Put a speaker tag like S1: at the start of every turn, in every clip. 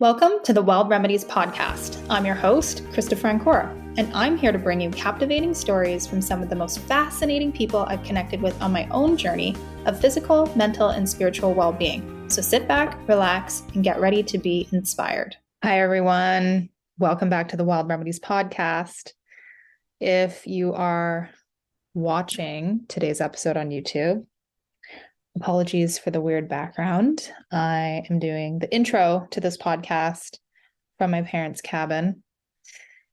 S1: Welcome to the Wild Remedies podcast. I'm your host, Christopher Ancora, and I'm here to bring you captivating stories from some of the most fascinating people I've connected with on my own journey of physical, mental, and spiritual well-being. So sit back, relax, and get ready to be inspired. Hi, everyone. Welcome back to the Wild Remedies podcast. If you are watching today's episode on YouTube, apologies for the weird background. I am doing the intro to this podcast from my parents' cabin.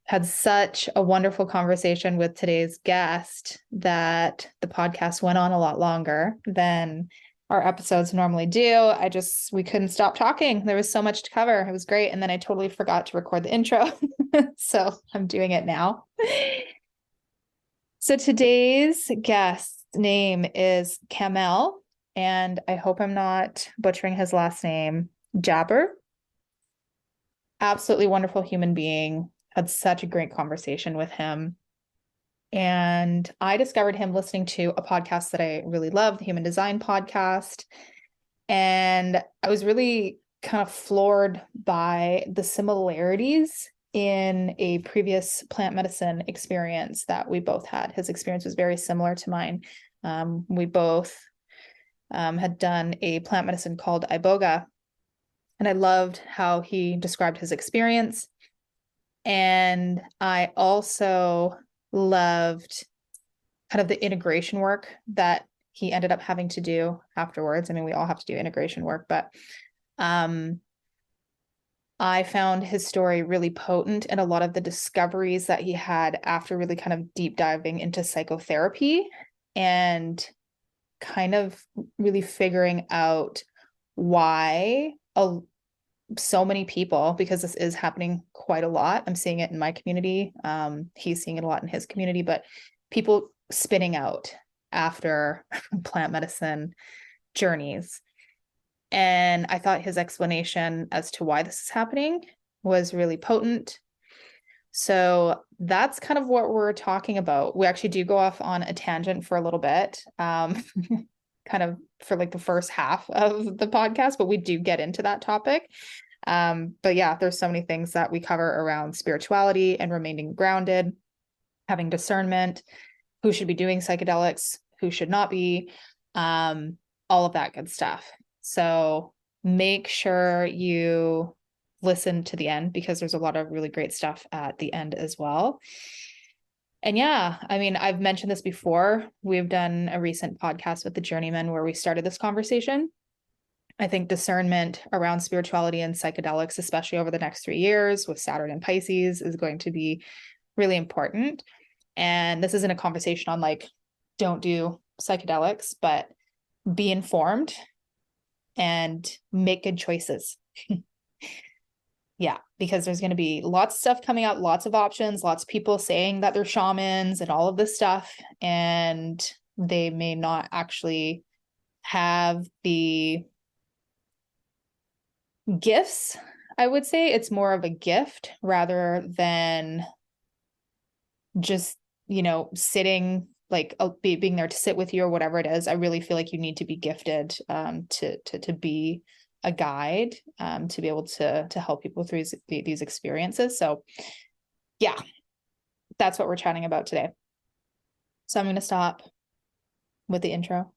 S1: Had such a wonderful conversation with today's guest that the podcast went on a lot longer than our episodes normally do. We couldn't stop talking. There was so much to cover. It was great. And then I totally forgot to record the intro. So I'm doing it now. So today's guest's name is Kamel, and I hope I'm not butchering his last name, Jabber. Absolutely wonderful human being. Had such a great conversation with him. And I discovered him listening to a podcast that I really love, the Human Design podcast. And I was really kind of floored by the similarities in a previous plant medicine experience that we both had. His experience was very similar to mine. We both had done a plant medicine called Iboga, and I loved how he described his experience. And I also loved kind of the integration work that he ended up having to do afterwards. I mean, we all have to do integration work, but I found his story really potent, and a lot of the discoveries that he had after really kind of deep diving into psychotherapy and kind of really figuring out why so many people, because this is happening quite a lot. I'm seeing it in my community. He's seeing it a lot in his community, but people spinning out after plant medicine journeys. And I thought his explanation as to why this is happening was really potent. So that's kind of what we're talking about. We actually do go off on a tangent for a little bit, kind of for like the first half of the podcast, but we do get into that topic. But yeah, there's so many things that we cover around spirituality and remaining grounded, having discernment, who should be doing psychedelics, who should not be, all of that good stuff. So make sure you listen to the end, because there's a lot of really great stuff at the end as well. And yeah, I mean, I've mentioned this before. We've done a recent podcast with the Journeyman where we started this conversation. I think discernment around spirituality and psychedelics, especially over the next 3 years with Saturn and Pisces, is going to be really important. And this isn't a conversation on like, don't do psychedelics, but be informed and make good choices. Yeah, because there's going to be lots of stuff coming out, lots of options, lots of people saying that they're shamans and all of this stuff, and they may not actually have the gifts. I would say it's more of a gift rather than just, sitting, like being there to sit with you or whatever it is. I really feel like you need to be gifted to be a guide, to be able to help people through these experiences. So yeah, that's what we're chatting about today. So I'm going to stop with the intro,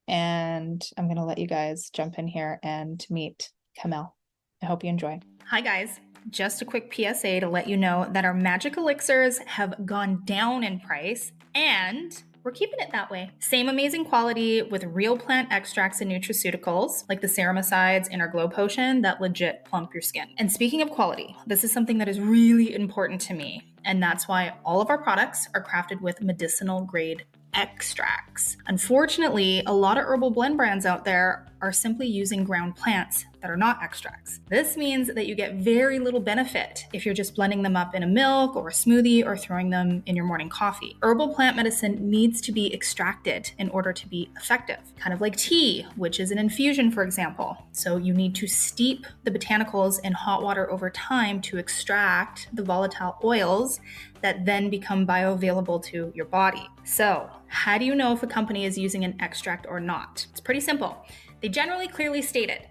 S1: and I'm going to let you guys jump in here and meet Kamel. I hope you enjoy. Hi guys. Just a quick PSA to let you know that our magic elixirs have gone down in price, and we're keeping it that way. Same amazing quality with real plant extracts and nutraceuticals like the ceramides in our glow potion that legit plump your skin. And speaking of quality, this is something that is really important to me, and that's why all of our products are crafted with medicinal grade extracts. Unfortunately, a lot of herbal blend brands out there are simply using ground plants that are not extracts. This means that you get very little benefit if you're just blending them up in a milk or a smoothie or throwing them in your morning coffee. Herbal plant medicine needs to be extracted in order to be effective, kind of like tea, which is an infusion, for example. So you need to steep the botanicals in hot water over time to extract the volatile oils that then become bioavailable to your body. So how do you know if a company is using an extract or not? It's pretty simple. They generally clearly state it.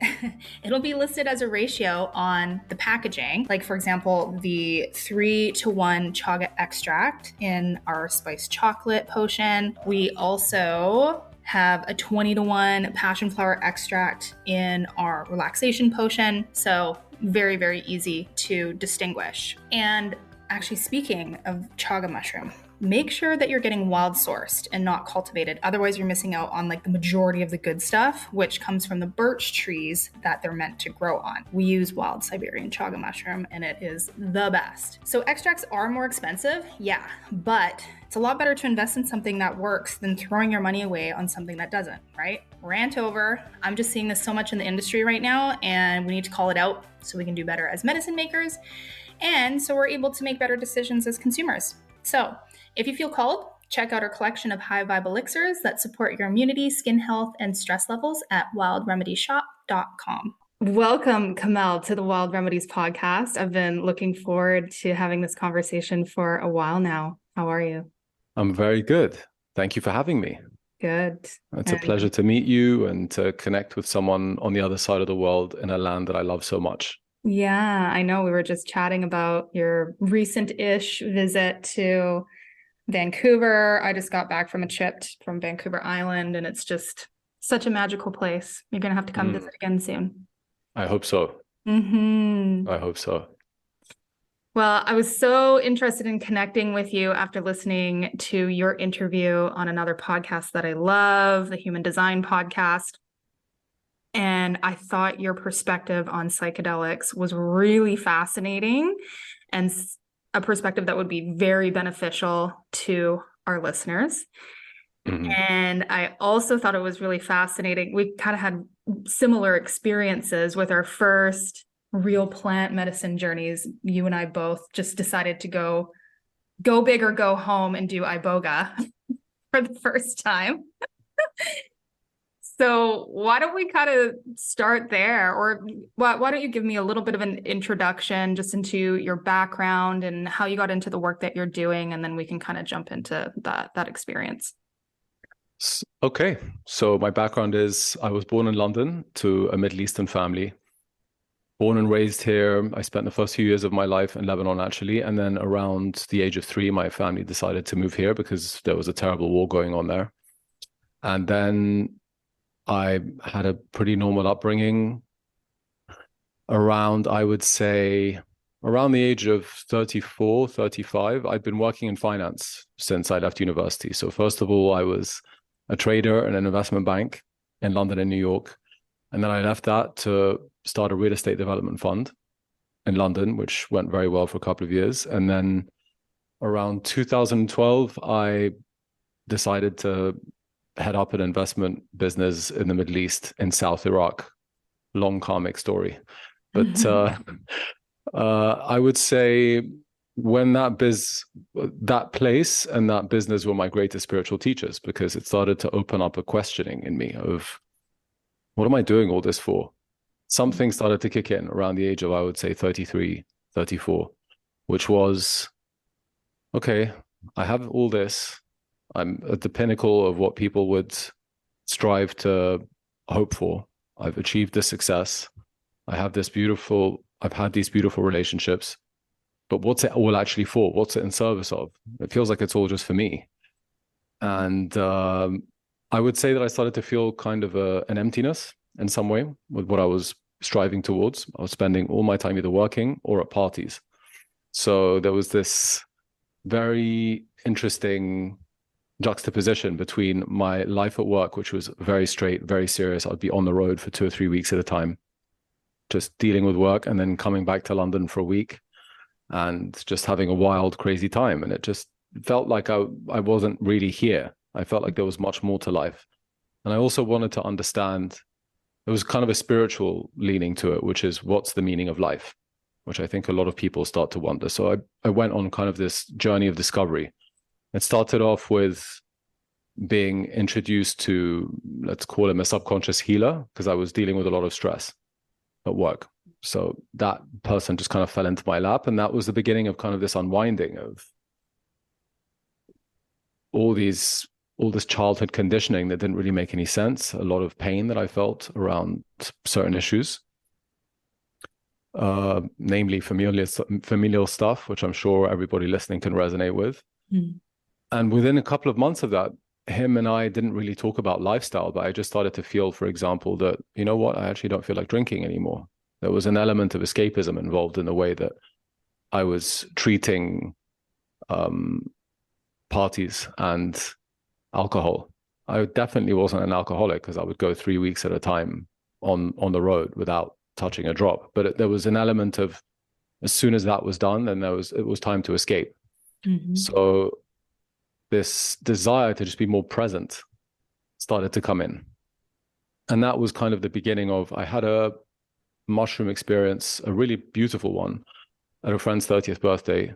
S1: It'll be listed as a ratio on the packaging. Like, for example, the 3-to-1 chaga extract in our spiced chocolate potion. We also have a 20-to-1 passion flower extract in our relaxation potion. So very, very easy to distinguish. And actually, speaking of chaga mushroom, make sure that you're getting wild sourced and not cultivated. Otherwise, you're missing out on like the majority of the good stuff, which comes from the birch trees that they're meant to grow on. We use wild Siberian chaga mushroom and it is the best. So extracts are more expensive, yeah, but it's a lot better to invest in something that works than throwing your money away on something that doesn't, right? Rant over. I'm just seeing this so much in the industry right now, and we need to call it out so we can do better as medicine makers, and so we're able to make better decisions as consumers. So if you feel called, check out our collection of high vibe elixirs that support your immunity, skin health, and stress levels at wildremedyshop.com. Welcome, Kamel, to the Wild Remedies podcast. I've been looking forward to having this conversation for a while now. How are you?
S2: I'm very good. Thank you for having me.
S1: Good.
S2: It's a pleasure to meet you and to connect with someone on the other side of the world in a land that I love so much.
S1: Yeah, I know. We were just chatting about your recent-ish visit to Vancouver. I just got back from a trip from Vancouver Island, and it's just such a magical place. You're going to have to come visit again soon.
S2: I hope so. I hope so.
S1: Well, I was so interested in connecting with you after listening to your interview on another podcast that I love, the Human Design podcast. And I thought your perspective on psychedelics was really fascinating and a perspective that would be very beneficial to our listeners. And I also thought it was really fascinating. We kind of had similar experiences with our first real plant medicine journeys. You and I both just decided to go big or go home and do Iboga for the first time. So why don't we kind of start there? Or why don't you give me a little bit of an introduction just into your background and how you got into the work that you're doing, and then we can kind of jump into that experience.
S2: Okay. So my background is I was born in London to a Middle Eastern family. Born and raised here. I spent the first few years of my life in Lebanon, actually. And then around the age of 3, my family decided to move here because there was a terrible war going on there. And then I had a pretty normal upbringing around, I would say, around the age of 34, 35. I'd been working in finance since I left university. So first of all, I was a trader in an investment bank in London and New York. And then I left that to start a real estate development fund in London, which went very well for a couple of years. And then around 2012, I decided to head up an investment business in the Middle East in South Iraq. Long karmic story. But I would say when that place and that business were my greatest spiritual teachers, because it started to open up a questioning in me of, what am I doing all this for? Something started to kick in around the age of, I would say, 33, 34, which was, okay, I have all this. I'm at the pinnacle of what people would strive to hope for. I've achieved this success. I've had these beautiful relationships, but what's it all actually for? What's it in service of? It feels like it's all just for me. And I would say that I started to feel kind of an emptiness in some way with what I was striving towards. I was spending all my time either working or at parties. So there was this very interesting juxtaposition between my life at work, which was very straight, very serious. I'd be on the road for 2 or 3 weeks at a time, just dealing with work, and then coming back to London for a week and just having a wild, crazy time. And it just felt like I wasn't really here. I felt like there was much more to life. And I also wanted to understand, there was kind of a spiritual leaning to it, which is, what's the meaning of life? Which I think a lot of people start to wonder. So I went on kind of this journey of discovery. It started off with being introduced to, let's call him a subconscious healer, because I was dealing with a lot of stress at work. So that person just kind of fell into my lap. And that was the beginning of kind of this unwinding of all these all this childhood conditioning that didn't really make any sense, a lot of pain that I felt around certain issues, namely familial stuff, which I'm sure everybody listening can resonate with.
S1: Mm.
S2: And within a couple of months of that, him and I didn't really talk about lifestyle, but I just started to feel, for example, that, you know what, I actually don't feel like drinking anymore. There was an element of escapism involved in the way that I was treating parties and alcohol. I definitely wasn't an alcoholic because I would go 3 weeks at a time on the road without touching a drop. But there was an element of, as soon as that was done, then it was time to escape.
S1: Mm-hmm.
S2: So this desire to just be more present started to come in. And that was kind of the beginning of, I had a mushroom experience, a really beautiful one, at a friend's 30th birthday,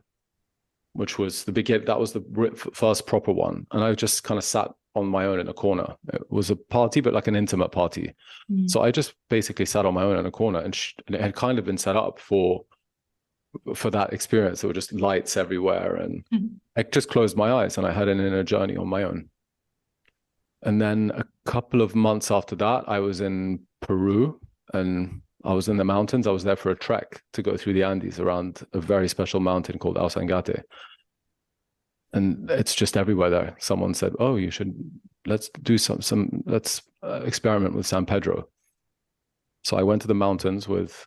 S2: which was that was the first proper one. And I just kind of sat on my own in a corner. It was a party, but like an intimate party. Mm. So I just basically sat on my own in a corner, and it had kind of been set up for that experience. There were just lights everywhere, and I just closed my eyes and I had an inner journey on my own. And then a couple of months after that, I was in Peru, and I was in the mountains. I was there for a trek to go through the Andes around a very special mountain called El Sangate. And it's just everywhere there. Someone said, oh, let's do let's experiment with San Pedro. So I went to the mountains with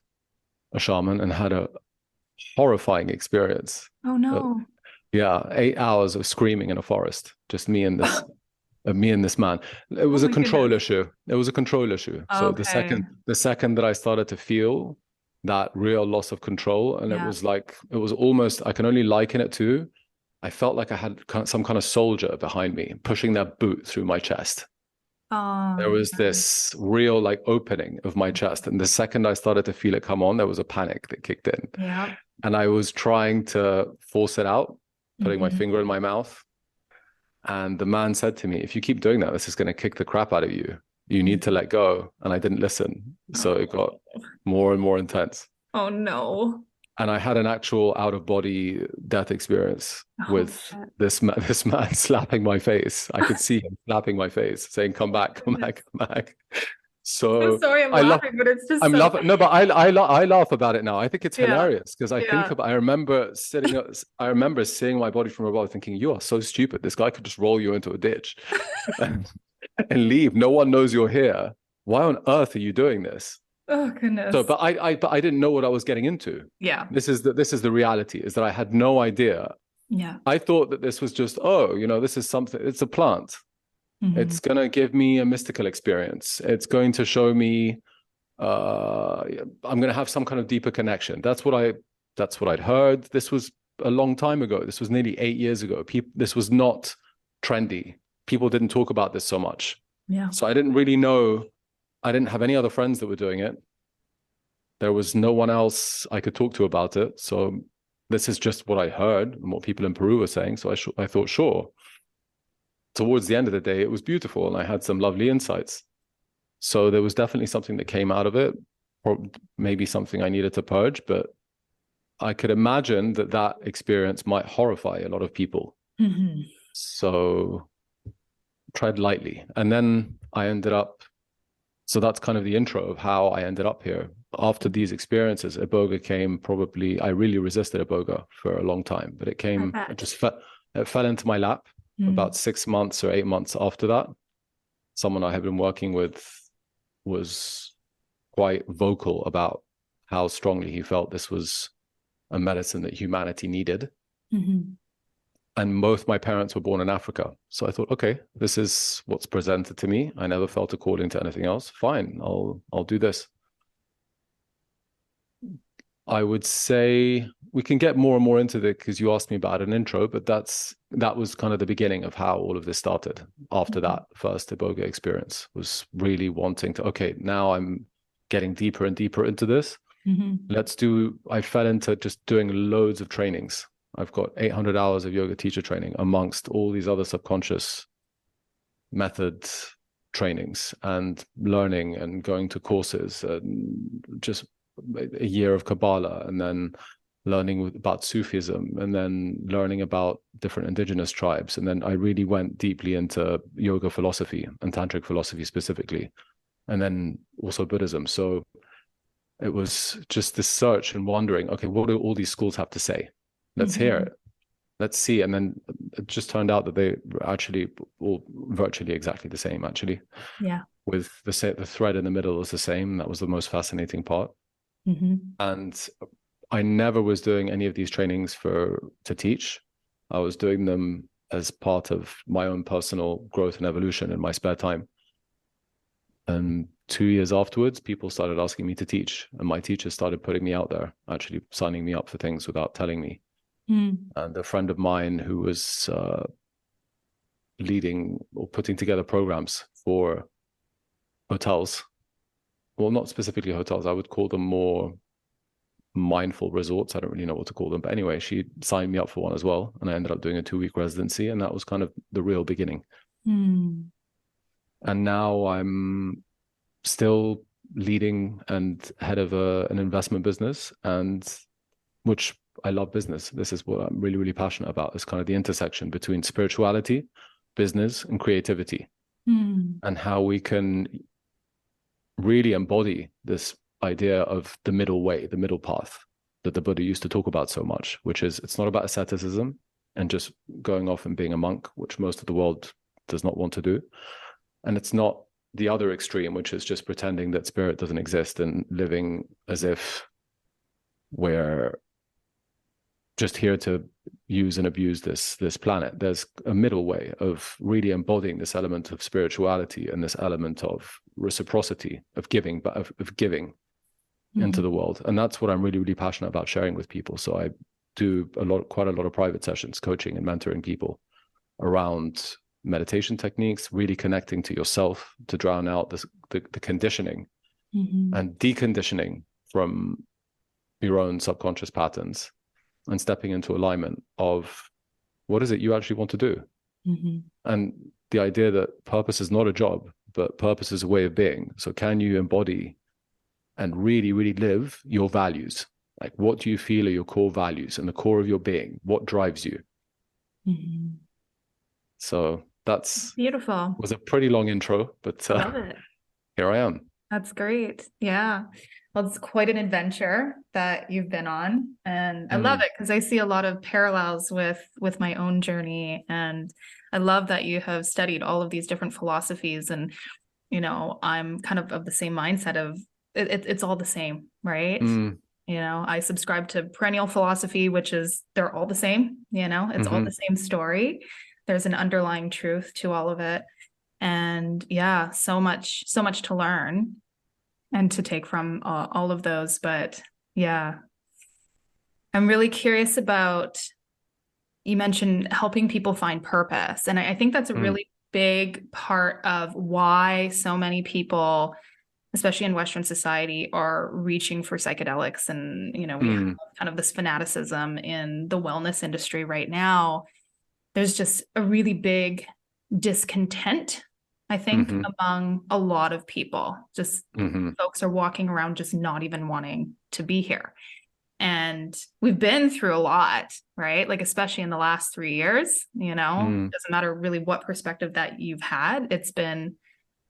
S2: a shaman and had a horrifying experience.
S1: Oh no.
S2: 8 hours of screaming in a forest, just me and this man. It was a control issue. It was a control issue. So the second that I started to feel that real loss of control, and it was almost, I can only liken it to, I felt like I had some kind of soldier behind me pushing their boot through my chest. There was this real like opening of my chest. And the second I started to feel it come on, there was a panic that kicked in.
S1: Yeah.
S2: And I was trying to force it out, putting my finger in my mouth. And the man said to me, if you keep doing that, this is going to kick the crap out of you. You need to let go. And I didn't listen. So it got more and more intense.
S1: Oh, no.
S2: And I had an actual out-of-body death experience with this man slapping my face. I could see him slapping my face, saying, come back, come back, come back. So
S1: I'm sorry, I'm laughing, but it's just
S2: laughing. No, but I laugh about it now. I think it's hilarious because I remember seeing my body from above thinking, you are so stupid. This guy could just roll you into a ditch and leave. No one knows you're here. Why on earth are you doing this?
S1: Oh goodness.
S2: So, but I didn't know what I was getting into.
S1: Yeah.
S2: This is the reality, is that I had no idea.
S1: Yeah.
S2: I thought that this was just, this is something, it's a plant. Mm-hmm. It's going to give me a mystical experience. It's going to show me, I'm going to have some kind of deeper connection. That's what I'd heard. This was a long time ago. This was nearly 8 years ago. This was not trendy. People didn't talk about this so much.
S1: Yeah.
S2: So I didn't really know. I didn't have any other friends that were doing it. There was no one else I could talk to about it. So this is just what I heard and what people in Peru were saying. So I thought, sure. Towards the end of the day, it was beautiful and I had some lovely insights. So there was definitely something that came out of it, or maybe something I needed to purge, but I could imagine that experience might horrify a lot of people. Mm-hmm. So tread lightly. And then I ended up, so that's kind of the intro of how I ended up here. After these experiences, Iboga came I really resisted Iboga for a long time, but it came, it fell into my lap about 6 months or 8 months after that. Someone I had been working with was quite vocal about how strongly he felt this was a medicine that humanity needed. Mm-hmm. And both my parents were born in Africa. So I thought, okay, this is what's presented to me. I never felt a calling to anything else. Fine, I'll do this. I would say we can get more and more into it because you asked me about an intro, but that was kind of the beginning of how all of this started. After that first Iboga experience, was really wanting to, okay, now I'm getting deeper and deeper into this. Mm-hmm. I fell into just doing loads of trainings. I've got 800 hours of yoga teacher training amongst all these other subconscious method trainings and learning and going to courses and just a year of Kabbalah and then learning about Sufism, and then learning about different indigenous tribes. And then I really went deeply into yoga philosophy and tantric philosophy specifically, and then also Buddhism. So it was just this search and wondering, okay, what do all these schools have to say? Let's hear it. Let's see. And then it just turned out that they were actually all virtually exactly the same, actually.
S1: Yeah.
S2: With the thread in the middle was the same. That was the most fascinating part. And I never was doing any of these trainings to teach. I was doing them as part of my own personal growth and evolution in my spare time. And 2 years afterwards, people started asking me to teach, and my teachers started putting me out there, actually signing me up for things without telling me. And a friend of mine who was leading or putting together programs for hotels, well, not specifically hotels, I would call them more mindful resorts. I don't really know what to call them, but anyway, she signed me up for one as well, and I ended up doing a 2-week residency, and that was kind of the real beginning. And now I'm still leading and head of an investment business, and which I love business. This is what I'm really, really passionate about, is kind of the intersection between spirituality, business, and creativity, and how we can really embody this idea of the middle way, the middle path that the Buddha used to talk about so much, which is, it's not about asceticism and just going off and being a monk, which most of the world does not want to do. And it's not the other extreme, which is just pretending that spirit doesn't exist and living as if we're just here to use and abuse this planet. There's a middle way of really embodying this element of spirituality and this element of reciprocity, of giving, but of giving into the world. And that's what I'm really, really passionate about sharing with people. So I do quite a lot of private sessions, coaching and mentoring people around meditation techniques, really connecting to yourself to drown out the conditioning and deconditioning from your own subconscious patterns, and stepping into alignment of what is it you actually want to do. And the idea that purpose is not a job, but purpose is a way of being. So can you embody and really, really live your values? Like, what do you feel are your core values and the core of your being? What drives you? So that's
S1: beautiful.
S2: Was a pretty long intro, but
S1: love it.
S2: Here I am.
S1: That's great. Yeah. Well, it's quite an adventure that you've been on, and I love it because I see a lot of parallels with my own journey, and I love that you have studied all of these different philosophies, and I'm kind of the same mindset of it's all the same, right? I subscribe to perennial philosophy, which is they're all the same, it's all the same story. There's an underlying truth to all of it, and yeah, so much to learn and to take from all of those. But yeah, I'm really curious about, you mentioned helping people find purpose. And I think that's a really big part of why so many people, especially in Western society, are reaching for psychedelics. And, we have kind of this fanaticism in the wellness industry right now. There's just a really big discontent, I think, among a lot of people. Just folks are walking around just not even wanting to be here. And we've been through a lot, right? Like, especially in the last 3 years, it doesn't matter really what perspective that you've had. It's been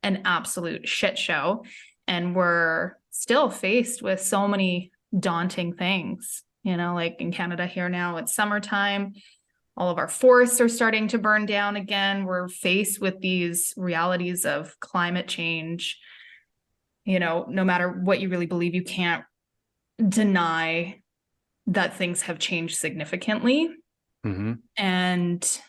S1: an absolute shit show. And we're still faced with so many daunting things, like in Canada here now, it's summertime. All of our forests are starting to burn down again. We're faced with these realities of climate change. No matter what you really believe, you can't deny that things have changed significantly. And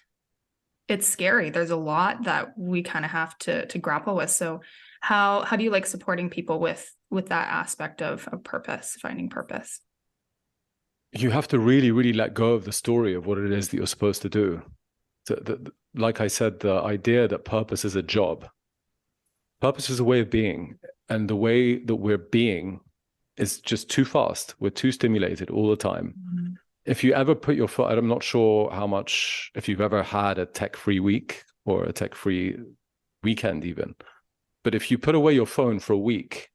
S1: it's scary. There's a lot that we kind of have to grapple with. So how do you like supporting people with that aspect of purpose, finding purpose?
S2: You have to really, really let go of the story of what it is that you're supposed to do. Like I said, the idea that purpose is a job. Purpose is a way of being. And the way that we're being is just too fast. We're too stimulated all the time. If you ever put your foot, I'm not sure how much, if you've ever had a tech-free week or a tech-free weekend even, but if you put away your phone for a week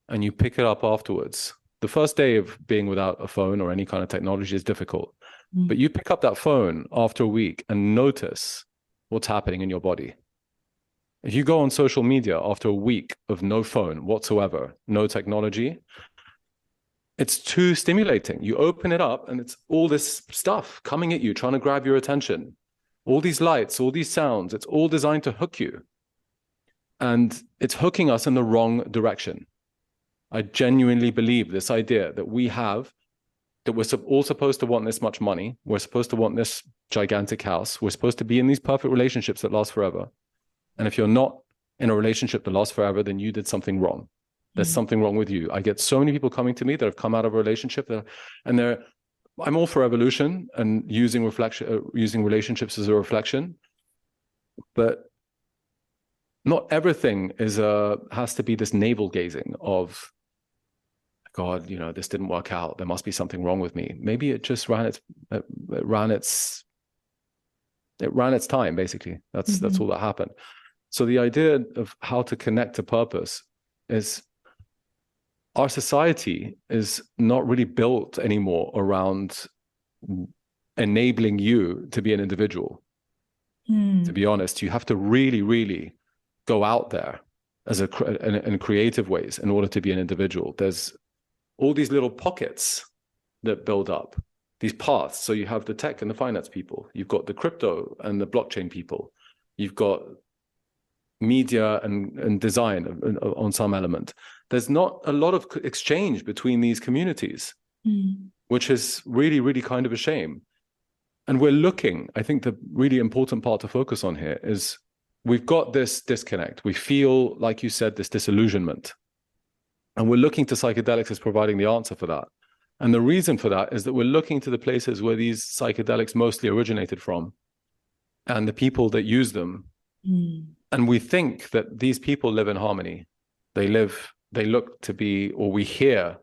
S2: and you pick it up afterwards, The first day of being without a phone or any kind of technology is difficult. But you pick up that phone after a week and notice what's happening in your body. If you go on social media after a week of no phone whatsoever, no technology, it's too stimulating. You open it up and it's all this stuff coming at you, trying to grab your attention. All these lights, all these sounds, it's all designed to hook you. And it's hooking us in the wrong direction. I genuinely believe this idea that we have, that we're all supposed to want this much money. We're supposed to want this gigantic house. We're supposed to be in these perfect relationships that last forever. And if you're not in a relationship that lasts forever, then you did something wrong. There's something wrong with you. I get so many people coming to me that have come out of a relationship I'm all for evolution and using relationships as a reflection, but not everything has to be this navel gazing of, God, this didn't work out. There must be something wrong with me. Maybe it just ran its time, basically. That's all that happened. So the idea of how to connect to purpose is, our society is not really built anymore around enabling you to be an individual. To be honest, you have to really, really go out there in creative ways in order to be an individual. There's all these little pockets that build up, these paths. So you have the tech and the finance people. You've got the crypto and the blockchain people. You've got media and design on some element. There's not a lot of exchange between these communities, which is really, really kind of a shame. And I think the really important part to focus on here is we've got this disconnect. We feel, like you said, this disillusionment. And we're looking to psychedelics as providing the answer for that. And the reason for that is that we're looking to the places where these psychedelics mostly originated from and the people that use them. And we think that these people live in harmony. They look to be, or we hear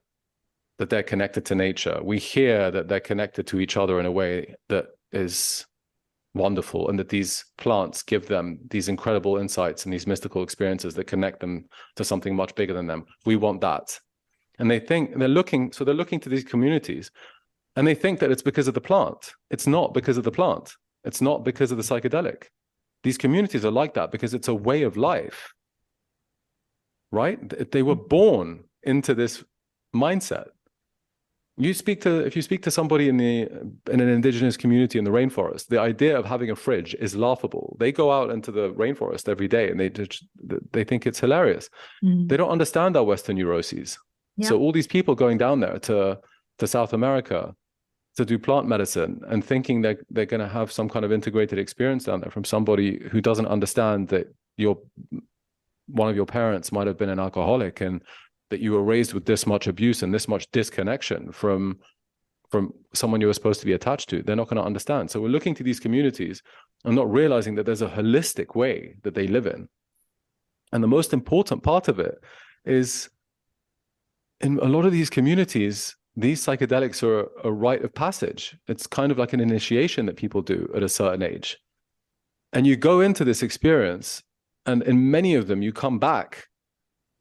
S2: that they're connected to nature. We hear that they're connected to each other in a way that is wonderful, and that these plants give them these incredible insights and these mystical experiences that connect them to something much bigger than them. We want that. And they're looking to these communities, and they think that it's because of the plant. It's not because of the plant. It's not because of the psychedelic. These communities are like that because it's a way of life, right? They were born into this mindset. If you speak to somebody in an indigenous community in the rainforest, the idea of having a fridge is laughable. They go out into the rainforest every day and they think it's hilarious. They don't understand our Western neuroses. Yeah. So all these people going down there to South America to do plant medicine and thinking they're going to have some kind of integrated experience down there from somebody who doesn't understand that one of your parents might have been an alcoholic and that you were raised with this much abuse and this much disconnection from someone you were supposed to be attached to. They're not going to understand. So we're looking to these communities and not realizing that there's a holistic way that they live in. And the most important part of it is, in a lot of these communities, these psychedelics are a rite of passage. It's kind of like an initiation that people do at a certain age. And you go into this experience, and in many of them, you come back,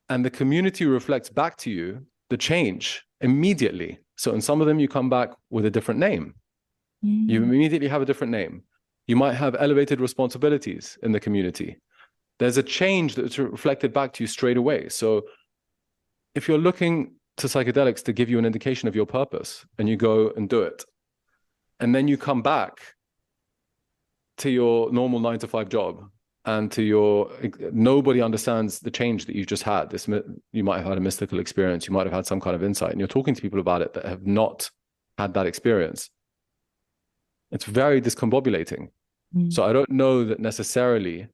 S2: and the community reflects back to you the change immediately. So in some of them, you come back with a different name. You immediately have a different name. You might have elevated responsibilities in the community. There's a change that's reflected back to you straight away. So if you're looking to psychedelics to give you an indication of your purpose, and you go and do it, and then you come back to your normal 9-to-5 job, and nobody understands the change that you just had. You might have had a mystical experience. You might have had some kind of insight, and you're talking to people about it that have not had that experience. It's very discombobulating. So I don't know that necessarily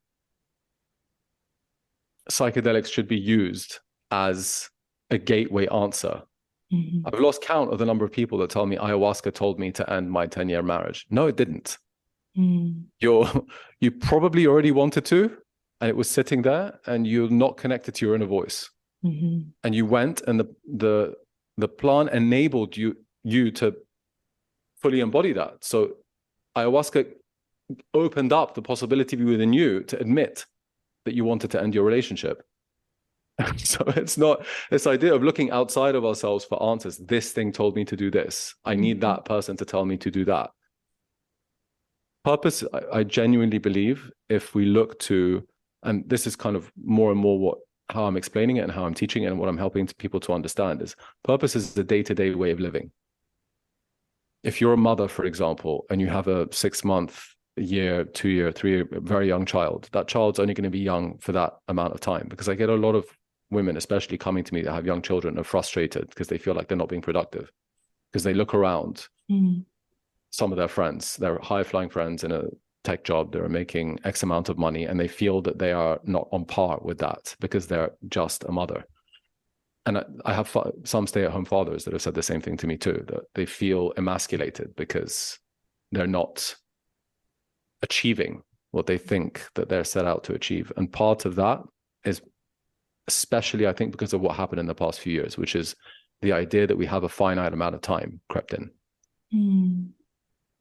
S2: psychedelics should be used as a gateway answer. I've lost count of the number of people that tell me ayahuasca told me to end my 10-year marriage. No, it didn't. You probably already wanted to, and it was sitting there, and you're not connected to your inner voice. And you went, and the plant enabled you to fully embody that. So ayahuasca opened up the possibility within you to admit that you wanted to end your relationship. So it's not this idea of looking outside of ourselves for answers. This thing told me to do this. I need that person to tell me to do that. Purpose, I genuinely believe, if we look to, and this is kind of more and more how I'm explaining it and how I'm teaching it and what I'm helping people to understand, is purpose is the day-to-day way of living. If you're a mother, for example, and you have a 6-month, a year, 2-year, 3-year, very young child, that child's only going to be young for that amount of time. Because I get a lot of women, especially coming to me, that have young children, are frustrated because they feel like they're not being productive, because they look around. Some of their friends, their high-flying friends in a tech job, they're making X amount of money, and they feel that they are not on par with that because they're just a mother. And I have some stay-at-home fathers that have said the same thing to me too, that they feel emasculated because they're not achieving what they think that they're set out to achieve. And part of that is, especially I think, because of what happened in the past few years, which is the idea that we have a finite amount of time crept in.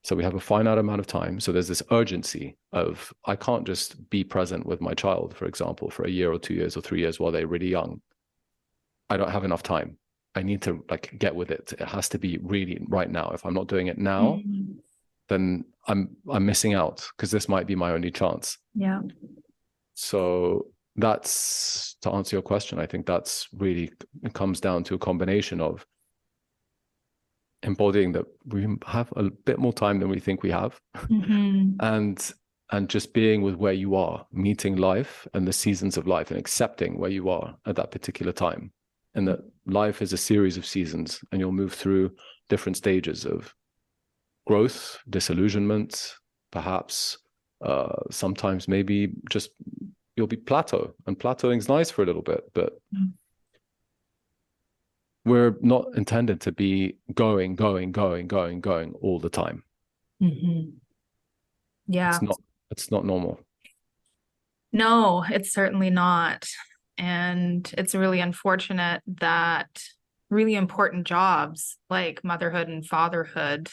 S2: So we have a finite amount of time. So there's this urgency of, I can't just be present with my child, for example, for a year or 2 years or 3 years while they're really young. I don't have enough time. I need to get with it. It has to be really right now. If I'm not doing it now, then I'm missing out, because this might be my only chance.
S1: Yeah.
S2: So that's, to answer your question, I think that's really, it comes down to a combination of embodying that we have a bit more time than we think we have, and just being with where you are, meeting life and the seasons of life, and accepting where you are at that particular time, and that life is a series of seasons, and you'll move through different stages of growth, disillusionment, perhaps sometimes maybe just you'll be plateau, and plateauing is nice for a little bit, but we're not intended to be going all the time.
S1: Yeah.
S2: It's not normal.
S1: No, it's certainly not. And it's really unfortunate that really important jobs like motherhood and fatherhood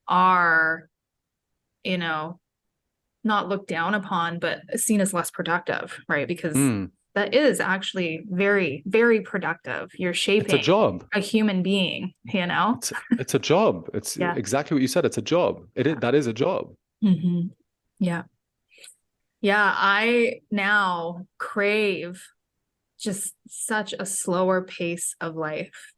S1: are, not looked down upon, but seen as less productive, right? Because that is actually very, very productive. You're shaping
S2: it's a job,
S1: a human being,
S2: It's a job. It's exactly what you said. It's a job. That is a job.
S1: Yeah. Yeah. I now crave just such a slower pace of life.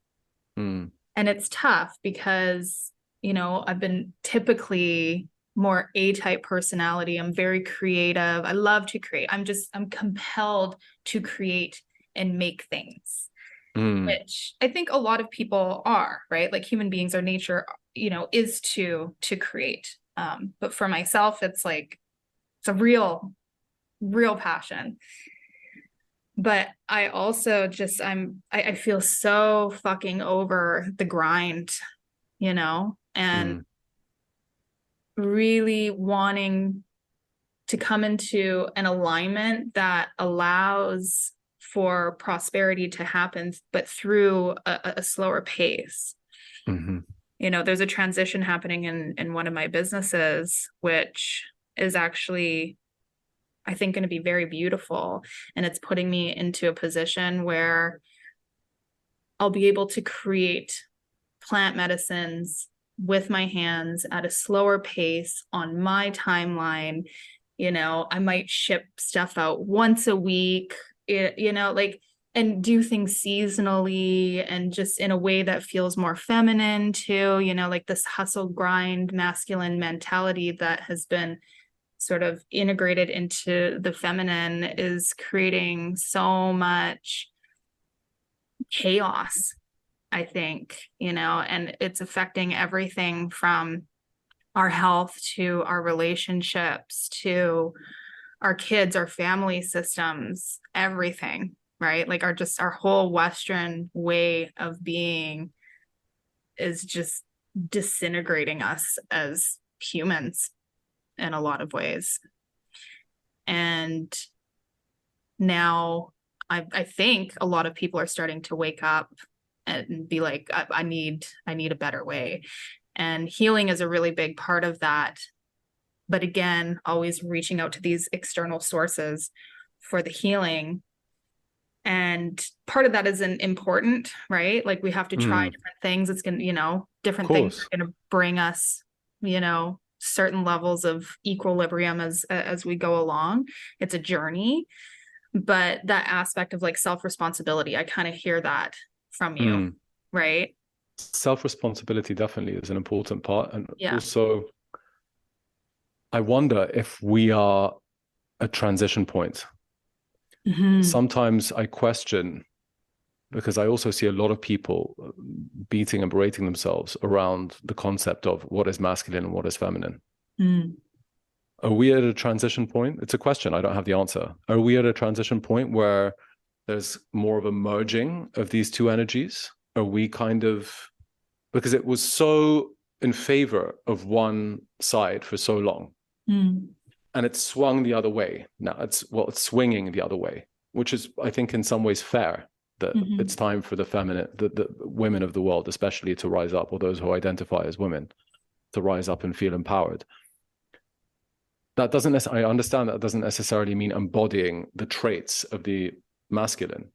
S1: And it's tough because, I've been typically more A-type personality. I'm very creative. I love to create. I'm compelled to create and make things, which I think a lot of people are, right? Like human beings, our nature, is to create. But for myself, it's a real passion. But I also I feel so fucking over the grind, and really wanting to come into an alignment that allows for prosperity to happen, but through a slower pace. There's a transition happening in one of my businesses, which is actually, I think, going to be very beautiful. And it's putting me into a position where I'll be able to create plant medicines with my hands at a slower pace on my timeline. I might ship stuff out once a week, and do things seasonally and just in a way that feels more feminine too, this hustle grind masculine mentality that has been sort of integrated into the feminine is creating so much chaos, I think, and it's affecting everything from our health to our relationships to our kids, our family systems, everything, right? Like our whole Western way of being is just disintegrating us as humans in a lot of ways. And now I think a lot of people are starting to wake up and be like, I need a better way. And healing is a really big part of that. But again, always reaching out to these external sources for the healing. And part of that isn't important, right? Like we have to try
S2: Mm,
S1: different things. It's going to,
S2: of
S1: different things
S2: course.
S1: are going to bring us, certain levels of equilibrium as we go along. It's a journey, but that aspect of like self-responsibility, I kind of hear that from you,
S2: Mm.
S1: right?
S2: Self-responsibility definitely is an important part. And
S1: Yeah.
S2: also, I wonder if we are a transition point.
S1: Hmm.
S2: Sometimes I question, because I also see a lot of people beating and berating themselves around the concept of what is masculine and what is feminine.
S1: Mm.
S2: Are we at a transition point? It's a question. I don't have the answer. Are we at a transition point where there's more of a merging of these two energies? Are we kind of, because it was so in favor of one side for so long,
S1: Mm.
S2: and it's swung the other way. Now it's swinging the other way, which is, I think, in some ways fair, that it's
S1: Hmm.
S2: time for the feminine, the women of the world, especially, to rise up, or those who identify as women, to rise up and feel empowered. That doesn't necessarily, I understand that doesn't necessarily mean embodying the traits of the masculine,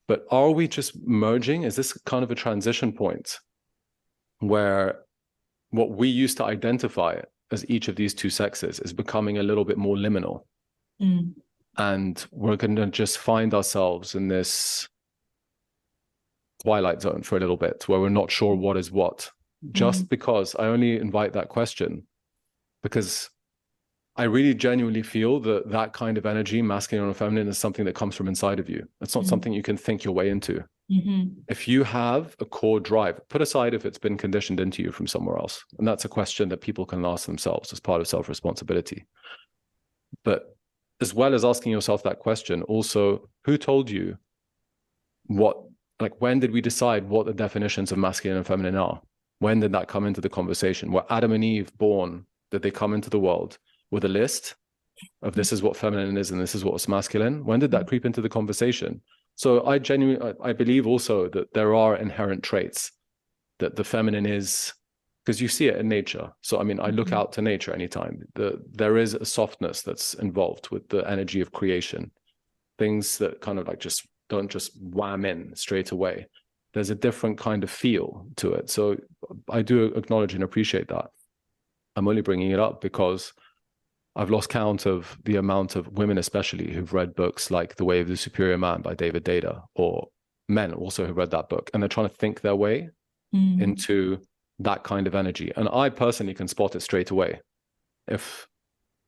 S2: but are we just merging? Is this kind of a transition point where what we used to identify as each of these two sexes is becoming a little bit more liminal?
S1: Mm.
S2: And we're going to just find ourselves in this twilight zone for a little bit where we're not sure what is what.
S1: Mm.
S2: Just because I only invite that question because I really genuinely feel that that kind of energy, masculine or feminine, is something that comes from inside of you. It's not something you can think your way into.
S1: Mm-hmm.
S2: If you have a core drive, put aside if it's been conditioned into you from somewhere else. And that's a question that people can ask themselves as part of self-responsibility. But as well as asking yourself that question, also, who told you what, like, when did we decide what the definitions of masculine and feminine are? When did that come into the conversation? Were Adam and Eve born? Did they come into the world with a list of this is what feminine is and this is what's masculine? When did that creep into the conversation? So I believe also that there are inherent traits that the feminine is, because you see it in nature. So, I mean, I look out to nature anytime. There is a softness that's involved with the energy of creation. Things that kind of like just don't just wham in straight away. There's a different kind of feel to it. So I do acknowledge and appreciate that. I'm only bringing it up because I've lost count of the amount of women, especially, who've read books like The Way of the Superior Man by David Data, or men also who've read that book, and they're trying to think their way into that kind of energy. And I personally can spot it straight away. If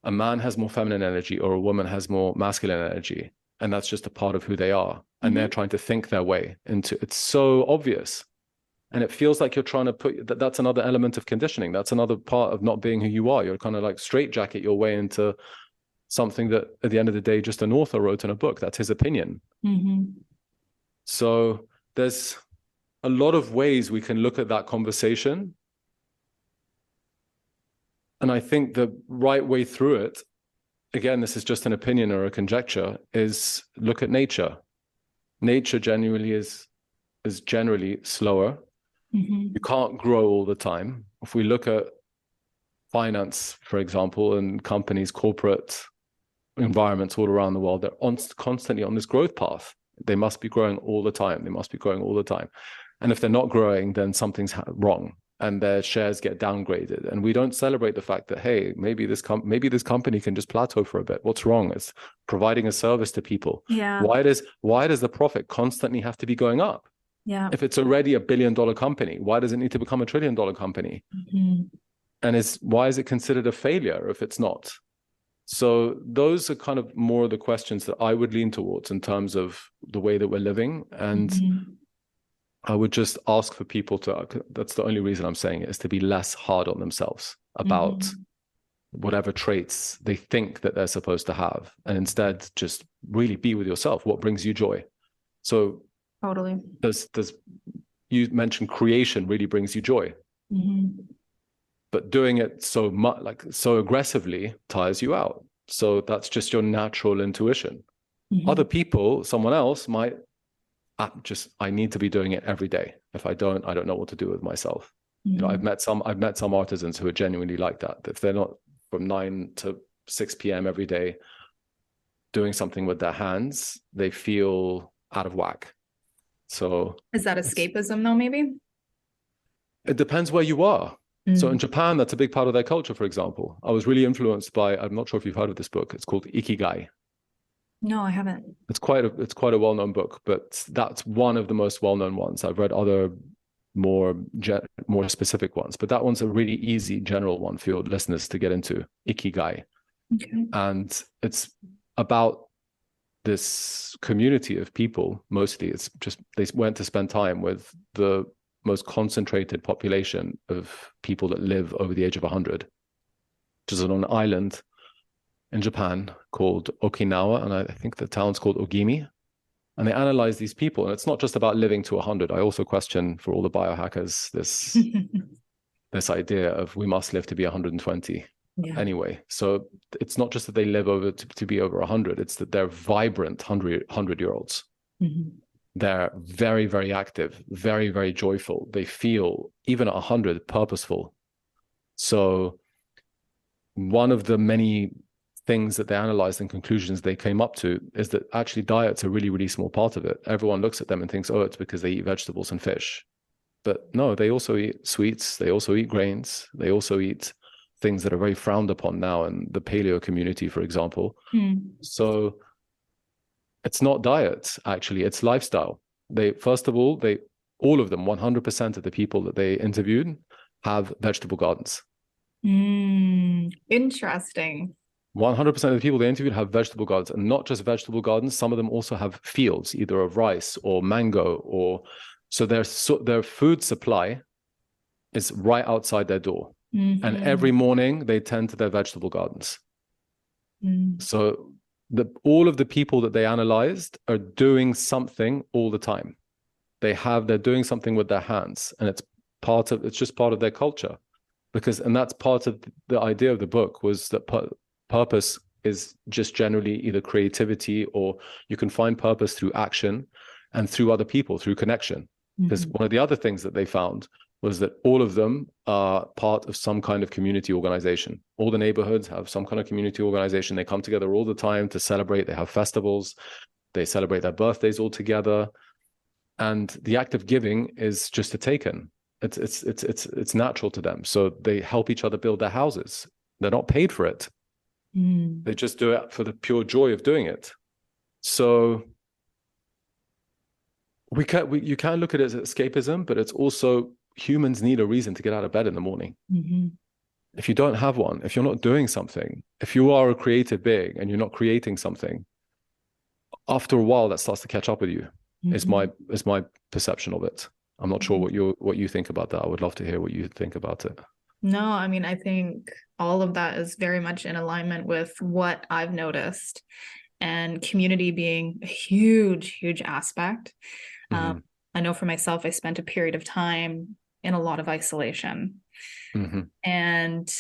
S2: a man has more feminine energy or a woman has more masculine energy, and that's just a part of who they are, and they're trying to think their way into it's so obvious. And it feels like you're trying to put that's another element of conditioning. That's another part of not being who you are. You're kind of like straitjacket your way into something that at the end of the day, just an author wrote in a book. That's his opinion. So there's a lot of ways we can look at that conversation. And I think the right way through it, again, this is just an opinion or a conjecture, is look at nature. Nature genuinely is generally slower. You can't grow all the time. If we look at finance, for example, and companies, corporate environments all around the world, they're constantly on this growth path. They must be growing all the time. They must be growing all the time. And if they're not growing, then something's wrong and their shares get downgraded. And we don't celebrate the fact that, hey, maybe this company can just plateau for a bit. What's wrong? It's providing a service to people.
S1: Yeah.
S2: Why does the profit constantly have to be going up?
S1: Yeah.
S2: If it's already $1 billion company, why does it need to become $1 trillion company? And why is it considered a failure if it's not? So those are kind of more of the questions that I would lean towards in terms of the way that we're living. And I would just ask for people that's the only reason I'm saying it, is to be less hard on themselves about whatever traits they think that they're supposed to have, and instead just really be with yourself. What brings you joy? So
S1: Totally.
S2: You mentioned creation really brings you joy, but doing it so much, like so aggressively, tires you out. So that's just your natural intuition. Other people, someone else might I need to be doing it every day. If I don't know what to do with myself. You know, I've met some artisans who are genuinely like that. If they're not from 9 to 6 p.m. every day doing something with their hands, they feel out of whack. So
S1: Is that escapism though, maybe?
S2: it depends where you are. So in Japan, that's a big part of their culture, for example. I was really influenced by, I'm not sure if you've heard of this book. It's called Ikigai.
S1: No, I haven't.
S2: It's quite a well-known book, but that's one of the most well-known ones. I've read other more specific ones, but that one's a really easy general one for your listeners to get into, Ikigai.
S1: Okay.
S2: And it's about this community of people. Mostly it's just they went to spend time with the most concentrated population of people that live over the age of 100, which is on an island in Japan called Okinawa, and I think the town's called Ogimi. And they analyze these people, and it's not just about living to 100. I also question, for all the biohackers, this idea of we must live to be 120 anyway. So it's not just that they live over to be over 100, it's that they're vibrant 100-year-olds. They're very, very active, very, very joyful. They feel, even at 100, purposeful. So one of the many things that they analyzed and conclusions they came up to is that actually diet's a really, really small part of it. Everyone looks at them and thinks, oh, it's because they eat vegetables and fish. But no, they also eat sweets. They also eat grains. They also eat things that are very frowned upon now in the paleo community, for example. So it's not diet, actually, it's lifestyle. First of all, all of them, 100% of the people that they interviewed have vegetable gardens.
S1: Interesting.
S2: 100% of the people they interviewed have vegetable gardens, and not just vegetable gardens. Some of them also have fields, either of rice or mango, so their food supply is right outside their door. And every morning they tend to their vegetable gardens. So all of the people that they analyzed are doing something all the time. They're doing something with their hands, and it's just part of their culture. And that's part of the idea of the book, was that purpose is just generally either creativity, or you can find purpose through action and through other people, through connection. Because one of the other things that they found was that all of them are part of some kind of community organization. All the neighborhoods have some kind of community organization. They come together all the time to celebrate. They have festivals. They celebrate their birthdays all together. And the act of giving is just a taken. It's natural to them. So they help each other build their houses. They're not paid for it. They just do it for the pure joy of doing it. So you can look at it as escapism, but it's also humans need a reason to get out of bed in the morning. If you don't have one, if you're not doing something, if you are a creative being and you're not creating something, after a while that starts to catch up with you. Is my perception of it. I'm not sure what you think about that. I would love to hear what you think about it.
S1: No, I mean, I think all of that is very much in alignment with what I've noticed, and community being a huge, huge aspect. I know for myself, I spent a period of time in a lot of isolation, and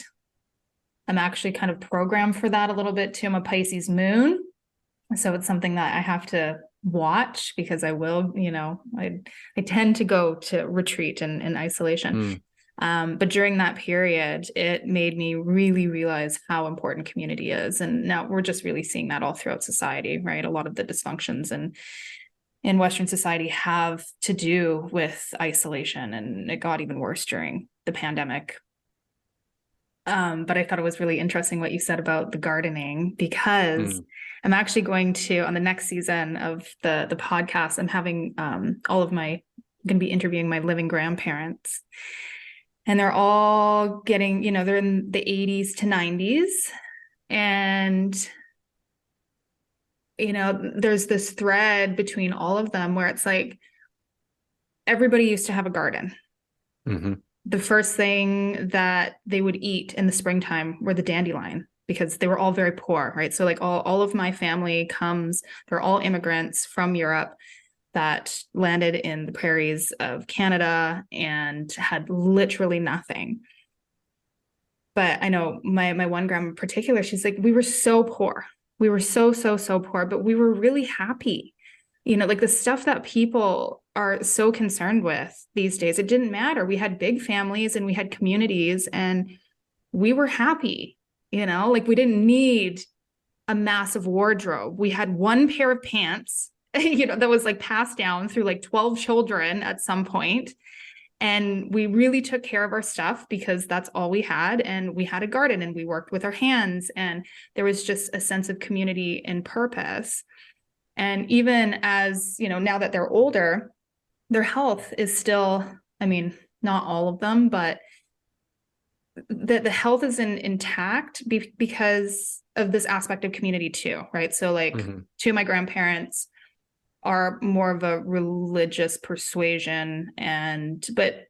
S1: I'm actually kind of programmed for that a little bit too. I'm a Pisces moon, so it's something that I have to watch, because I will, I tend to go to retreat in isolation. But during that period, it made me really realize how important community is. And now we're just really seeing that all throughout society, right? A lot of the dysfunctions in Western society have to do with isolation, and it got even worse during the pandemic. But I thought it was really interesting what you said about the gardening, because I'm actually going to, on the next season of the podcast, I'm having going to be interviewing my living grandparents, and they're all getting, they're in the 80s to 90s. And, there's this thread between all of them where it's like, everybody used to have a garden. The first thing that they would eat in the springtime were the dandelion, because they were all very poor, right? So like all of my family they're all immigrants from Europe that landed in the prairies of Canada and had literally nothing. But I know my one grandma in particular, she's like, we were so poor. We were so poor, but we were really happy. Like the stuff that people are so concerned with these days, it didn't matter. We had big families and we had communities and we were happy, like we didn't need a massive wardrobe. We had one pair of pants that was like passed down through like 12 children at some point. And we really took care of our stuff because that's all we had. And we had a garden and we worked with our hands. And there was just a sense of community and purpose. And even as, now that they're older, their health is still, I mean, not all of them, but the health is intact because of this aspect of community too, right? So like two of my grandparents are more of a religious persuasion, but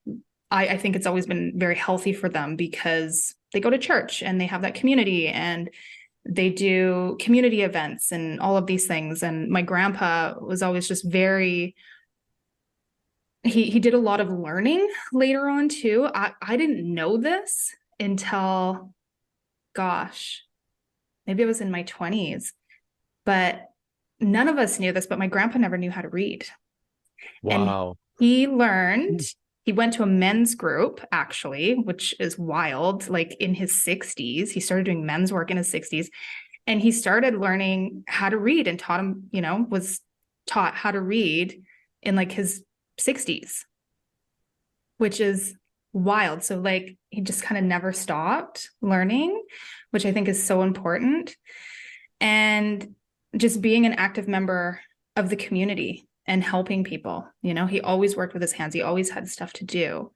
S1: I think it's always been very healthy for them because they go to church and they have that community and they do community events and all of these things. And my grandpa was always just he did a lot of learning later on too. I didn't know this until, gosh, maybe I was in my 20s, but none of us knew this, but my grandpa never knew how to read.
S2: Wow.
S1: And he went to a men's group, actually, which is wild. Like in his 60s, he started doing men's work in his 60s, and he started learning how to read and taught him, was taught how to read in like his 60s, which is wild. So like he just kind of never stopped learning, which I think is so important. And just being an active member of the community and helping people, he always worked with his hands. He always had stuff to do.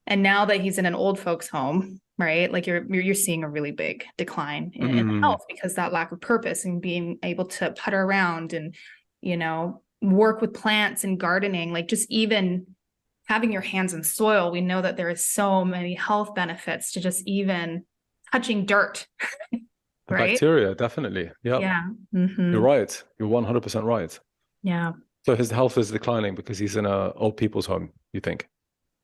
S1: And now that he's in an old folks home, right? Like you're seeing a really big decline in health because that lack of purpose and being able to putter around and, work with plants and gardening, like just even having your hands in soil. We know that there is so many health benefits to just even touching dirt. Right?
S2: Bacteria, definitely. Yep.
S1: Yeah.
S2: You're right. You're 100% right.
S1: Yeah.
S2: So his health is declining because he's in a old people's home, you think?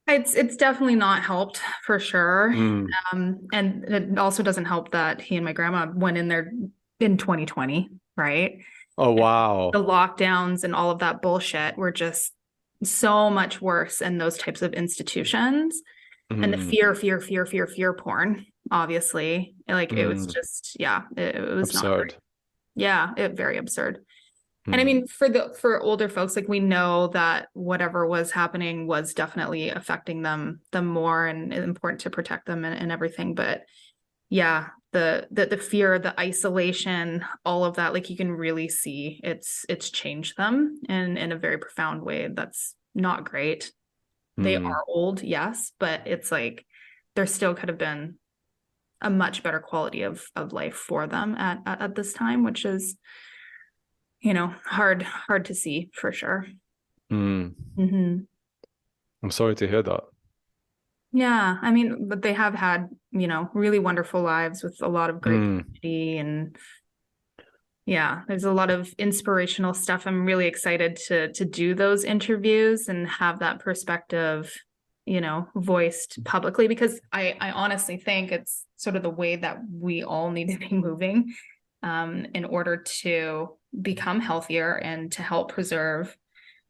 S1: It's definitely not helped for sure. And it also doesn't help that he and my grandma went in there in 2020, right?
S2: Oh, wow.
S1: The lockdowns and all of that bullshit were just so much worse in those types of institutions. And the fear porn, obviously. Like it was just, it was
S2: absurd.
S1: Very absurd. And I mean, for older folks, like we know that whatever was happening was definitely affecting them more, and it's important to protect them and everything. But yeah, the fear, the isolation, all of that, like you can really see it's changed them in a very profound way. That's not great. They are old, yes, but it's like there still could have been a much better quality of life for them at this time, which is, hard to see for sure.
S2: I'm sorry to hear that.
S1: Yeah, I mean, but they have had, really wonderful lives with a lot of great community, and there's a lot of inspirational stuff. I'm really excited to do those interviews and have that perspective, voiced publicly, because I honestly think it's sort of the way that we all need to be moving in order to become healthier and to help preserve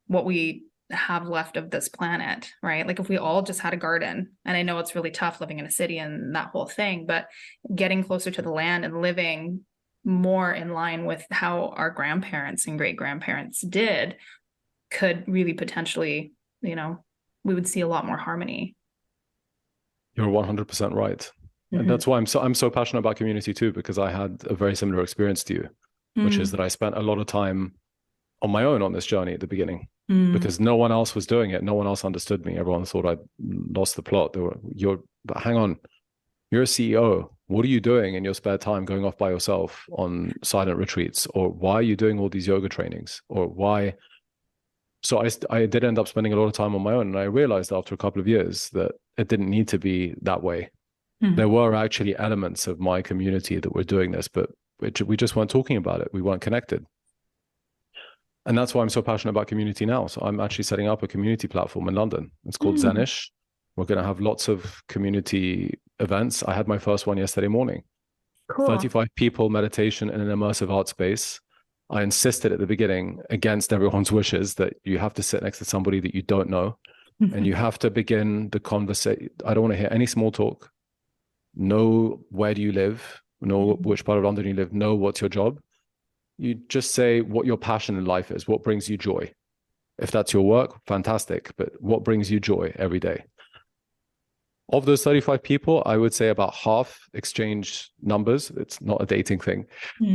S1: what we have left of this planet, right? Like if we all just had a garden, and I know it's really tough living in a city and that whole thing, but getting closer to the land and living more in line with how our grandparents and great grandparents did could really potentially, we would see a lot more harmony.
S2: You're 100% right. And that's why I'm so passionate about community too, because I had a very similar experience to you, which is that I spent a lot of time on my own on this journey at the beginning because no one else was doing it. No one else understood me. Everyone thought I'd lost the plot. But hang on, you're a CEO. What are you doing in your spare time going off by yourself on silent retreats? Or why are you doing all these yoga trainings? Or why? So I did end up spending a lot of time on my own. And I realized after a couple of years that it didn't need to be that way. There were actually elements of my community that were doing this, but we just weren't talking about it. We weren't connected. And that's why I'm so passionate about community now. So I'm actually setting up a community platform in London. It's called Zenish. We're going to have lots of community events. I had my first one yesterday morning. Cool. 35 people, meditation in an immersive art space. I insisted at the beginning, against everyone's wishes, that you have to sit next to somebody that you don't know. And you have to begin the conversation. I don't want to hear any small talk. Know where do you live? Know which part of London you live. Know what's your job. you just say what your passion in life is, what brings you joy. If that's your work, fantastic. But what brings you joy every day? Of those 35 people, I would say about half exchanged numbers. It's not a dating thing,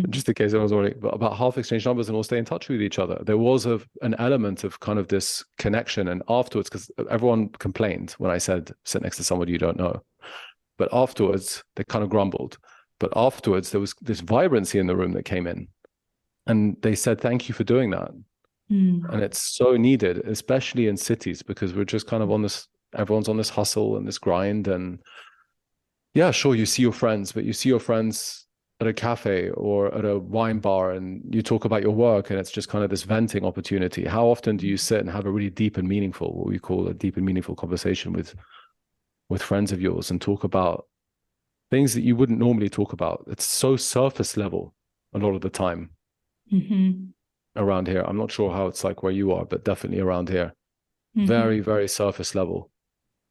S2: just in case I was already, but about half exchange numbers and all stay in touch with each other. There was an element of kind of this connection. And afterwards, because everyone complained when I said, sit next to somebody you don't know. But afterwards, they kind of grumbled. But afterwards, there was this vibrancy in the room that came in. And they said, thank you for doing that. And it's so needed, especially in cities, because we're just kind of on this, everyone's on this hustle and this grind. And yeah, sure, you see your friends, but you see your friends at a cafe or at a wine bar and you talk about your work and it's just kind of this venting opportunity. How often do you sit and have a really deep and meaningful, what we call a deep and meaningful conversation with friends of yours and talk about things that you wouldn't normally talk about? It's so surface level a lot of the time. Around here. I'm not sure how it's like where you are, but definitely around here. Very, very surface level.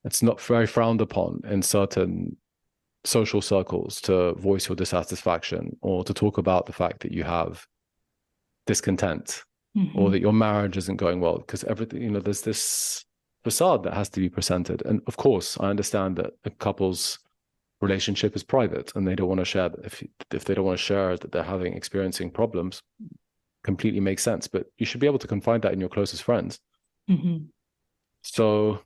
S2: It's not very frowned upon in certain social circles to voice your dissatisfaction or to talk about the fact that you have discontent or that your marriage isn't going well, because everything, you know, there's this facade that has to be presented. And of course, I understand that a couple's relationship is private and they don't want to share, if they don't want to share that they're experiencing problems, completely makes sense, but you should be able to confide that in your closest friends. So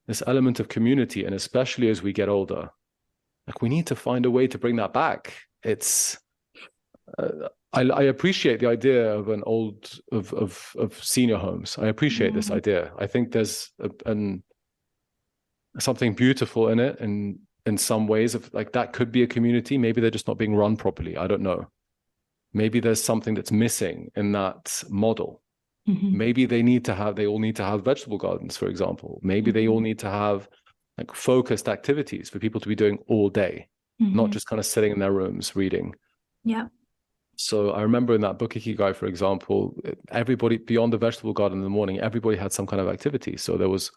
S2: this element of community, and especially as we get older, like we need to find a way to bring that back. It's I appreciate the idea of of senior homes. I appreciate this idea. I think there's something beautiful in it, and in some ways of like that could be a community. Maybe they're just not being run properly. I don't know. Maybe there's something that's missing in that model. Maybe they all need to have vegetable gardens, for example. Maybe they all need to have like focused activities for people to be doing all day, not just kind of sitting in their rooms reading.
S1: Yeah.
S2: So I remember in that book Ikigai, for example, everybody beyond the vegetable garden in the morning, everybody had some kind of activity. So there was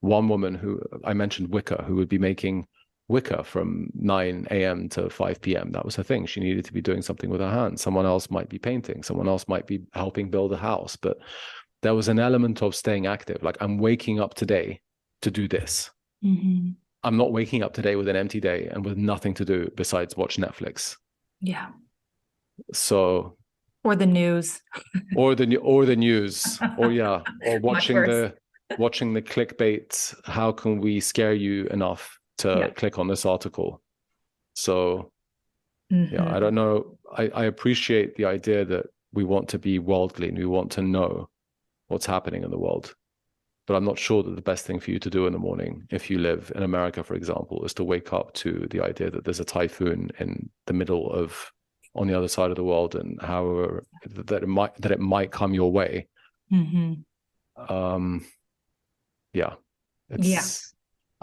S2: one woman who I mentioned, Wicca, who would be making Wicca from 9 a.m. to 5 p.m. That was her thing. She needed to be doing something with her hands. Someone else might be painting. Someone else might be helping build a house. But there was an element of staying active. Like, I'm waking up today to do this. I'm not waking up today with an empty day and with nothing to do besides watch Netflix.
S1: Yeah.
S2: So.
S1: Or the news.
S2: or the news. Or watching the clickbait. How can we scare you enough to click on this article? So I don't know. I appreciate the idea that we want to be worldly and we want to know what's happening in the world. But I'm not sure that the best thing for you to do in the morning, if you live in America, for example, is to wake up to the idea that there's a typhoon in the middle of, on the other side of the world, and however that it might come your way.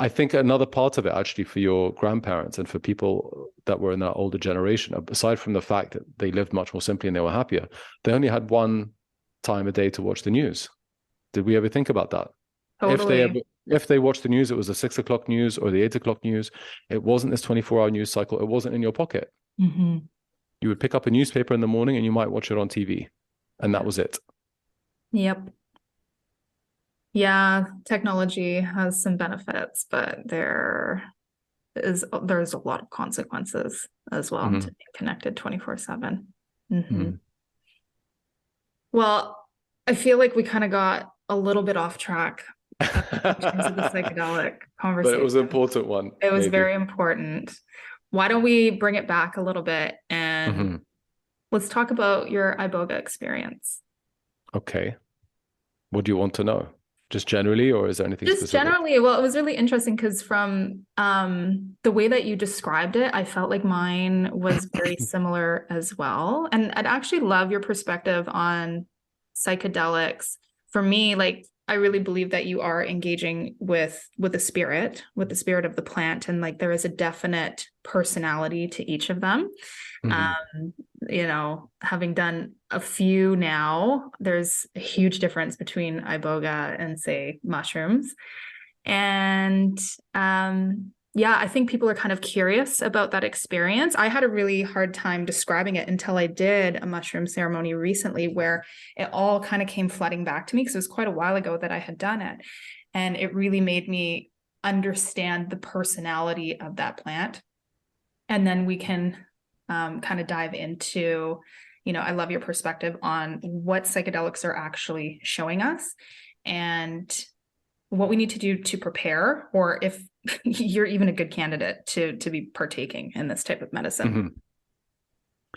S2: I think another part of it, actually, for your grandparents and for people that were in that older generation, aside from the fact that they lived much more simply and they were happier, they only had one time a day to watch the news. Did we ever think about that?
S1: Totally.
S2: If they watched the news, it was the 6 o'clock news or the 8 o'clock news. It wasn't this 24-hour news cycle. It wasn't in your pocket. You would pick up a newspaper in the morning and you might watch it on TV, and that was it.
S1: Yep. Yeah, technology has some benefits, but there's a lot of consequences as well to being connected 24/7. Well, I feel like we kind of got a little bit off track in terms of the psychedelic conversation.
S2: But it was an important one.
S1: It was very important. Why don't we bring it back a little bit and let's talk about your Iboga experience.
S2: Okay. What do you want to know? Just generally, or is there anything
S1: just
S2: specific?
S1: Generally? Well, it was really interesting because from the way that you described it, I felt like mine was very similar as well. And I'd actually love your perspective on psychedelics. For me, like, I really believe that you are engaging with the spirit of the plant, and like there is a definite personality to each of them. Having done a few now, there's a huge difference between Iboga and, say, mushrooms. And Yeah, I think people are kind of curious about that experience. I had a really hard time describing it until I did a mushroom ceremony recently where it all kind of came flooding back to me because it was quite a while ago that I had done it. And it really made me understand the personality of that plant. And then we can kind of dive into, I love your perspective on what psychedelics are actually showing us and what we need to do to prepare, or if you're even a good candidate to be partaking in this type of medicine.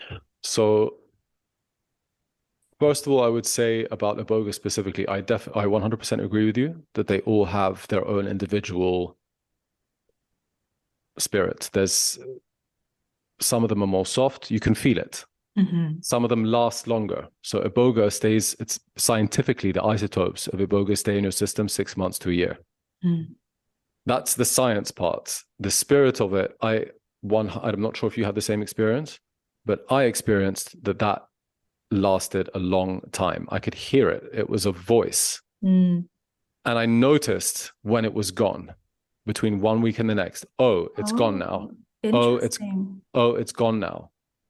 S2: Mm-hmm. So first of all, I would say about Iboga specifically, I 100% agree with you that they all have their own individual spirit. There's some of them are more soft, you can feel it. Mm-hmm. Some of them last longer. So Iboga stays, it's scientifically the isotopes of Iboga stay in your system 6 months to a year. Mm. That's the science part. The spirit of it, I'm not sure if you had the same experience, but I experienced that lasted a long time. I could hear it. It was a voice. Mm. And I noticed when it was gone between 1 week and the next. Oh, it's gone now. Oh, it's gone now.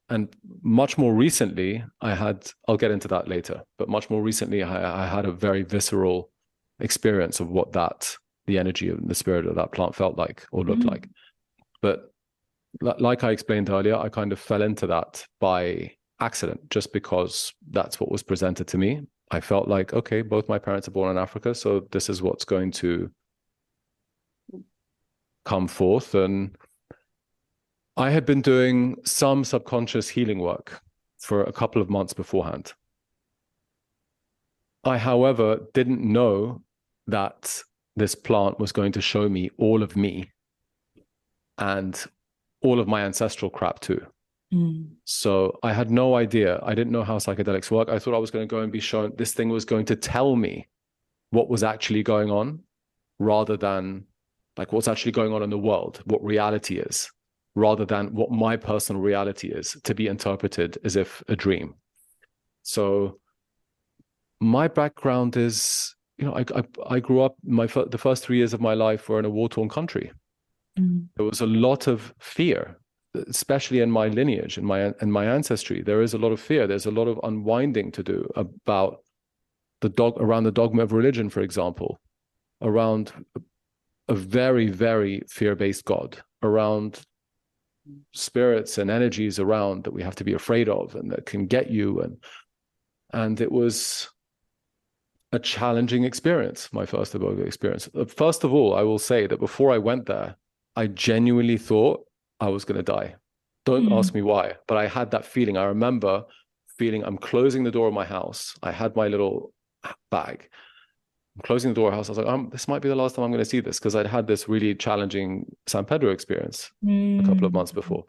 S2: And much more recently, I'll get into that later, but much more recently, I had a very visceral experience of what the energy and the spirit of that plant felt like or looked like. But like I explained earlier, I kind of fell into that by accident, just because that's what was presented to me. I felt like, okay, both my parents are born in Africa, so this is what's going to come forth. And I had been doing some subconscious healing work for a couple of months beforehand. I, however, didn't know that this plant was going to show me all of me and all of my ancestral crap too. Mm. So I had no idea. I didn't know how psychedelics work. I thought I was going to go and be shown, this thing was going to tell me what was actually going on, rather than like what's actually going on in the world, what reality is, rather than what my personal reality is, to be interpreted as if a dream. So my background is, I grew up, the first 3 years of my life were in a war-torn country. Mm. There was a lot of fear, especially in my lineage, in my ancestry. There is a lot of fear. There's a lot of unwinding to do about around the dogma of religion, for example, around a very, very fear-based God, around spirits and energies around that we have to be afraid of and that can get you. And it was a challenging experience, my first Iboga experience. First of all, I will say that before I went there, I genuinely thought I was going to die. Don't ask me why, but I had that feeling. I remember feeling I'm closing the door of my house. I had my little bag. I'm closing the door of the house. I was like, this might be the last time I'm going to see this, because I'd had this really challenging San Pedro experience a couple of months before.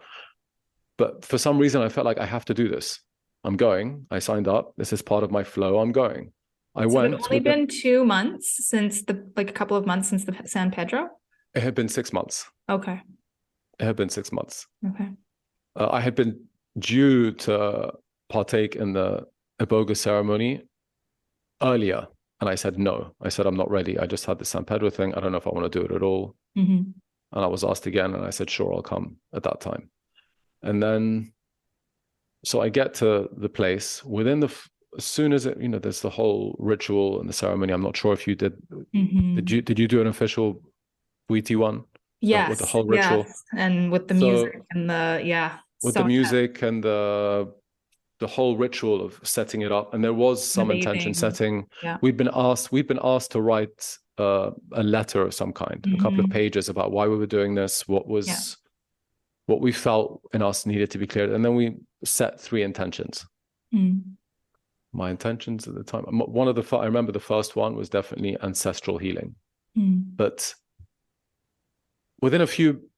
S2: But for some reason, I felt like I have to do this. I'm going. I signed up. This is part of my flow. I'm going. I went.
S1: It's only been 2 months since a couple of months since the San Pedro?
S2: It had been 6 months.
S1: Okay.
S2: It had been 6 months.
S1: Okay.
S2: I had been due to partake in the Iboga ceremony earlier, and I said no. I said, I'm not ready. I just had the San Pedro thing. I don't know if I want to do it at all. Mm-hmm. And I was asked again, and I said, sure, I'll come at that time. And then, so I get to the place as soon as there's the whole ritual and the ceremony. I'm not sure if you did. Mm-hmm. Did you do an official Wheaty one?
S1: Yes.
S2: With the whole ritual,
S1: yes. And with the music and
S2: the music and the whole ritual of setting it up. And there was some intention setting. Yeah. We'd been asked to write a letter of some kind, a couple of pages about why we were doing this, what we felt in us needed to be cleared. And then we set 3 intentions. My intentions at the time, I remember the first one was definitely ancestral healing. But within a few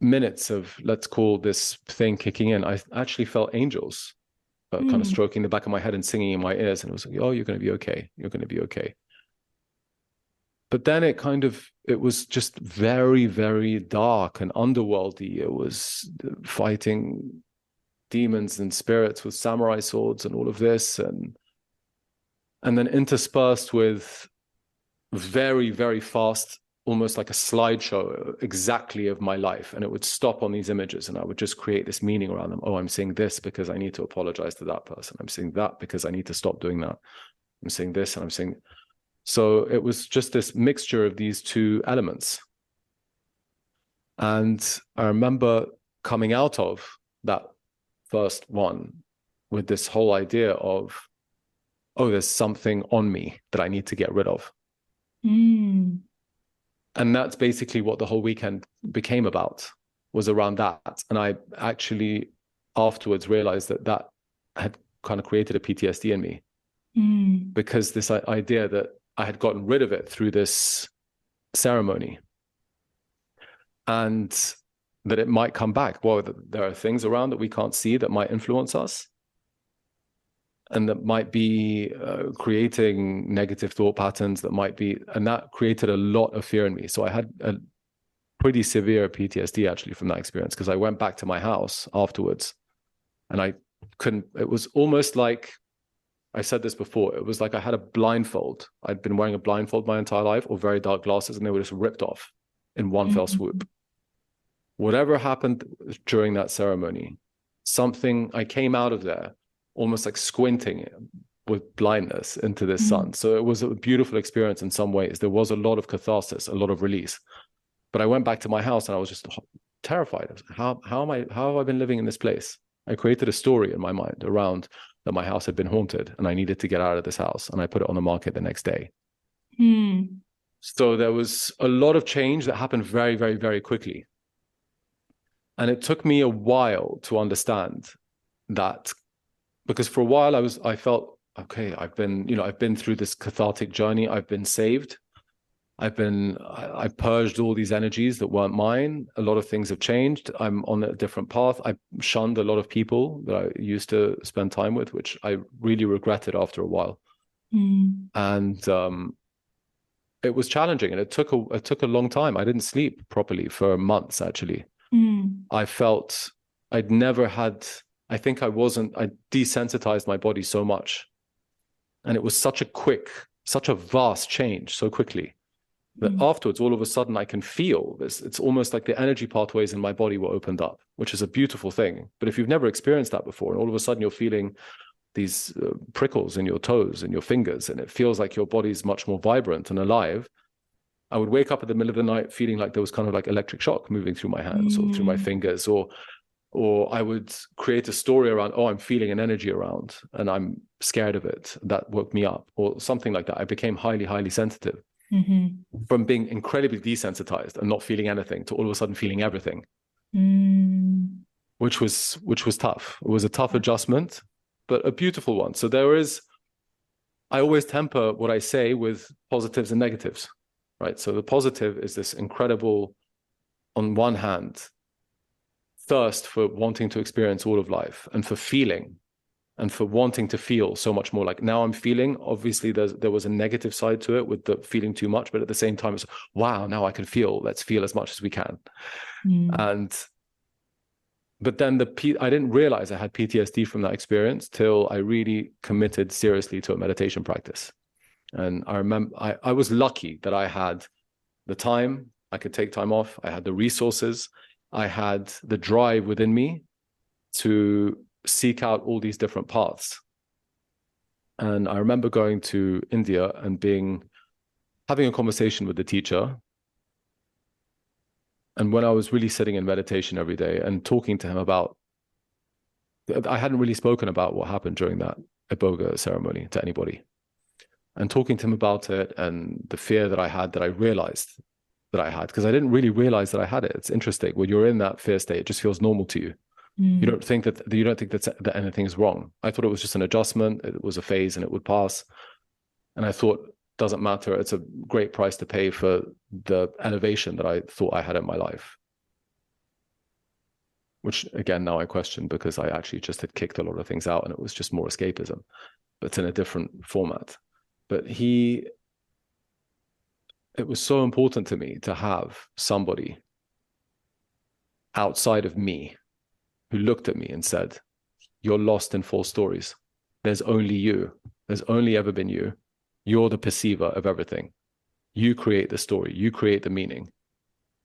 S2: minutes of, let's call this thing kicking in, I actually felt angels kind of stroking the back of my head and singing in my ears. And it was like, oh, you're going to be okay. You're going to be okay. But then it was just very, very dark and underworldy. It was fighting demons and spirits with samurai swords and all of this. And then interspersed with very, very fast almost like a slideshow exactly of my life. And it would stop on these images and I would just create this meaning around them. Oh, I'm seeing this because I need to apologize to that person. I'm seeing that because I need to stop doing that. I'm seeing this and I'm seeing. So it was just this mixture of these two elements. And I remember coming out of that first one with this whole idea of, oh, there's something on me that I need to get rid of.
S1: Mm.
S2: And that's basically what the whole weekend became about, was around that. And I actually afterwards realized that that had kind of created a PTSD in me, because this idea that I had gotten rid of it through this ceremony and that it might come back. Well, there are things around that we can't see that might influence us and that might be creating negative thought patterns that might be, and that created a lot of fear in me. So I had a pretty severe PTSD actually from that experience, because I went back to my house afterwards and I couldn't, it was almost like, I said this before, it was like I had a blindfold. I'd been wearing a blindfold my entire life, or very dark glasses, and they were just ripped off in one fell swoop. Whatever happened during that ceremony, something, I came out of there almost like squinting with blindness into this sun. So it was a beautiful experience in some ways. There was a lot of catharsis, a lot of release. But I went back to my house and I was just terrified. I was like, how have I been living in this place? I created a story in my mind around that my house had been haunted and I needed to get out of this house, and I put it on the market the next day. So there was a lot of change that happened very, very, very quickly. And it took me a while to understand that, because for a while I felt, okay, I've been through this cathartic journey. I've been saved. I purged all these energies that weren't mine. A lot of things have changed. I'm on a different path. I shunned a lot of people that I used to spend time with, which I really regretted after a while. And it was challenging, and it took a long time. I didn't sleep properly for months, actually. I felt I'd never had, I think I desensitized my body so much. And it was such a vast change so quickly that afterwards, all of a sudden, I can feel this. It's almost like the energy pathways in my body were opened up, which is a beautiful thing. But if you've never experienced that before, and all of a sudden you're feeling these prickles in your toes and your fingers, and it feels like your body's much more vibrant and alive, I would wake up in the middle of the night feeling like there was kind of like electric shock moving through my hands or through my fingers, or I would create a story around, oh, I'm feeling an energy around and I'm scared of it. That woke me up, or something like that. I became highly, highly sensitive from being incredibly desensitized and not feeling anything to all of a sudden feeling everything, which was tough. It was a tough adjustment, but a beautiful one. So I always temper what I say with positives and negatives, right? So the positive is this incredible, on one hand, thirst for wanting to experience all of life and for feeling and for wanting to feel so much more. Like now I'm feeling, obviously there was a negative side to it with the feeling too much, but at the same time it's, wow, now I can feel, let's feel as much as we can. But then I didn't realize I had PTSD from that experience till I really committed seriously to a meditation practice. And I remember I was lucky that I had the time, I could take time off, I had the resources, I had the drive within me to seek out all these different paths. And I remember going to India and having a conversation with the teacher. And when I was really sitting in meditation every day and talking to him about, I hadn't really spoken about what happened during that Iboga ceremony to anybody. And talking to him about it and the fear that I had, that I realized that I had, because I didn't really realize that I had it. It's interesting. When you're in that fear state, it just feels normal to you. You don't think that anything is wrong. I thought it was just an adjustment. It was a phase and it would pass. And I thought, doesn't matter. It's a great price to pay for the elevation that I thought I had in my life. Which again, now I question, because I actually just had kicked a lot of things out and it was just more escapism, but it's in a different format. But it was so important to me to have somebody outside of me who looked at me and said, you're lost in false stories. There's only you. There's only ever been you. You're the perceiver of everything. You create the story, you create the meaning.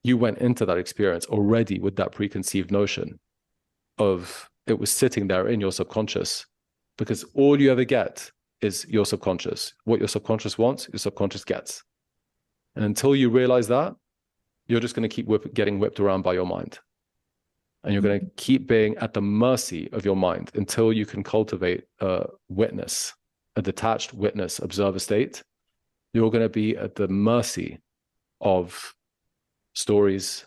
S2: You went into that experience already with that preconceived notion of it was sitting there in your subconscious, because all you ever get is your subconscious. What your subconscious wants, your subconscious gets. And until you realize that, you're just going to keep getting whipped around by your mind. And you're going to keep being at the mercy of your mind until you can cultivate a witness, a detached witness, observer state. You're going to be at the mercy of stories,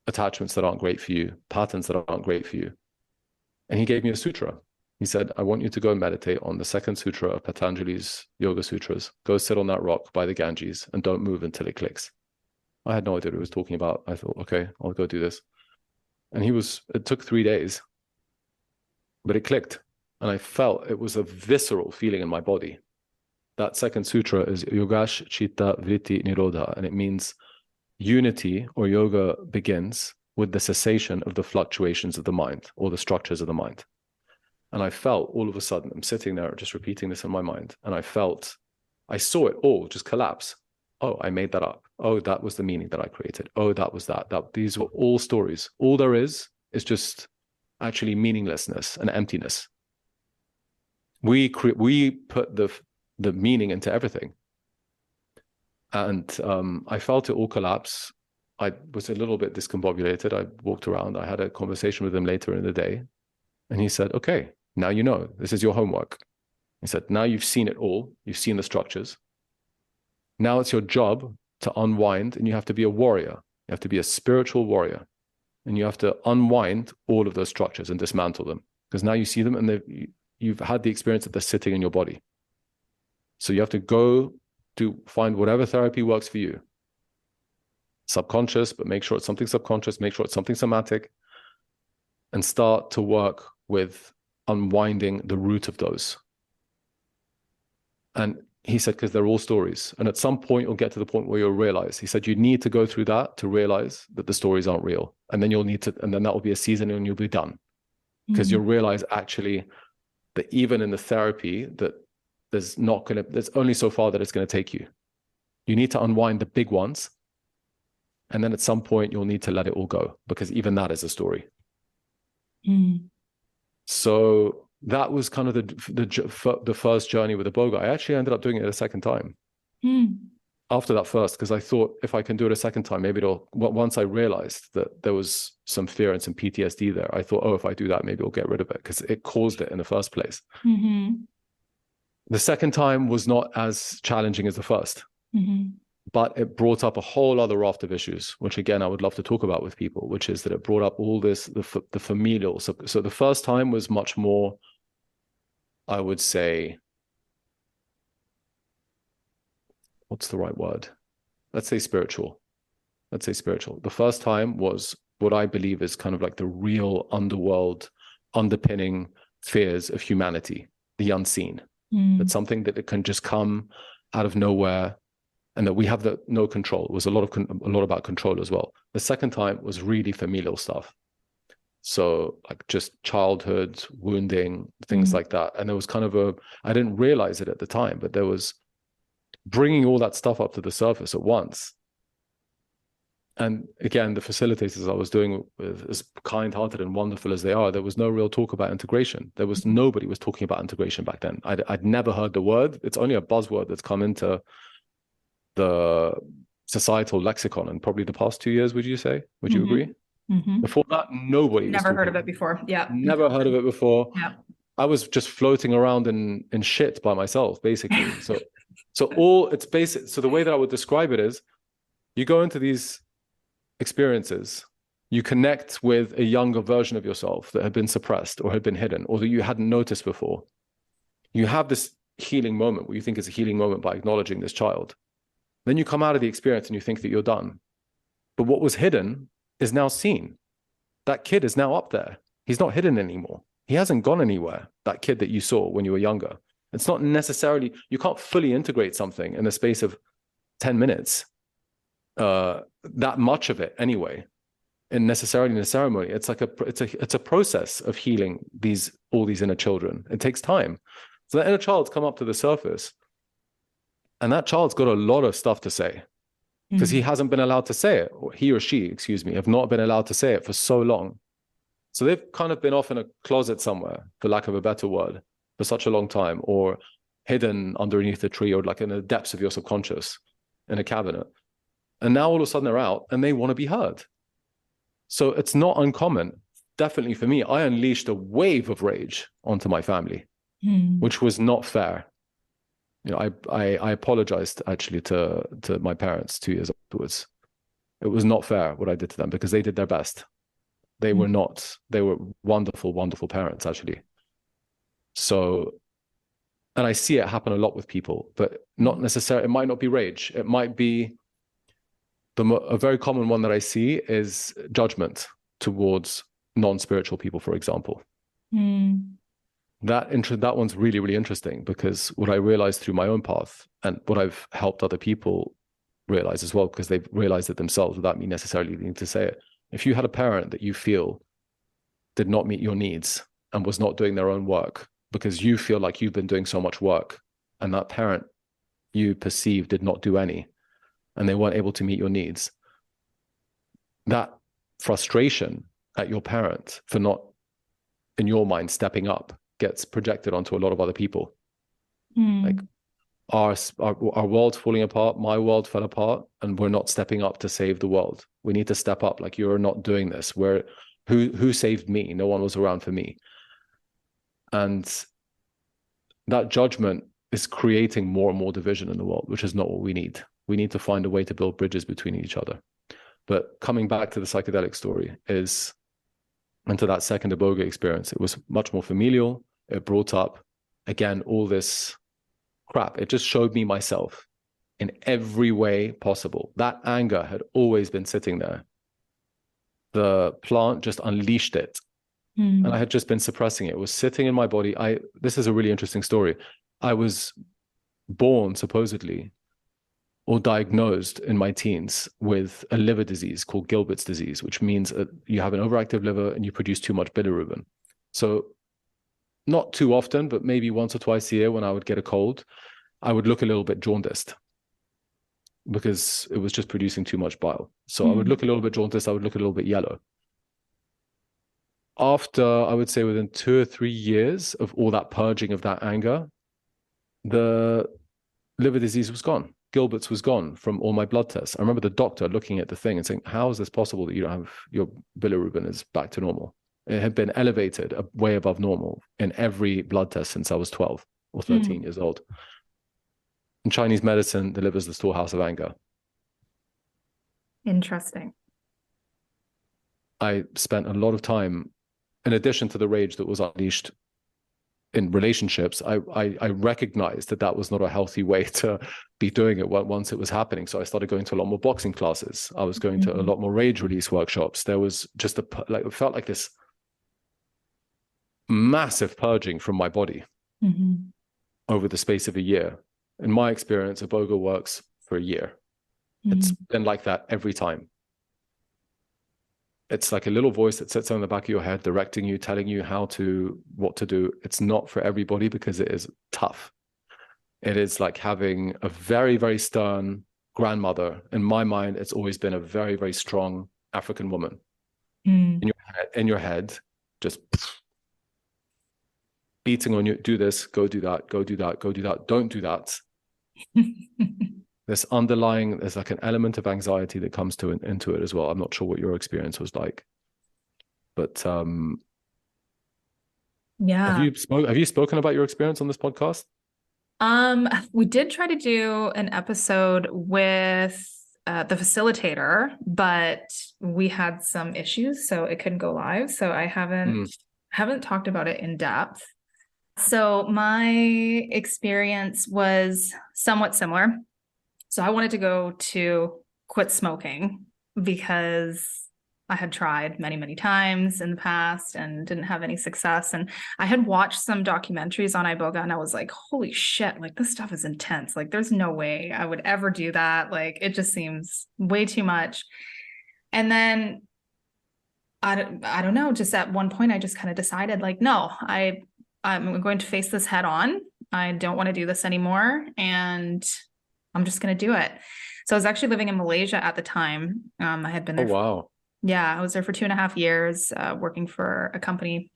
S2: attachments that aren't great for you, patterns that aren't great for you. And he gave me a sutra. He said, I want you to go and meditate on the second sutra of Patanjali's Yoga Sutras. Go sit on that rock by the Ganges and don't move until it clicks. I had no idea what he was talking about. I thought, okay, I'll go do this. And it took 3 days, but it clicked. And I felt it was a visceral feeling in my body. That second sutra is Yogash Chitta Vritti Nirodha, and it means unity or yoga begins with the cessation of the fluctuations of the mind or the structures of the mind. And I felt all of a sudden, I'm sitting there just repeating this in my mind, and I saw it all just collapse. Oh, I made that up. Oh, that was the meaning that I created. Oh, that was that. These were all stories. All there is just actually meaninglessness and emptiness. We put the meaning into everything. And I felt it all collapse. I was a little bit discombobulated. I walked around. I had a conversation with him later in the day. And he said, okay, now you know. This is your homework. He said, now you've seen it all. You've seen the structures. Now it's your job to unwind, and you have to be a warrior. You have to be a spiritual warrior. And you have to unwind all of those structures and dismantle them. Because now you see them, and you've had the experience that they're sitting in your body. So you have to go to find whatever therapy works for you. Subconscious, but make sure it's something subconscious, make sure it's something somatic, and start to work with unwinding the root of those. And he said, because they're all stories. And at some point, you'll get to the point where you'll realize, he said, you need to go through that to realize that the stories aren't real. And then that will be a season and you'll be done. Because you'll realize actually that even in the therapy that there's only so far that it's going to take you. You need to unwind the big ones. And then at some point you'll need to let it all go, because even that is a story. So that was kind of the first journey with Iboga. I actually ended up doing it a second time after that first, because I thought if I can do it a second time, maybe once I realized that there was some fear and some PTSD there, I thought, oh, if I do that, maybe I'll get rid of it, because it caused it in the first place. The second time was not as challenging as the first, but it brought up a whole other raft of issues, which again, I would love to talk about with people, which is that it brought up all this, the familial. So the first time was much more, I would say, what's the right word? Let's say spiritual. The first time was what I believe is kind of like the real underworld underpinning fears of humanity, the unseen. That's something that it can just come out of nowhere, and that we have no control. It was a lot about control as well. The second time was really familial stuff. So like just childhood, wounding, things like that. And there was kind of I didn't realize it at the time, but there was bringing all that stuff up to the surface at once. And again, the facilitators I was doing with, as kind-hearted and wonderful as they are, there was no real talk about integration. Nobody was talking about integration back then. I'd never heard the word. It's only a buzzword that's come into the societal lexicon in probably the past 2 years, would you say? Would you agree? Before that, nobody
S1: never heard of it before. Yeah.
S2: Never heard of it before.
S1: Yeah.
S2: I was just floating around in shit by myself, basically. So all it's basic. So the way that I would describe it is, you go into these experiences, you connect with a younger version of yourself that had been suppressed or had been hidden, or that you hadn't noticed before. You have this healing moment where you think it's a healing moment by acknowledging this child. Then you come out of the experience and you think that you're done. But what was hidden is now seen. That kid is now up there. He's not hidden anymore. He hasn't gone anywhere, that kid that you saw when you were younger. It's not necessarily, you can't fully integrate something in the space of 10 minutes, that much of it anyway, and necessarily in a ceremony. It's like it's a process of healing all these inner children. It takes time. So the inner child's come up to the surface. And that child's got a lot of stuff to say because he hasn't been allowed to say it, or he or she, excuse me, have not been allowed to say it for so long. So they've kind of been off in a closet somewhere, for lack of a better word, for such a long time, or hidden underneath a tree, or like in the depths of your subconscious in a cabinet. And now all of a sudden they're out and they want to be heard. So it's not uncommon. Definitely for me, I unleashed a wave of rage onto my family, which was not fair. You know, I apologized actually to my parents 2 years afterwards. It was not fair what I did to them because they did their best. They were wonderful, wonderful parents, actually. So, and I see it happen a lot with people, but not necessarily, it might not be rage. It might be a very common one that I see is judgment towards non-spiritual people, for example. That one's really, really interesting because what I realized through my own path and what I've helped other people realize as well, because they've realized it themselves without me necessarily needing to say it. If you had a parent that you feel did not meet your needs and was not doing their own work because you feel like you've been doing so much work, and that parent you perceive did not do any, and they weren't able to meet your needs, that frustration at your parent for not, in your mind, stepping up gets projected onto a lot of other people. Like our world's falling apart, my world fell apart, and we're not stepping up to save the world. We need to step up. Like, you're not doing this. Who saved me? No one was around for me. And that judgment is creating more and more division in the world, which is not what we need. We need to find a way to build bridges between each other. But coming back to the psychedelic story and to that second Iboga experience, it was much more familial. It brought up, again, all this crap. It just showed me myself in every way possible. That anger had always been sitting there. The plant just unleashed it. And I had just been suppressing it. It was sitting in my body. This is a really interesting story. I was born, supposedly, or diagnosed in my teens with a liver disease called Gilbert's disease, which means you have an overactive liver and you produce too much bilirubin. So not too often, but maybe once or twice a year when I would get a cold, I would look a little bit jaundiced because it was just producing too much bile. So I would look a little bit jaundiced. I would look a little bit yellow. After, I would say within 2 or 3 years of all that purging of that anger, the liver disease was gone. Gilbert's was gone from all my blood tests. I remember the doctor looking at the thing and saying, how is this possible that you don't have, your bilirubin is back to normal? It had been elevated way above normal in every blood test since I was 12 or 13 years old. In Chinese medicine, the liver is the storehouse of anger.
S1: Interesting.
S2: I spent a lot of time, in addition to the rage that was unleashed in relationships, I recognized that was not a healthy way to be doing it once it was happening. So I started going to a lot more boxing classes. I was going to a lot more rage release workshops. There was just it felt like this massive purging from my body over the space of a year. In my experience, Iboga works for a year. It's been like that every time. It's like a little voice that sits on the back of your head, directing you, telling you what to do. It's not for everybody because it is tough. It is like having a very, very stern grandmother. In my mind, it's always been a very, very strong African woman in your head, just beating on you. Do this, go do that, go do that, go do that. Don't do that. There's like an element of anxiety that comes into it as well. I'm not sure what your experience was like, but
S1: yeah.
S2: Have you spoken about your experience on this podcast?
S1: We did try to do an episode with the facilitator, but we had some issues, so it couldn't go live. So I haven't talked about it in depth. So my experience was somewhat similar. So I wanted to go to quit smoking because I had tried many, many times in the past and didn't have any success. And I had watched some documentaries on Iboga and I was like, holy shit, like this stuff is intense. Like there's no way I would ever do that. Like it just seems way too much. And then I don't know, just at one point I just kind of decided like, no, I'm going to face this head on. I don't want to do this anymore. And I'm just going to do it. So I was actually living in Malaysia at the time. I had been
S2: Oh,
S1: there.
S2: wow.
S1: Yeah, I was there for 2.5 years, working for a company.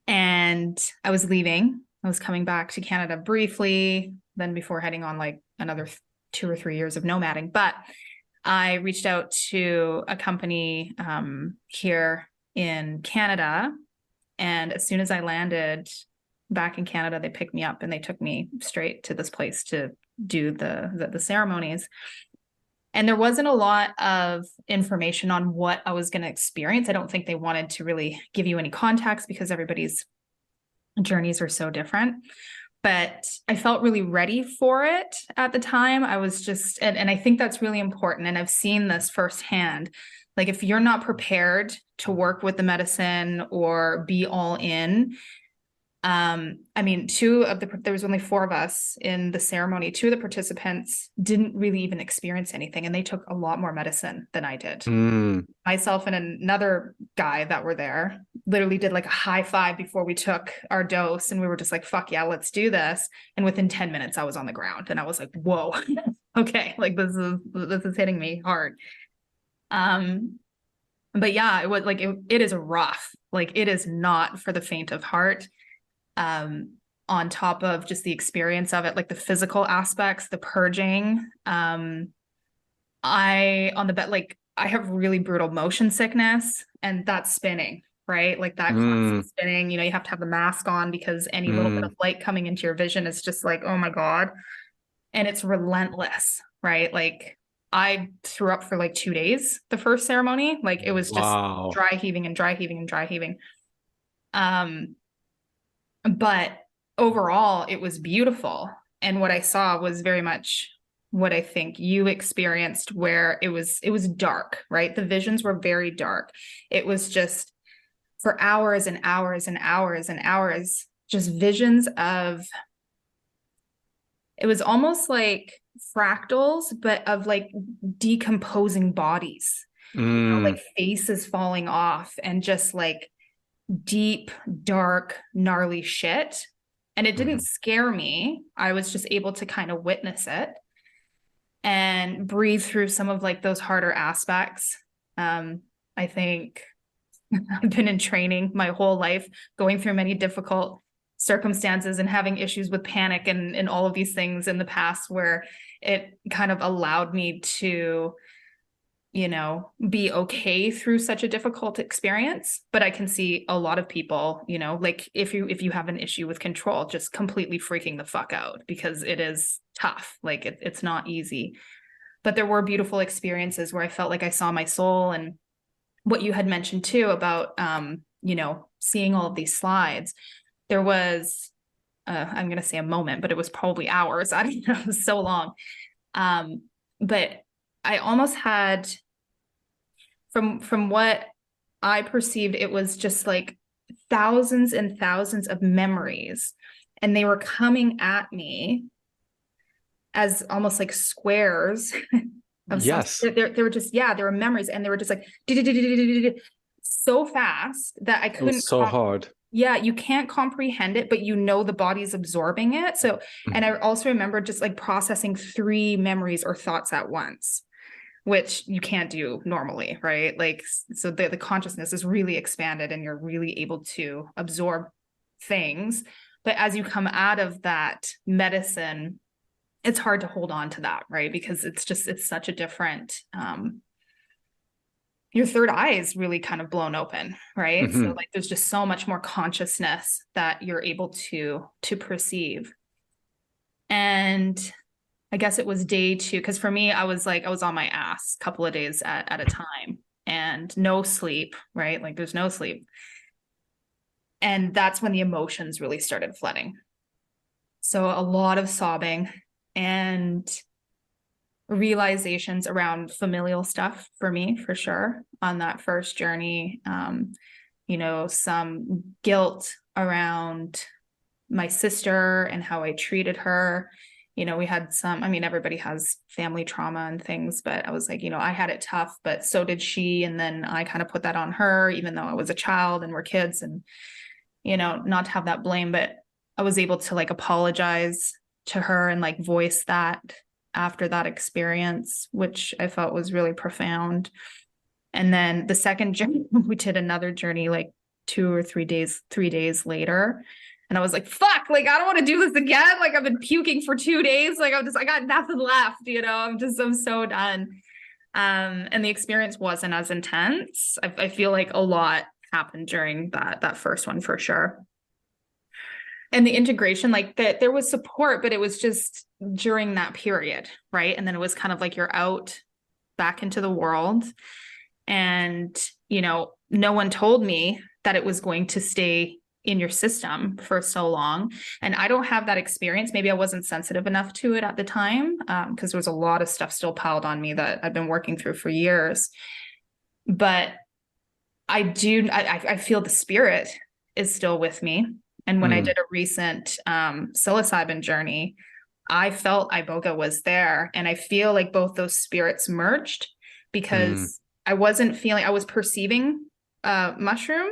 S1: And I was leaving. I was coming back to Canada briefly, then before heading on like another 2 or 3 years of nomading. But I reached out to a company here in Canada. And as soon as I landed back in Canada, they picked me up and they took me straight to this place to do the ceremonies. And there wasn't a lot of information on what I was going to experience. I don't think they wanted to really give you any context because everybody's journeys are so different. But I felt really ready for it at the time. I was just, and I think that's really important. And I've seen this firsthand. Like if you're not prepared to work with the medicine or be all in, I mean, there was only 4 of us in the ceremony. 2 of the participants didn't really even experience anything, and they took a lot more medicine than I did. Myself and another guy that were there literally did like a high five before we took our dose, and we were just like, fuck yeah, let's do this. And within 10 minutes, I was on the ground, and I was like, whoa, okay, like this is hitting me hard. But yeah, it was like it is rough. Like it is not for the faint of heart. On top of just the experience of it, like the physical aspects, the purging. On the bed, like I have really brutal motion sickness, and that's spinning, right? Like that constant spinning, you have to have the mask on because any little bit of light coming into your vision is just like, oh my God. And it's relentless, right? Like I threw up for like 2 days, the first ceremony. Like it was just dry heaving and dry heaving and dry heaving. But overall, it was beautiful. And what I saw was very much what I think you experienced, where it was dark, right? The visions were very dark. It was just for hours and hours and hours and hours, just visions of, it was almost like fractals, but of like decomposing bodies, like faces falling off and just like deep, dark, gnarly shit. And it didn't scare me. I was just able to kind of witness it and breathe through some of like those harder aspects. I think I've been in training my whole life, going through many difficult circumstances and having issues with panic and all of these things in the past, where it kind of allowed me to be okay through such a difficult experience. But I can see a lot of people, like if you have an issue with control, just completely freaking the fuck out because it is tough. Like it's not easy. But there were beautiful experiences where I felt like I saw my soul, and what you had mentioned too about, seeing all of these slides. There was, I'm going to say a moment, but it was probably hours. I don't know, it was so long. But I almost had, from what I perceived, it was just like thousands and thousands of memories, and they were coming at me as almost like squares of
S2: Yes.
S1: they were just, there were memories, and they were just like so fast that I couldn't.
S2: It was so hard.
S1: Yeah, you can't comprehend it, but the body's absorbing it. So, and I also remember just like processing 3 memories or thoughts at once, which you can't do normally, right? Like, so the consciousness is really expanded and you're really able to absorb things. But as you come out of that medicine, it's hard to hold on to that, right? Because it's such a different, your third eye is really kind of blown open, right? So like there's just so much more consciousness that you're able to perceive. And I guess it was day 2, because for me, I was on my ass a couple of days at a time and no sleep, right? Like there's no sleep. And that's when the emotions really started flooding. So a lot of sobbing and realizations around familial stuff for me, for sure, on that first journey. Some guilt around my sister and how I treated her. We had everybody has family trauma and things, but I was like, I had it tough, but so did she. And then I kind of put that on her, even though I was a child and we're kids, and, not to have that blame, but I was able to like apologize to her and like voice that after that experience, which I felt was really profound. And then the second journey, we did another journey like 3 days later. And I was like, fuck, like, I don't want to do this again. Like, I've been puking for 2 days. Like, I got nothing left, I'm so done. And the experience wasn't as intense. I feel like a lot happened during that first one for sure. And the integration, like that, there was support, but it was just during that period, right? And then it was kind of like you're out back into the world. And, no one told me that it was going to stay in your system for so long. And I don't have that experience. Maybe I wasn't sensitive enough to it at the time, because there was a lot of stuff still piled on me that I've been working through for years. But I feel the spirit is still with me. And when I did a recent psilocybin journey, I felt Iboga was there. And I feel like both those spirits merged, because I was perceiving mushroom,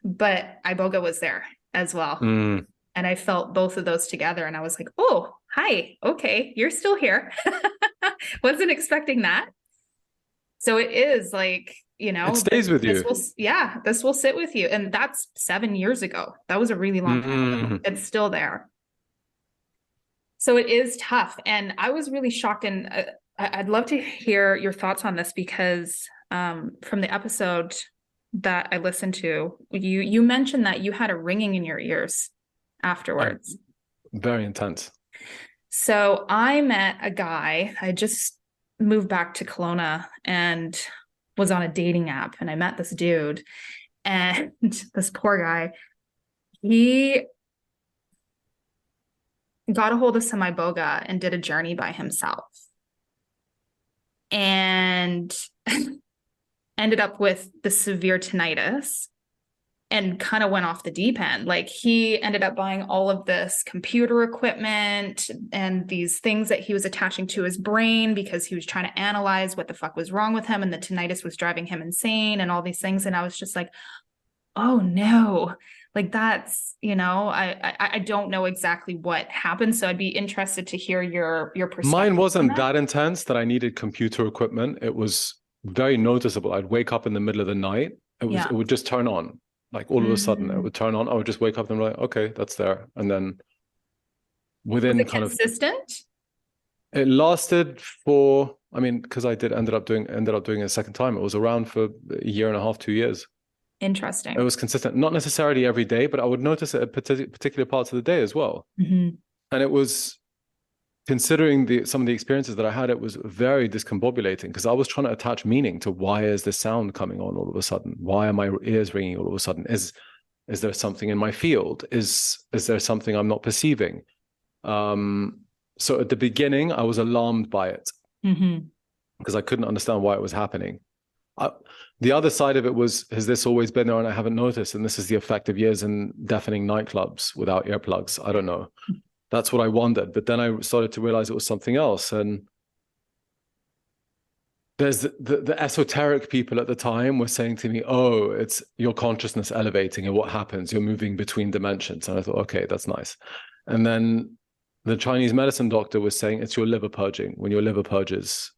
S1: but Iboga was there as well. And I felt both of those together. And I was like, oh, hi. Okay. You're still here. Wasn't expecting that. So it is like,
S2: it stays with you.
S1: This will sit with you. And that's 7 years ago. That was a really long time ago. It's still there. So it is tough. And I was really shocked. And I'd love to hear your thoughts on this, because from the episode that I listened to, you mentioned that you had a ringing in your ears afterwards.
S2: Very intense.
S1: So I met a guy. I just moved back to Kelowna and was on a dating app, and I met this dude, and this poor guy, he got a hold of some Iboga and did a journey by himself, and ended up with the severe tinnitus and kind of went off the deep end. Like, he ended up buying all of this computer equipment and these things that he was attaching to his brain because he was trying to analyze what the fuck was wrong with him. And the tinnitus was driving him insane and all these things. And I was just like, oh no, like that's, I don't know exactly what happened. So I'd be interested to hear your perspective.
S2: Mine wasn't that intense that I needed computer equipment. It was very noticeable. I'd wake up in the middle of the night. It would just turn on. Like all of a sudden it would turn on. I would just wake up and be like, okay, that's there. And then within kind
S1: consistent?
S2: It lasted for, because I ended up doing it a second time. It was around for a year and a half, 2 years.
S1: Interesting.
S2: It was consistent, not necessarily every day, but I would notice it at particular parts of the day as well. And it was, considering some of the experiences that I had, it was very discombobulating, because I was trying to attach meaning to, why is this sound coming on all of a sudden? Why are my ears ringing all of a sudden? Is there something in my field? Is there something I'm not perceiving? So at the beginning, I was alarmed by it, because I couldn't understand why it was happening. The other side of it was, has this always been there and I haven't noticed? And this is the effect of years in deafening nightclubs without earplugs. I don't know. That's what I wondered. But then I started to realize it was something else. And there's the esoteric people at the time were saying to me, oh, it's your consciousness elevating, and what happens? You're moving between dimensions. And I thought, okay, that's nice. And then the Chinese medicine doctor was saying it's your liver purging. When your liver purges,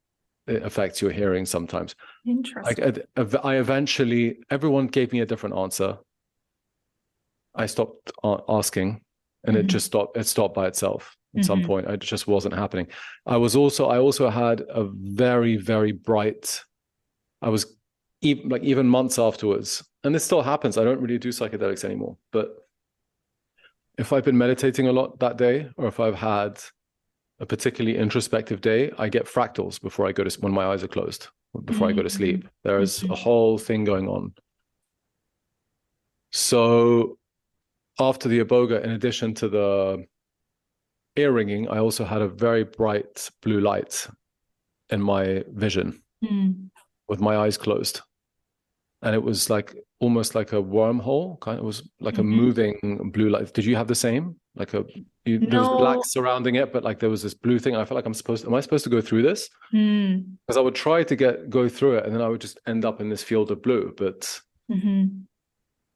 S2: it affects your hearing sometimes.
S1: Interesting.
S2: I eventually, everyone gave me a different answer. I stopped asking. And it just stopped. It stopped by itself at some point. It just wasn't happening. I also had a very, very bright. I was even months afterwards, and this still happens. I don't really do psychedelics anymore. But if I've been meditating a lot that day, or if I've had a particularly introspective day, I get fractals before I go to when my eyes are closed, before I go to sleep. There is a whole thing going on. So after the Iboga, in addition to the ear ringing, I also had a very bright blue light in my vision with my eyes closed. And it was like almost like a wormhole, it was like a moving blue light. Did you have the same? There was black surrounding it, but like there was this blue thing. I felt like am I supposed to go through this? Because I would try to go through it, and then I would just end up in this field of blue. But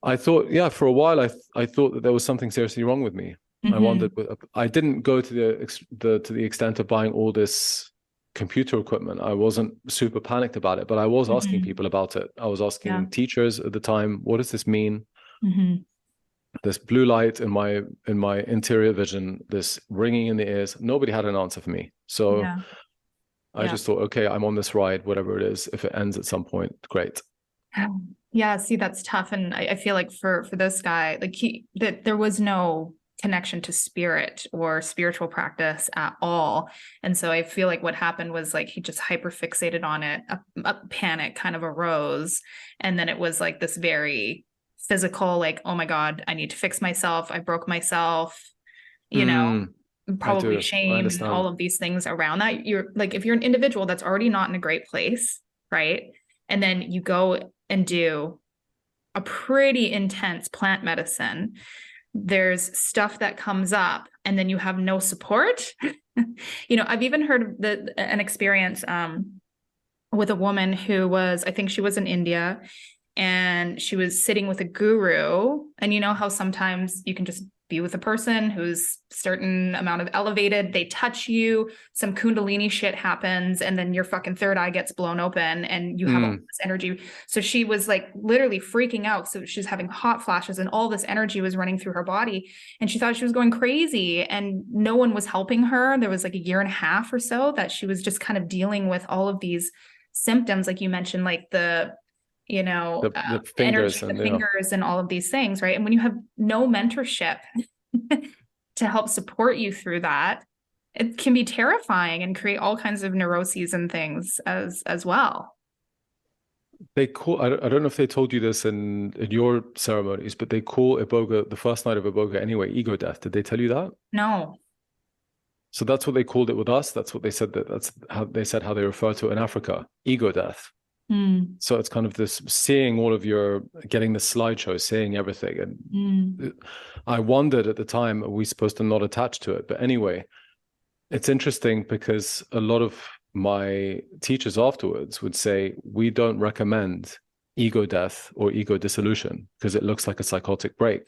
S2: I thought, for a while, I thought that there was something seriously wrong with me. I wandered with, I didn't go to the extent of buying all this computer equipment. I wasn't super panicked about it, but I was asking people about it. I was asking teachers at the time, what does this mean? This blue light in my interior vision, this ringing in the ears. Nobody had an answer for me. So I just thought, okay, I'm on this ride, whatever it is. If it ends at some point, great.
S1: Yeah, see, that's tough. And I feel like for this guy, like that there was no connection to spirit or spiritual practice at all. And so I feel like what happened was like he just hyper fixated on it. A panic kind of arose. And then it was like this very physical, like, oh my God, I need to fix myself. I broke myself, you know, probably shame and all of these things around that. You're like, if you're an individual that's already not in a great place, right? And then you go and do a pretty intense plant medicine, there's stuff that comes up and then you have no support. You know, I've even heard of an experience with a woman who was, I think she was in India, and she was sitting with a guru. And you know how sometimes you can just be with a person who's certain amount of elevated, they touch you, some kundalini shit happens, and then your fucking third eye gets blown open and you have all this energy. So she was like literally freaking out. So she's having hot flashes and all this energy was running through her body. And she thought she was going crazy and no one was helping her. There was like a year and a half or so that she was just kind of dealing with all of these symptoms, like you mentioned, like the the fingers, energy, the fingers and all of these things, right? And when you have no mentorship to help support you through that, it can be terrifying and create all kinds of neuroses and things as well.
S2: They call, I don't know if they told you this in your ceremonies, but they call Iboga, the first night of Iboga anyway, ego death. Did they tell you that?
S1: No.
S2: So that's what they called it with us. That's what they said, that's how they said how they refer to it in Africa, ego death. So it's kind of this seeing all of getting the slideshow, seeing everything. And I wondered at the time, are we supposed to not attach to it? But anyway, it's interesting because a lot of my teachers afterwards would say, we don't recommend ego death or ego dissolution because it looks like a psychotic break.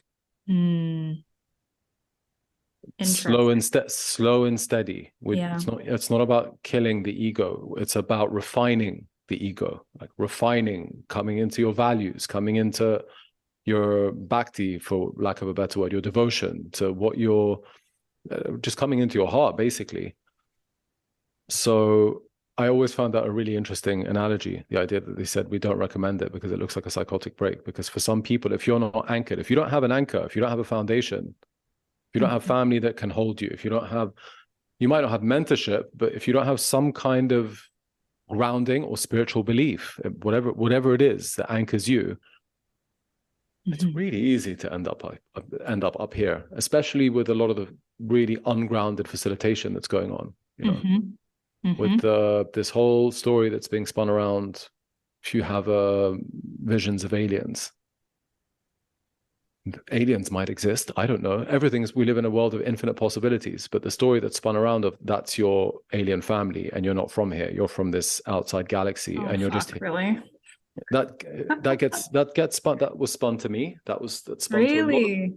S2: Slow and steady. It's not about killing the ego. It's about refining the ego, like refining, coming into your values, coming into your bhakti, for lack of a better word, your devotion to what you're just coming into your heart, basically. So I always found that a really interesting analogy, the idea that they said we don't recommend it because it looks like a psychotic break. Because for some people, if you're not anchored, if you don't have an anchor, if you don't have a foundation, if you don't have family that can hold you, if you don't have, you might not have mentorship, but if you don't have some kind of grounding or spiritual belief, whatever it is that anchors you, it's really easy to end up here, especially with a lot of the really ungrounded facilitation that's going on, with this whole story that's being spun around. If you have visions of aliens might exist, I don't know. We live in a world of infinite possibilities, but the story that's spun around of that's your alien family and you're not from here, you're from this outside galaxy, and you're just
S1: really
S2: that was spun to me. That's spun
S1: really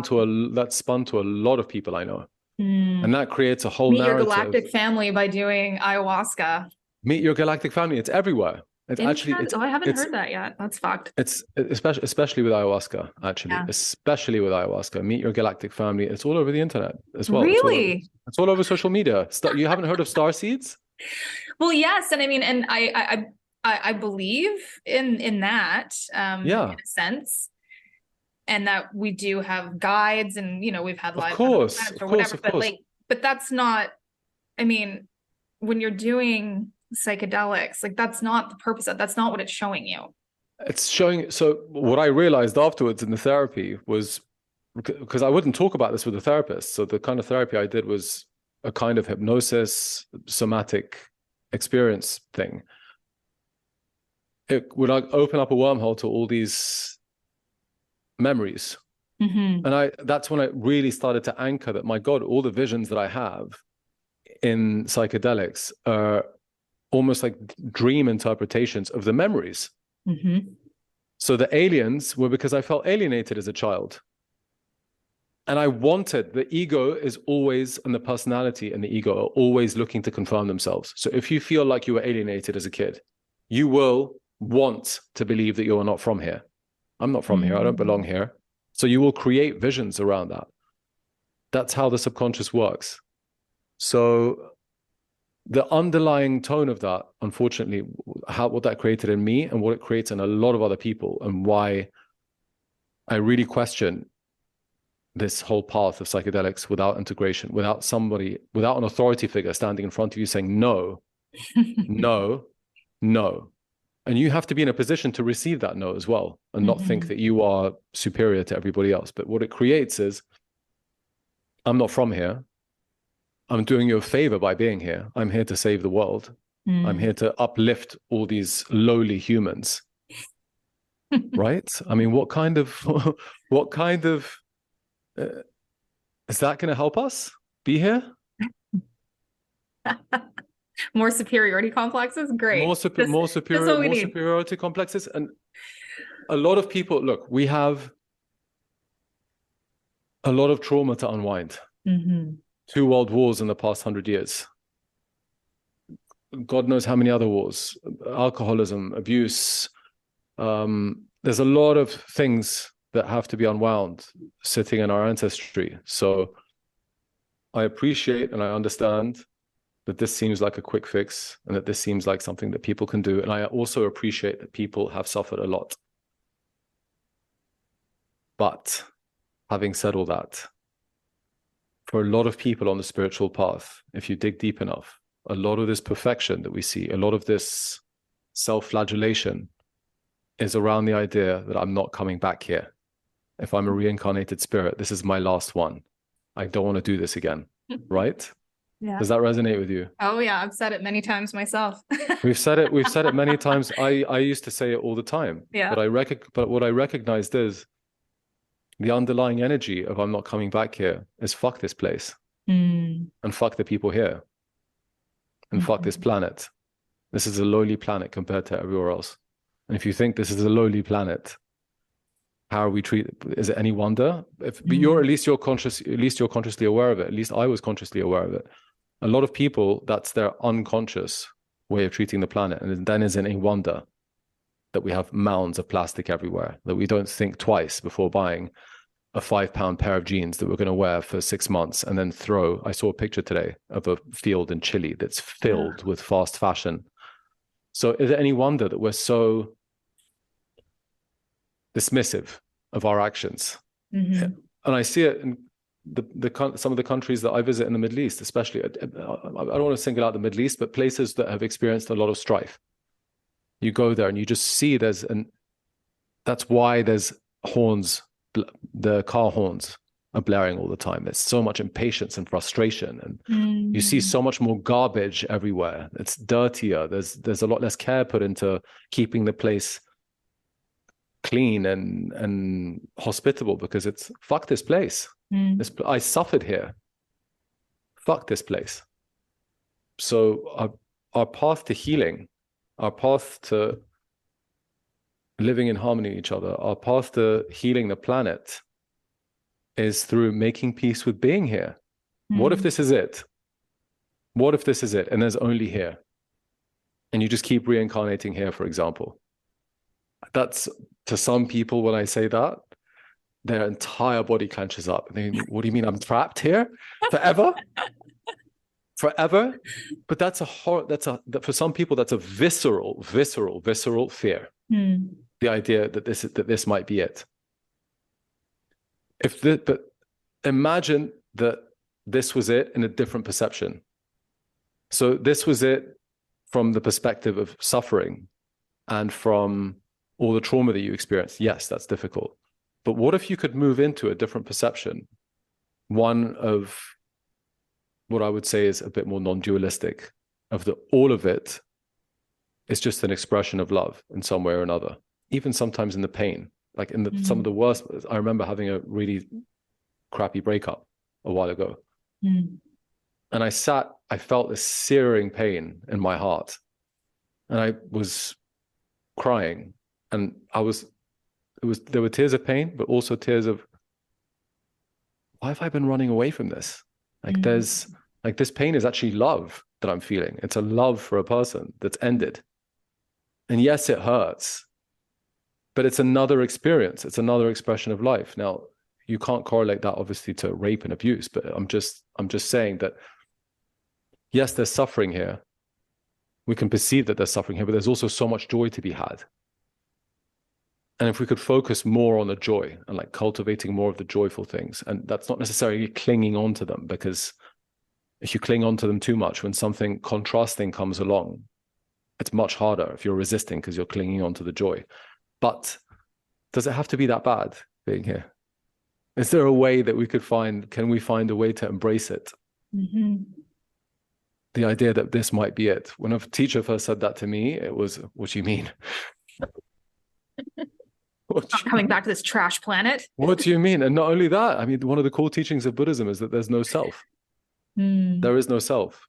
S2: to a lot of people I know. And that creates a whole
S1: Meet
S2: narrative.
S1: your galactic family by doing ayahuasca.
S2: Meet your galactic family. It's everywhere. It's actually,
S1: I haven't heard that yet. That's fucked.
S2: It's especially with ayahuasca, actually, especially with ayahuasca. Meet your galactic family. It's all over the internet as well.
S1: Really?
S2: It's all over social media. You haven't heard of star seeds?
S1: Well, yes. And I mean, and I believe in that, in a sense, and that we do have guides and, we've had live or whatever, but that's not, I mean, when you're doing psychedelics, like that's not the purpose of, that's not what it's showing you.
S2: It's showing. So what I realized afterwards in the therapy was, because I wouldn't talk about this with the therapist. So the kind of therapy I did was a kind of hypnosis, somatic experience thing. It would like open up a wormhole to all these memories. And that's when I really started to anchor that, my God, all the visions that I have in psychedelics are almost like dream interpretations of the memories. So the aliens were because I felt alienated as a child. And I wanted, the ego is always, and the personality and the ego are always looking to confirm themselves. So if you feel like you were alienated as a kid, you will want to believe that you are not from here. I'm not from here. I don't belong here. So you will create visions around that. That's how the subconscious works. So the underlying tone of that, unfortunately, what that created in me and what it creates in a lot of other people, and why I really question this whole path of psychedelics without integration, without somebody, without an authority figure standing in front of you saying, no, no, no. And you have to be in a position to receive that no as well, and not think that you are superior to everybody else. But what it creates is, I'm not from here. I'm doing you a favor by being here. I'm here to save the world. I'm here to uplift all these lowly humans. Right? I mean, what kind of is that going to help us be here?
S1: More superiority complexes? Great.
S2: More superiority complexes. And a lot of people, look, we have a lot of trauma to unwind. 2 world wars in the past 100 years. God knows how many other wars, alcoholism, abuse. There's a lot of things that have to be unwound sitting in our ancestry. So I appreciate and I understand that this seems like a quick fix, and that this seems like something that people can do. And I also appreciate that people have suffered a lot. But having said all that, for a lot of people on the spiritual path, if you dig deep enough, a lot of this perfection that we see, a lot of this self-flagellation is around the idea that I'm not coming back here. If I'm a reincarnated spirit, this is my last one. I don't want to do this again, right?
S1: Yeah.
S2: Does that resonate with you?
S1: Oh yeah, I've said it many times myself.
S2: We've said it many times. I used to say it all the time.
S1: Yeah.
S2: But what I recognized is the underlying energy of I'm not coming back here is fuck this place. And fuck the people here. And fuck this planet. This is a lowly planet compared to everywhere else. And if you think this is a lowly planet, how are we treated? Is it any wonder? But at least you're consciously aware of it. At least I was consciously aware of it. A lot of people, that's their unconscious way of treating the planet. And then isn't any wonder that we have mounds of plastic everywhere, that we don't think twice before buying a £5 pair of jeans that we're going to wear for 6 months and then throw. I saw a picture today of a field in Chile that's filled with fast fashion. So is it any wonder that we're so dismissive of our actions? And I see it in some of the countries that I visit in the Middle East, especially. I don't want to single out the Middle East, but places that have experienced a lot of strife. You go there and you just see that's why there's horns, the car horns are blaring all the time. There's so much impatience and frustration, and you see so much more garbage everywhere. It's dirtier. There's a lot less care put into keeping the place clean and hospitable, because it's fuck this place. I suffered here. Fuck this place. So our path to healing, our path to living in harmony with each other, our path to healing the planet is through making peace with being here. What if this is it? What if this is it? And there's only here. And you just keep reincarnating here, for example. That's, to some people, when I say that, their entire body clenches up. What do you mean I'm trapped here forever? Forever? But for some people, that's a visceral fear. The idea that this might be it. But imagine that this was it in a different perception. So this was it from the perspective of suffering and from all the trauma that you experienced. Yes, that's difficult. But what if you could move into a different perception? One of what I would say is a bit more non-dualistic, of all of it is just an expression of love in some way or another, even sometimes in the pain. Like in some of the worst, I remember having a really crappy breakup a while ago. And I felt this searing pain in my heart. And I was crying, and there were tears of pain, but also tears of why have I been running away from this? Like this pain is actually love that I'm feeling. It's a love for a person that's ended. And yes, it hurts, but it's another experience. It's another expression of life. Now, you can't correlate that obviously to rape and abuse, but I'm just saying that yes, there's suffering here. We can perceive that there's suffering here, but there's also so much joy to be had. And if we could focus more on the joy and like cultivating more of the joyful things, and that's not necessarily clinging on to them, because if you cling on to them too much, when something contrasting comes along, it's much harder if you're resisting because you're clinging on to the joy. But does it have to be that bad being here? Is there a way that we could find, can we find a way to embrace it?
S1: Mm-hmm.
S2: The idea that this might be it. When a teacher first said that to me, it was, what do you mean?
S1: Coming back to this trash planet.
S2: What do you mean? And not only that, I mean, one of the core teachings of Buddhism is that there's no self. There is no self.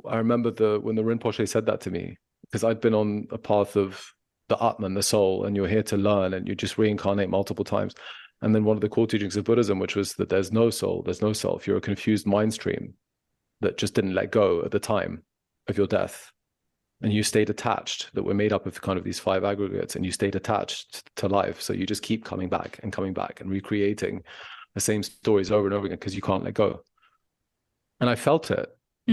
S2: I remember when the Rinpoche said that to me, because I'd been on a path of the Atman, the soul, and you're here to learn, and you just reincarnate multiple times. And then one of the core teachings of Buddhism, which was that there's no soul, there's no self. You're a confused mind stream that just didn't let go at the time of your death. And you stayed attached, that we're made up of kind of these 5 aggregates, and you stayed attached to life. So you just keep coming back and recreating the same stories over and over again because you can't let go. And I felt it.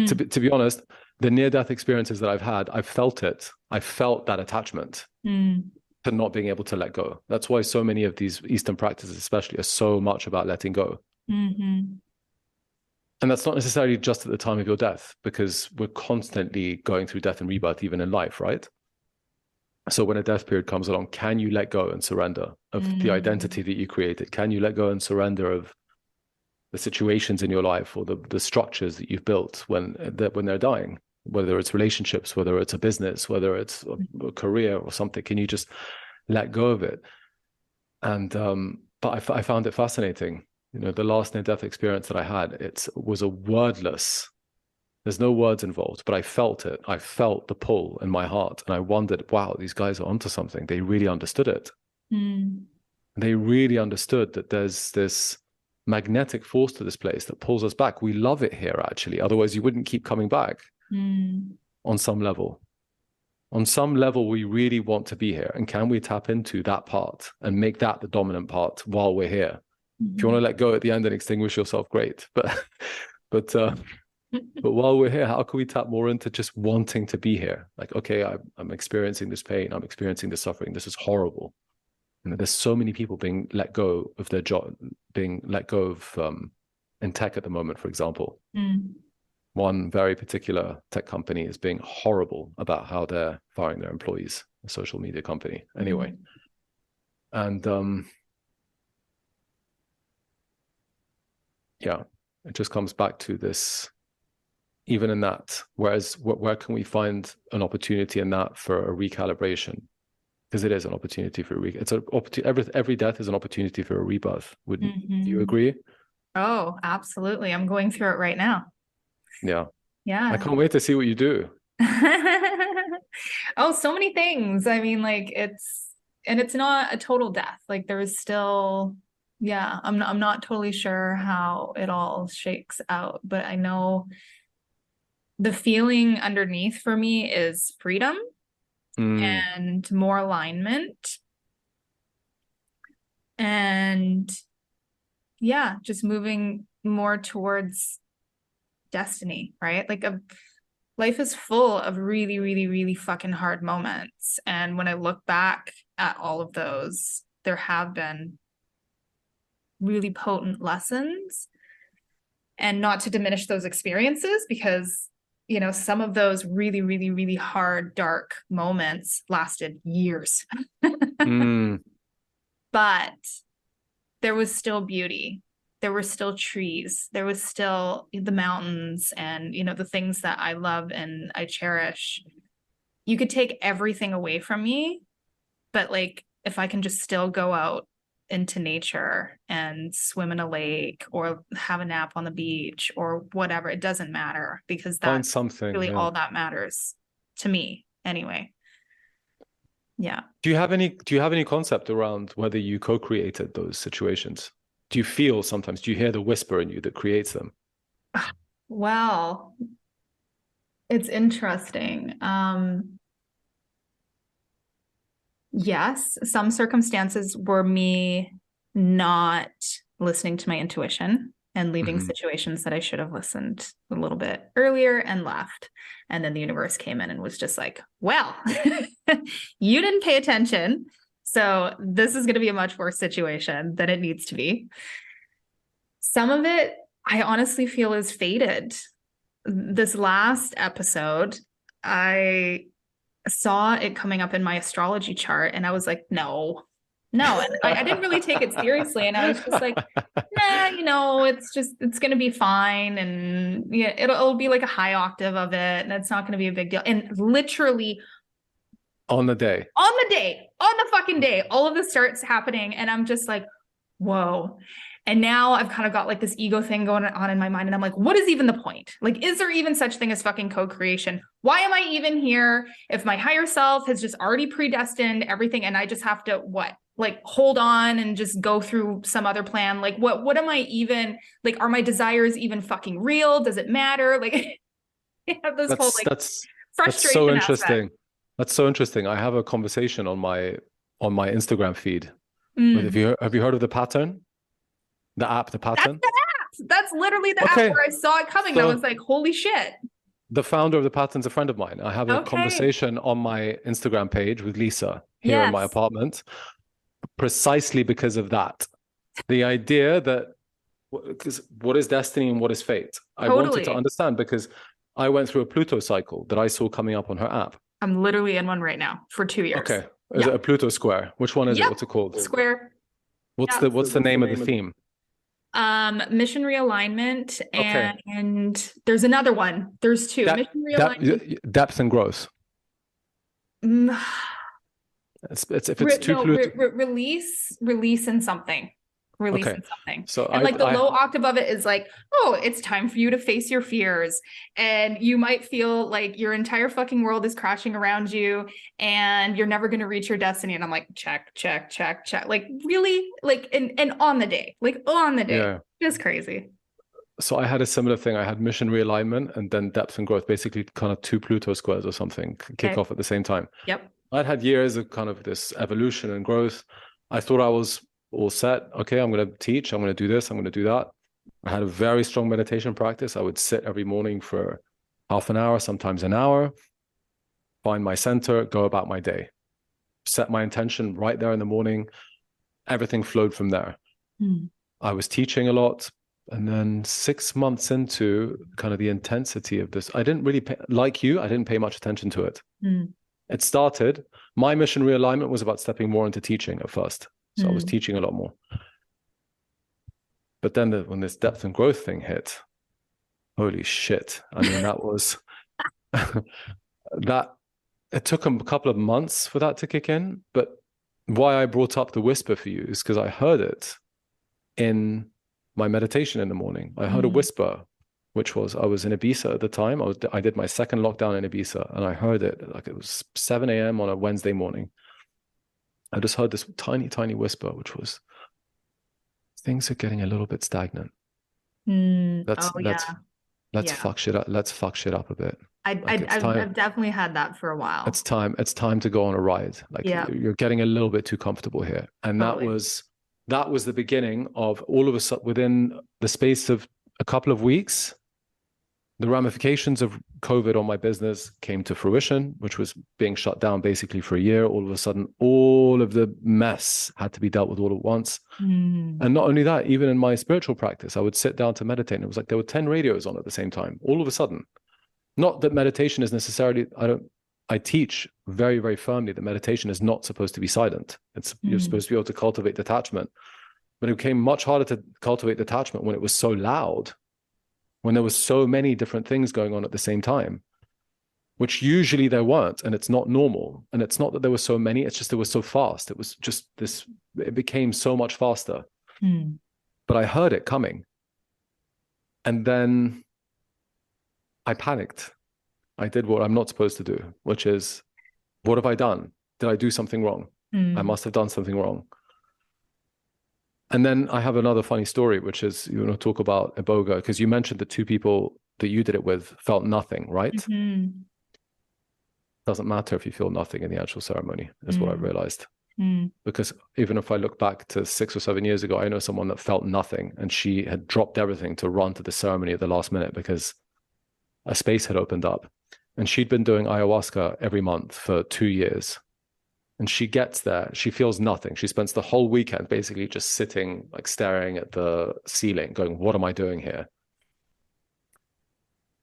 S2: To be honest, the near-death experiences that I've had, I've felt it. I felt that attachment to not being able to let go. That's why so many of these Eastern practices especially are so much about letting go. And that's not necessarily just at the time of your death, because we're constantly going through death and rebirth, even in life, right? So when a death period comes along, can you let go and surrender of the identity that you created? Can you let go and surrender of the situations in your life or the structures that you've built when they're dying, whether it's relationships, whether it's a business, whether it's a career or something? Can you just let go of it? And but I found it fascinating. You know, the last near-death experience that I had, it was a wordless, there's no words involved, but I felt it. I felt the pull in my heart. And I wondered, wow, these guys are onto something. They really understood it. They really understood that there's this magnetic force to this place that pulls us back. We love it here, actually. Otherwise, you wouldn't keep coming back on some level. On some level, we really want to be here. And can we tap into that part and make that the dominant part while we're here? If you want to let go at the end and extinguish yourself, great. But while we're here, how can we tap more into just wanting to be here? Like, okay, I'm experiencing this pain. I'm experiencing this suffering. This is horrible. And there's so many people being let go of their job, being let go of in tech at the moment, for example. One very particular tech company is being horrible about how they're firing their employees, a social media company. Anyway. And yeah, it just comes back to this, even in that, where can we find an opportunity in that for a recalibration? Because it is an opportunity for it's an opportunity. Every death is an opportunity for a rebirth. Wouldn't you agree?
S1: Oh, absolutely. I'm going through it right now.
S2: Yeah. I
S1: Yeah.
S2: can't wait to see what you do.
S1: Oh, so many things. I mean, like it's not a total death. Like there is still, yeah, I'm not totally sure how it all shakes out, but I know the feeling underneath for me is freedom and more alignment. And yeah, just moving more towards destiny, right? Like life is full of really, really, really fucking hard moments. And when I look back at all of those, there have been really potent lessons. And not to diminish those experiences, because, you know, some of those really, really, really hard, dark moments lasted years. But there was still beauty. There were still trees. There was still the mountains and, you know, the things that I love and I cherish. You could take everything away from me, but like, if I can just still go out into nature and swim in a lake or have a nap on the beach or whatever, it doesn't matter, because that's really all that matters to me anyway. Yeah.
S2: Do you have any concept around whether you co-created those situations? Do you feel sometimes, do you hear the whisper in you that creates them?
S1: Well, it's interesting. Yes, some circumstances were me not listening to my intuition and leaving situations that I should have listened a little bit earlier and left. And then the universe came in and was just like, well, you didn't pay attention. So this is going to be a much worse situation than it needs to be. Some of it, I honestly feel is fated. This last episode, I saw it coming up in my astrology chart and I was like, no. And I didn't really take it seriously. And I was just like, nah, it's going to be fine. And yeah, it'll be like a high octave of it. And it's not going to be a big deal. And literally
S2: on the
S1: fucking day, all of this starts happening. And I'm just like, whoa. And now I've kind of got like this ego thing going on in my mind. And I'm like, what is even the point? Like, is there even such thing as fucking co-creation? Why am I even here if my higher self has just already predestined everything and I just have to, like hold on and just go through some other plan? Like, what am I even, like, are my desires even fucking real? Does it matter? Like, I have this whole like frustration.
S2: That's so interesting.
S1: Aspect.
S2: That's so interesting. I have a conversation on my Instagram feed. Have you heard of the pattern? The app, the pattern?
S1: That's literally the app where I saw it coming. So, I was like, holy shit.
S2: The founder of the pattern's a friend of mine. I have a conversation on my Instagram page with Lisa here in my apartment, precisely because of that. The idea that, because what is destiny and what is fate? I wanted to understand because I went through a Pluto cycle that I saw coming up on her app.
S1: I'm literally in one right now for 2 years.
S2: Okay. Is it a Pluto square? Which one is it? What's it called?
S1: Square.
S2: What's the name of the theme?
S1: Mission realignment, and there's another one. There's two. Mission realignment.
S2: Depth and growth.
S1: Release and something. Releasing something.
S2: So
S1: and the low octave of it is like, oh, it's time for you to face your fears. And you might feel like your entire fucking world is crashing around you and you're never going to reach your destiny. And I'm like, check. Like, really? Like, and on the day. Yeah. Just crazy.
S2: So I had a similar thing. I had mission realignment and then depth and growth, basically kind of two Pluto squares or something kick off at the same time.
S1: Yep.
S2: I'd had years of kind of this evolution and growth. I thought I was all set. Okay, I'm going to teach. I'm going to do this. I'm going to do that. I had a very strong meditation practice. I would sit every morning for half an hour, sometimes an hour, find my center, go about my day, set my intention right there in the morning. Everything flowed from there. I was teaching a lot. And then 6 months into kind of the intensity of this, I didn't really pay, like you, I didn't pay much attention to it. It started, my mission realignment was about stepping more into teaching at first. So I was teaching a lot more. But then when this depth and growth thing hit, holy shit. I mean, that was, it took a couple of months for that to kick in. But why I brought up the whisper for you is because I heard it in my meditation in the morning. I heard a whisper, which was, I was in Ibiza at the time. I did my second lockdown in Ibiza and I heard it, like it was 7 a.m. on a Wednesday morning. I just heard this tiny, tiny whisper, which was, things are getting a little bit stagnant. Let's fuck shit up. Let's fuck shit up a bit.
S1: I've definitely had that for a while.
S2: It's time to go on a ride. Like you're getting a little bit too comfortable here. And that was the beginning of all of a sudden, within the space of a couple of weeks, the ramifications of COVID on my business came to fruition, which was being shut down basically for a year. All of a sudden, all of the mess had to be dealt with all at once. And not only that, even in my spiritual practice, I would sit down to meditate and it was like there were 10 radios on at the same time, all of a sudden. Not that meditation is necessarily, I teach very, very firmly that meditation is not supposed to be silent. You're supposed to be able to cultivate detachment. But it became much harder to cultivate detachment when it was so loud, when there was so many different things going on at the same time, which usually there weren't, and it's not normal. And it's not that there were so many, it's just, it was so fast. It was just it became so much faster. But I heard it coming. And then I panicked. I did what I'm not supposed to do, which is, what have I done? Did I do something wrong? I must have done something wrong. And then I have another funny story, which is, you want to talk about Iboga, because you mentioned the two people that you did it with felt nothing, right?
S1: Mm-hmm.
S2: Doesn't matter if you feel nothing in the actual ceremony, is what I realized. Because even if I look back to 6 or 7 years ago, I know someone that felt nothing, and she had dropped everything to run to the ceremony at the last minute because a space had opened up. And she'd been doing ayahuasca every month for 2 years. And she gets there, she feels nothing. She spends the whole weekend basically just sitting, like staring at the ceiling, going, what am I doing here?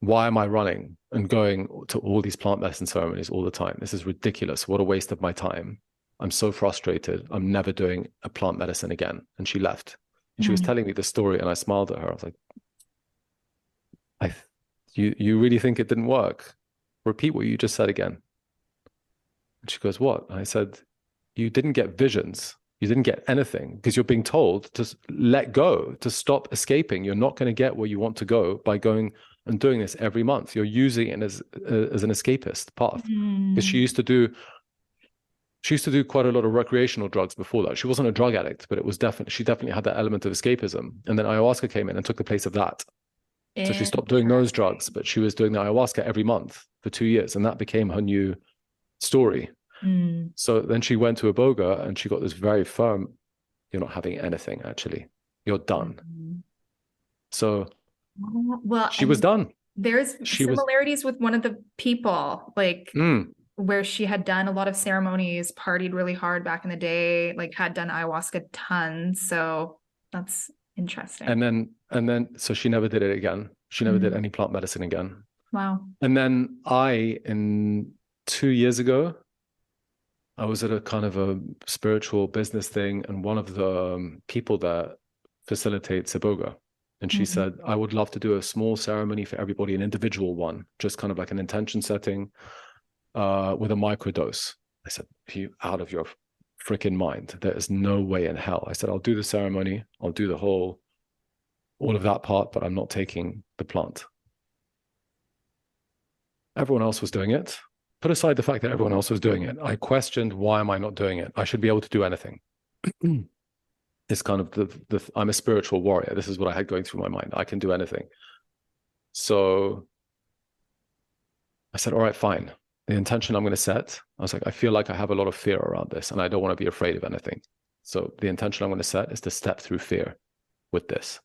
S2: Why am I running and going to all these plant medicine ceremonies all the time? This is ridiculous. What a waste of my time. I'm so frustrated. I'm never doing a plant medicine again. And she left. And she was telling me the story, and I smiled at her. I was like, you really think it didn't work? Repeat what you just said again. And she goes, what? And I said, you didn't get visions. You didn't get anything because you're being told to let go, to stop escaping. You're not going to get where you want to go by going and doing this every month. You're using it as an escapist path. Because she used to do quite a lot of recreational drugs before that. She wasn't a drug addict, but she definitely had that element of escapism. And then ayahuasca came in and took the place of that. So she stopped doing those drugs, but she was doing the ayahuasca every month for 2 years. And that became her new story. So then she went to Iboga and she got this very firm, you're not having anything, actually. You're done. So
S1: well,
S2: she was done.
S1: There's similarities with one of the people, like where she had done a lot of ceremonies, partied really hard back in the day, like had done ayahuasca tons. So that's interesting.
S2: And then so she never did it again. She never did any plant medicine again.
S1: Wow.
S2: And then in 2 years ago, I was at a kind of a spiritual business thing, and one of the people that facilitates Iboga, and she said, I would love to do a small ceremony for everybody, an individual one, just kind of like an intention setting with a microdose. I said, are you out of your freaking mind? There is no way in hell. I said, I'll do the ceremony, I'll do all of that part, but I'm not taking the plant. Everyone else was doing it. Put aside the fact that everyone else was doing it, I questioned, why am I not doing it? I should be able to do anything. It's kind of I'm a spiritual warrior. This is what I had going through my mind. I can do anything. So I said, all right, fine. The intention I'm going to set, I was like, I feel like I have a lot of fear around this and I don't want to be afraid of anything. So the intention I'm going to set is to step through fear with this.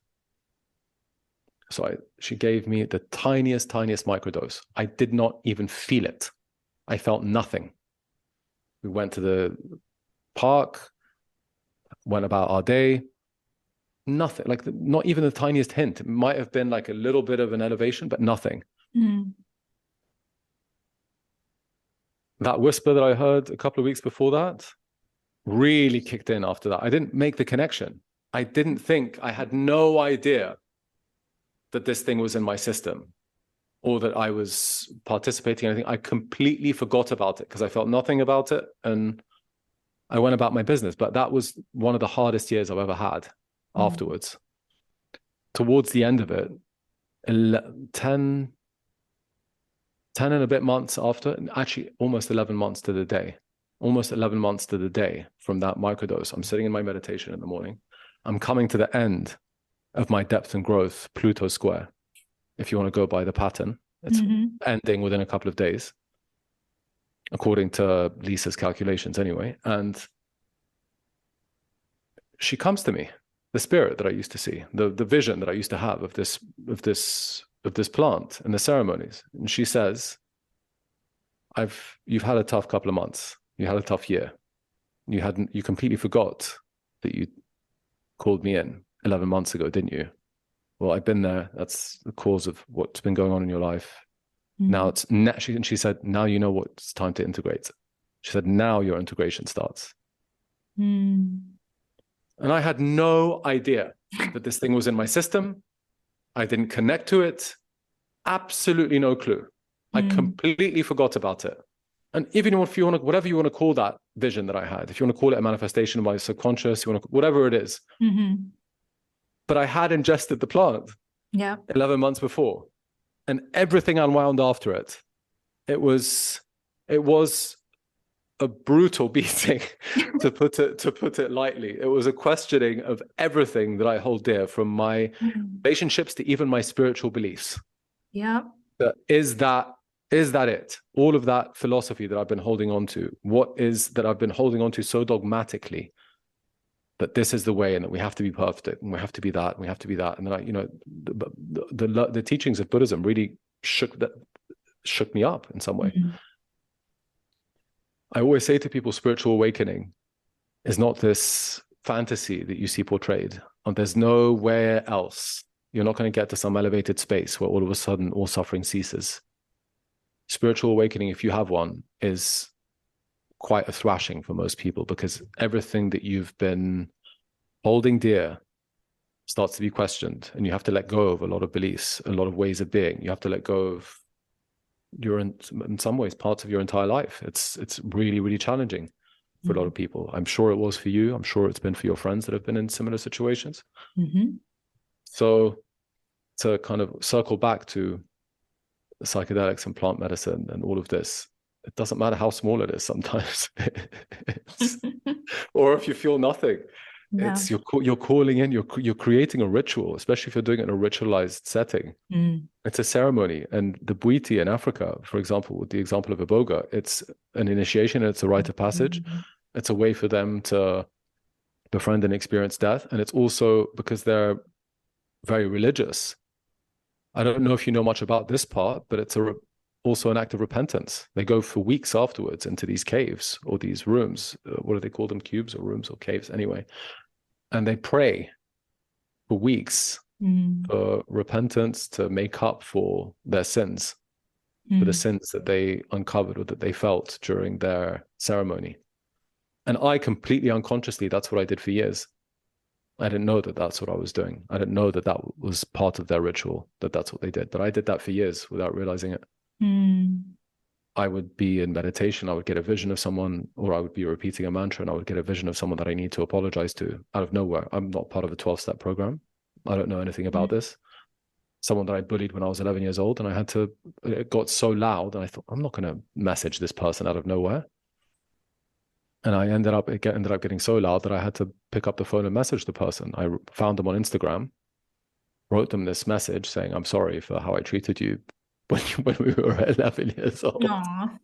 S2: So she gave me the tiniest microdose. I did not even feel it. I felt nothing. We went to the park, went about our day, nothing, like not even the tiniest hint. It might have been like a little bit of an elevation, but nothing. That whisper that I heard a couple of weeks before that really kicked in after that. I didn't make the connection. I didn't think, I had no idea that this thing was in my system or that I was participating in anything. I completely forgot about it because I felt nothing about it and I went about my business. But that was one of the hardest years I've ever had afterwards. Towards the end of it, 10 and a bit months after, actually almost 11 months to the day, from that microdose, I'm sitting in my meditation in the morning. I'm coming to the end of my depth and growth Pluto square. If you want to go by the pattern, it's ending within a couple of days, according to Lisa's calculations anyway. And she comes to me, the spirit that I used to see, the vision that I used to have of this plant and the ceremonies. And she says, you've had a tough couple of months. You had a tough year. You completely forgot that you called me in 11 months ago, didn't you? Well, I've been there. That's the cause of what's been going on in your life. Now she said, now you know what it's time to integrate. She said, now your integration starts. And I had no idea that this thing was in my system. I didn't connect to it. Absolutely no clue. I completely forgot about it. And even if you want to, whatever you want to call that vision that I had, if you want to call it a manifestation of my subconscious, whatever it is. But I had ingested the plant 11 months before, and everything unwound after it. It was a brutal beating, to put it lightly. It was a questioning of everything that I hold dear, from my relationships to even my spiritual beliefs.
S1: Yeah.
S2: Is that it? All of that philosophy that I've been holding on to, what is that I've been holding on to so dogmatically, that this is the way, and that we have to be perfect, and we have to be that, and we have to be that. And then the teachings of Buddhism really shook me up in some way. I always say to people, spiritual awakening is not this fantasy that you see portrayed. And there's nowhere else. You're not going to get to some elevated space where all of a sudden all suffering ceases. Spiritual awakening, if you have one, is quite a thrashing for most people, because everything that you've been holding dear starts to be questioned, and you have to let go of a lot of beliefs, a lot of ways of being. You have to let go of in some ways parts of your entire life. It's really, really challenging for a lot of people. I'm sure it was for you. I'm sure it's been for your friends that have been in similar situations. So to kind of circle back to psychedelics and plant medicine and all of this, it doesn't matter how small it is sometimes. Or if you feel nothing, it's you're calling in, you're creating a ritual, especially if you're doing it in a ritualized setting. It's a ceremony. And the Bwiti in Africa, for example, with the example of Iboga, it's an initiation, and it's a rite of passage. It's a way for them to befriend and experience death. And it's also because they're very religious. I don't know if you know much about this part, but it's also an act of repentance. They go for weeks afterwards into these caves or these rooms. What do they call them? Cubes or rooms or caves? Anyway. And they pray for weeks for repentance, to make up for their sins, for the sins that they uncovered or that they felt during their ceremony. And I completely unconsciously, that's what I did for years. I didn't know that that's what I was doing. I didn't know that that was part of their ritual, that that's what they did. But I did that for years without realizing it. I would be in meditation. I would get a vision of someone, or I would be repeating a mantra, and I would get a vision of someone that I need to apologize to out of nowhere. I'm not part of a 12-step program. I don't know anything about this. Someone that I bullied when I was 11 years old, and it got so loud, and I thought, I'm not going to message this person out of nowhere. And I ended up getting so loud that I had to pick up the phone and message the person. I found them on Instagram, wrote them this message saying, I'm sorry for how I treated you when we were 11 years old.
S1: Aww.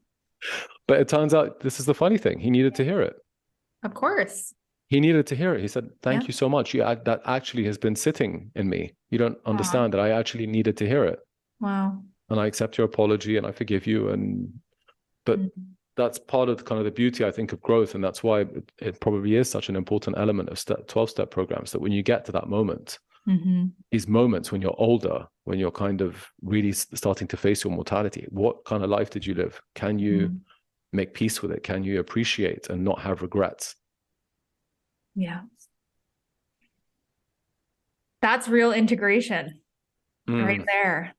S2: But it turns out, this is the funny thing, he needed to hear it.
S1: Of course.
S2: He needed to hear it. He said, thank you so much. That actually has been sitting in me. You don't understand that I actually needed to hear it.
S1: Wow.
S2: And I accept your apology and I forgive you. But that's part of kind of the beauty, I think, of growth. And that's why it probably is such an important element of 12-step programs, that when you get to that moment, these moments when you're older, when you're kind of really starting to face your mortality, what kind of life did you live? Can you make peace with it? Can you appreciate and not have regrets?
S1: Yeah. That's real integration right there.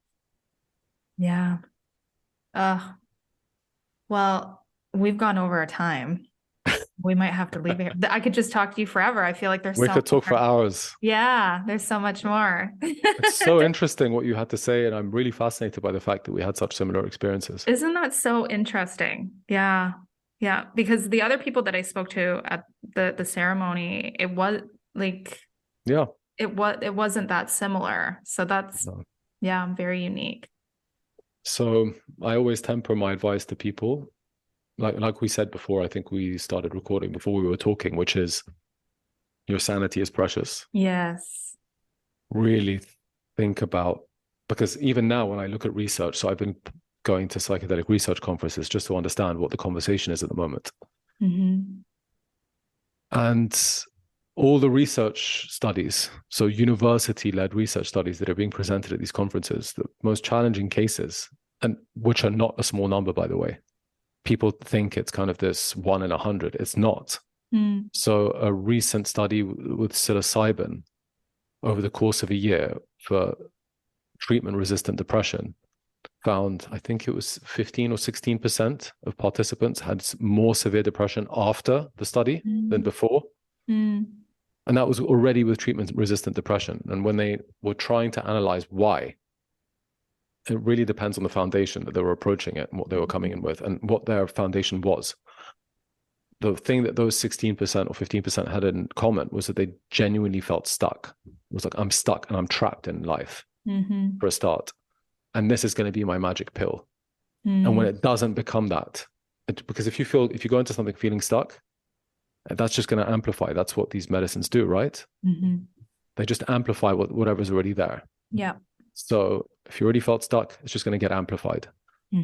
S1: Yeah. Well, we've gone over our time. We might have to leave it here. I could just talk to you forever. I feel like
S2: we could talk for hours.
S1: Yeah, there's so much more.
S2: It's so interesting what you had to say, and I'm really fascinated by the fact that we had such similar experiences.
S1: Isn't that so interesting? Yeah. Yeah, because the other people that I spoke to at the ceremony, it was like, it wasn't that similar. So that's very unique. So
S2: I always temper my advice to people, like we said before. I think we started recording before we were talking, which is, your sanity is precious.
S1: Yes.
S2: Really think about, because even now when I look at research, so I've been going to psychedelic research conferences just to understand what the conversation is at the moment. And all the research studies, so university-led research studies that are being presented at these conferences, the most challenging cases, and which are not a small number, by the way. People think it's kind of this 1 in 100. It's not. So a recent study with psilocybin over the course of a year for treatment-resistant depression found, I think it was 15 or 16% of participants had more severe depression after the study than before. And that was already with treatment-resistant depression. And when they were trying to analyze why, it really depends on the foundation that they were approaching it and what they were coming in with and what their foundation was. the thing that those 16% or 15% had in common was that they genuinely felt stuck. It was like, I'm stuck and I'm trapped in life for a start. And this is going to be my magic pill. And when it doesn't become that, because if you go into something feeling stuck, that's just going to amplify. That's what these medicines do, right? They just amplify whatever's already there.
S1: Yeah.
S2: So if you already felt stuck, it's just going to get amplified.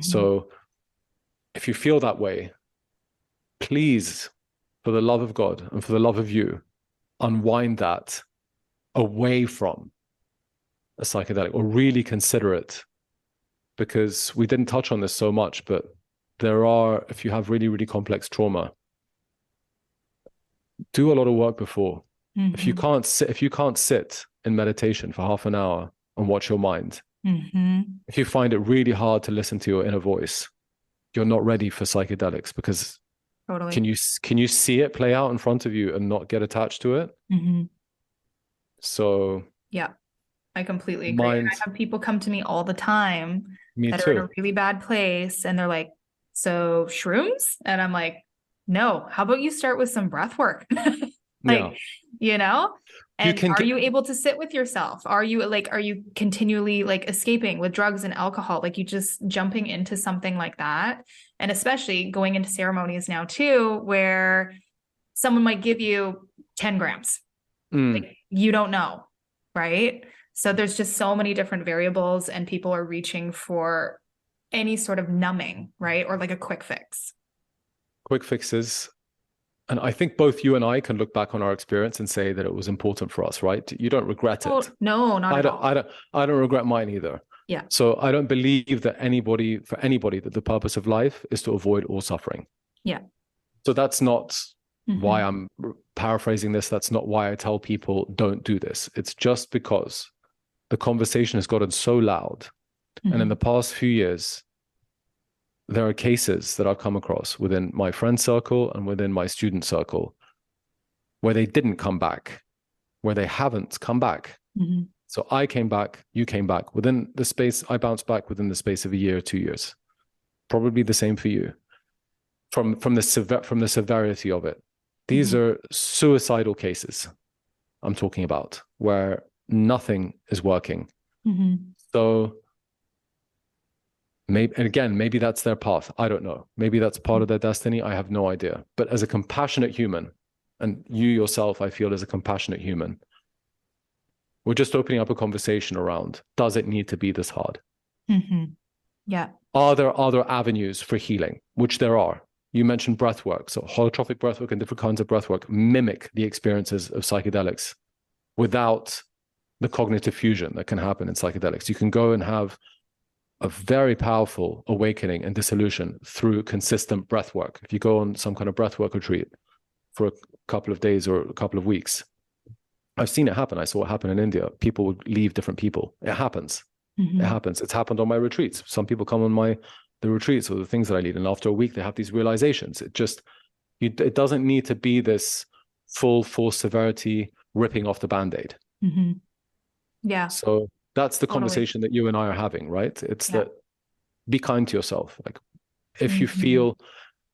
S2: So if you feel that way, please, for the love of God and for the love of you, unwind that away from a psychedelic, or really consider it. Because we didn't touch on this so much, but if you have really, really complex trauma, do a lot of work before. If you can't sit in meditation for half an hour and watch your mind, if you find it really hard to listen to your inner voice, you're not ready for psychedelics, because can you see it play out in front of you and not get attached to it? So
S1: yeah, I completely agree. And I have people come to me all the time that are in a really bad place, and they're like, so shrooms? And I'm like, no, how about you start with some breath work? You know? And are you able to sit with yourself? Are you continually like escaping with drugs and alcohol? Like, you just jumping into something like that. And especially going into ceremonies now too, where someone might give you 10 grams. Like, you don't know, right? So there's just so many different variables, and people are reaching for any sort of numbing, right? Or like a quick fix.
S2: Quick fixes. And I think both you and I can look back on our experience and say that it was important for us, right? You don't regret it.
S1: No, not at all.
S2: I don't regret mine either.
S1: Yeah.
S2: So I don't believe that for anybody, that the purpose of life is to avoid all suffering.
S1: Yeah.
S2: So that's not why I'm paraphrasing this. That's not why I tell people don't do this. It's just because the conversation has gotten so loud. And in the past few years, there are cases that I've come across within my friend circle and within my student circle where they didn't come back, where they haven't come back. So I came back, you came back. I bounced back within the space of a year, 2 years. Probably the same for you. From the severity of it. These are suicidal cases I'm talking about, where nothing is working. So maybe that's their path. I don't know. Maybe that's part of their destiny. I have no idea. But as a compassionate human, and you yourself, I feel, as a compassionate human, we're just opening up a conversation around, does it need to be this hard?
S1: Yeah.
S2: Are there other avenues for healing? Which there are. You mentioned breath work. So holotropic breath work and different kinds of breath work mimic the experiences of psychedelics without the cognitive fusion that can happen in psychedelics. You can go and have a very powerful awakening and dissolution through consistent breath work. If you go on some kind of breath work retreat for a couple of days or a couple of weeks, I've seen it happen. I saw it happen in India. People would leave different people. It happens. It happens. It's happened on my retreats. Some people come on the retreats or the things that I lead, and after a week they have these realizations. It doesn't need to be this full force severity ripping off the band-aid.
S1: Yeah.
S2: So that's the conversation that you and I are having, right? It's that be kind to yourself. Like, if you feel,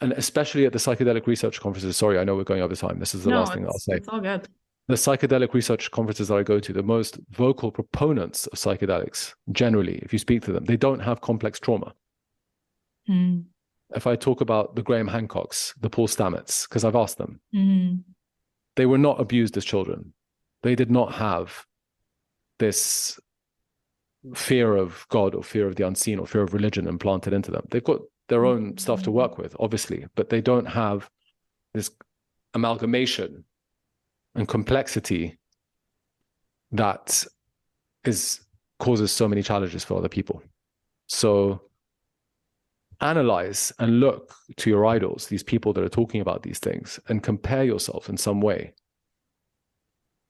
S2: and especially at the psychedelic research conferences, sorry, I know we're going over time. This is the last thing I'll say.
S1: It's all good.
S2: The psychedelic research conferences that I go to, the most vocal proponents of psychedelics, generally, if you speak to them, they don't have complex trauma. If I talk about the Graham Hancocks, the Paul Stamets, because I've asked them, they were not abused as children. They did not have this fear of God or fear of the unseen or fear of religion implanted into them. They've got their own stuff to work with, obviously, but they don't have this amalgamation and complexity that causes so many challenges for other people. So analyze and look to your idols, these people that are talking about these things, and compare yourself in some way.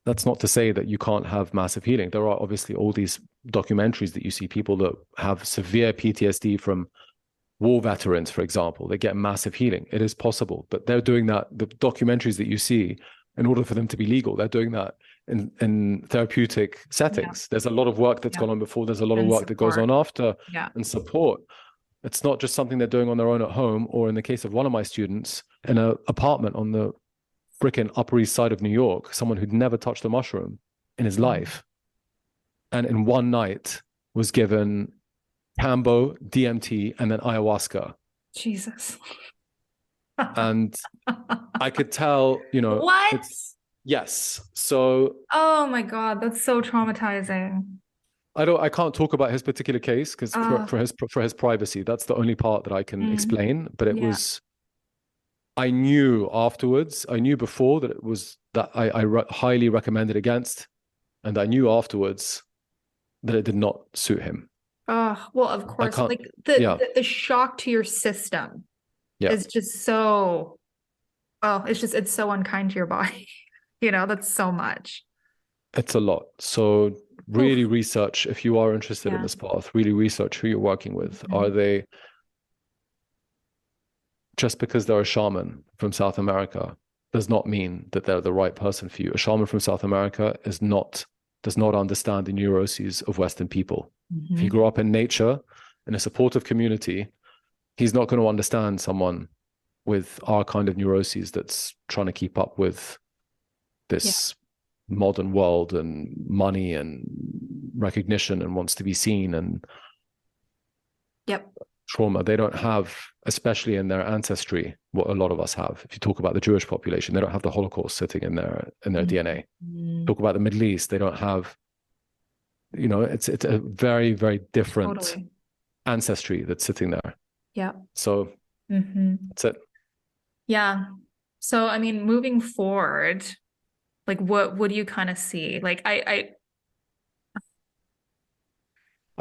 S2: That's not to say that you can't have massive healing. There are obviously all these documentaries that you see, people that have severe PTSD from war veterans, for example, they get massive healing. It is possible, but they're doing that. The documentaries that you see, in order for them to be legal, they're doing that in therapeutic settings. There's a lot of work that's gone on before. There's a lot of work that goes on after, and support. It's not just something they're doing on their own at home, or in the case of one of my students, in an apartment on the frickin' Upper East Side of New York, someone who'd never touched a mushroom in his life, and in one night was given Cambo, DMT, and then ayahuasca.
S1: Jesus.
S2: And I could tell,
S1: What?
S2: Yes. So,
S1: oh my God, that's so traumatizing.
S2: I can't talk about his particular case because for his privacy, that's the only part that I can explain. But it was, I knew afterwards, I knew before that it was that I highly recommended against, and I knew afterwards that it did not suit him.
S1: Oh, well, of course, like the shock to your system is just so, it's so unkind to your body. That's so much. It's
S2: a lot. So really research, if you are interested in this path, really research who you're working with. Are they, just because they're a shaman from South America does not mean that they're the right person for you. A shaman from South America does not understand the neuroses of Western people. If he grew up in nature, in a supportive community, he's not going to understand someone with our kind of neuroses that's trying to keep up with this modern world and money and recognition and wants to be seen and trauma. They don't have, especially in their ancestry, what a lot of us have. If you talk about the Jewish population, they don't have the Holocaust sitting in their DNA. Talk about the Middle East, they don't have, it's a very, very different ancestry that's sitting there.
S1: Yeah.
S2: So that's it.
S1: Yeah. So, I mean, moving forward, like what do you kind of see? Like
S2: I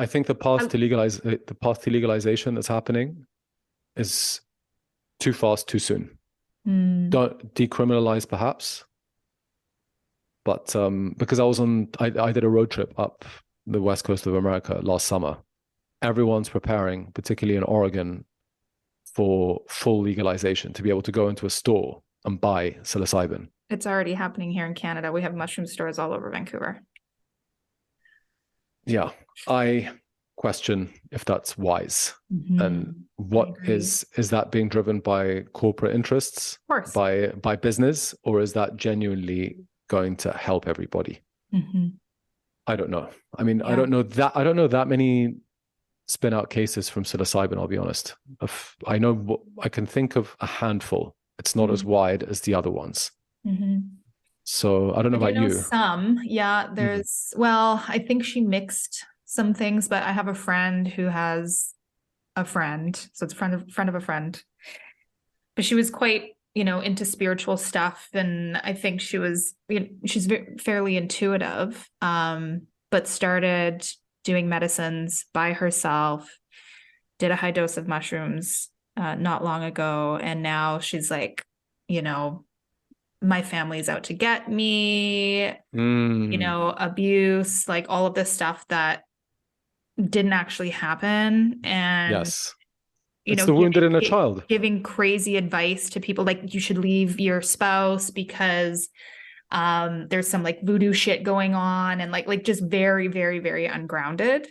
S2: think the path to legalization that's happening is too fast, too soon. Don't decriminalize, perhaps, but because I did a road trip up the west coast of America last summer. Everyone's preparing, particularly in Oregon, for full legalization, to be able to go into a store and buy psilocybin.
S1: It's already happening here in Canada. We have mushroom stores all over Vancouver. Yeah,
S2: I question if that's wise. And what is that being driven by corporate interests, by business, or is that genuinely going to help everybody? I don't know. I mean, I don't know that many spin out cases from psilocybin, I'll be honest. I know, I can think of a handful. It's not as wide as the other ones. So I don't know about you.
S1: Some, there's, well, I think she mixed some things, but I have a friend who has a friend. So it's friend of a friend, but she was quite, into spiritual stuff. And I think she was, she's fairly intuitive, but started doing medicines by herself, did a high dose of mushrooms not long ago. And now she's like, my family's out to get me, abuse, like all of this stuff that didn't actually happen. And
S2: it's the wounded inner child.
S1: Giving crazy advice to people, like you should leave your spouse because there's some like voodoo shit going on, and like just very, very, very ungrounded.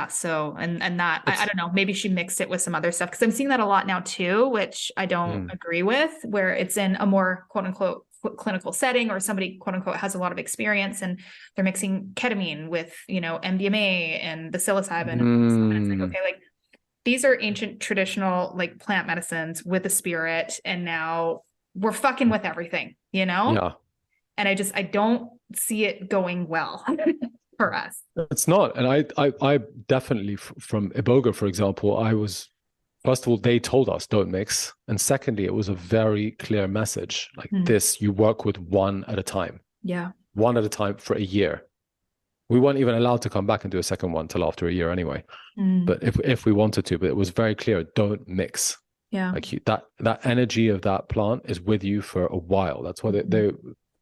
S1: So and that I don't know, maybe she mixed it with some other stuff, because I'm seeing that a lot now too, which I don't agree with, where it's in a more quote unquote clinical setting, or somebody quote unquote has a lot of experience and they're mixing ketamine with MDMA and the psilocybin. And it's like, okay, like these are ancient traditional like plant medicines with a spirit, and now we're fucking with everything, and I don't see it going well for us.
S2: It's not. And I definitely, from Iboga, for example, first of all, they told us don't mix. And secondly, it was a very clear message like this, you work with one at a time.
S1: Yeah.
S2: One at a time for a year. We weren't even allowed to come back and do a second one till after a year anyway. But if we wanted to, but it was very clear, don't mix.
S1: Yeah.
S2: Like that energy of that plant is with you for a while. That's why they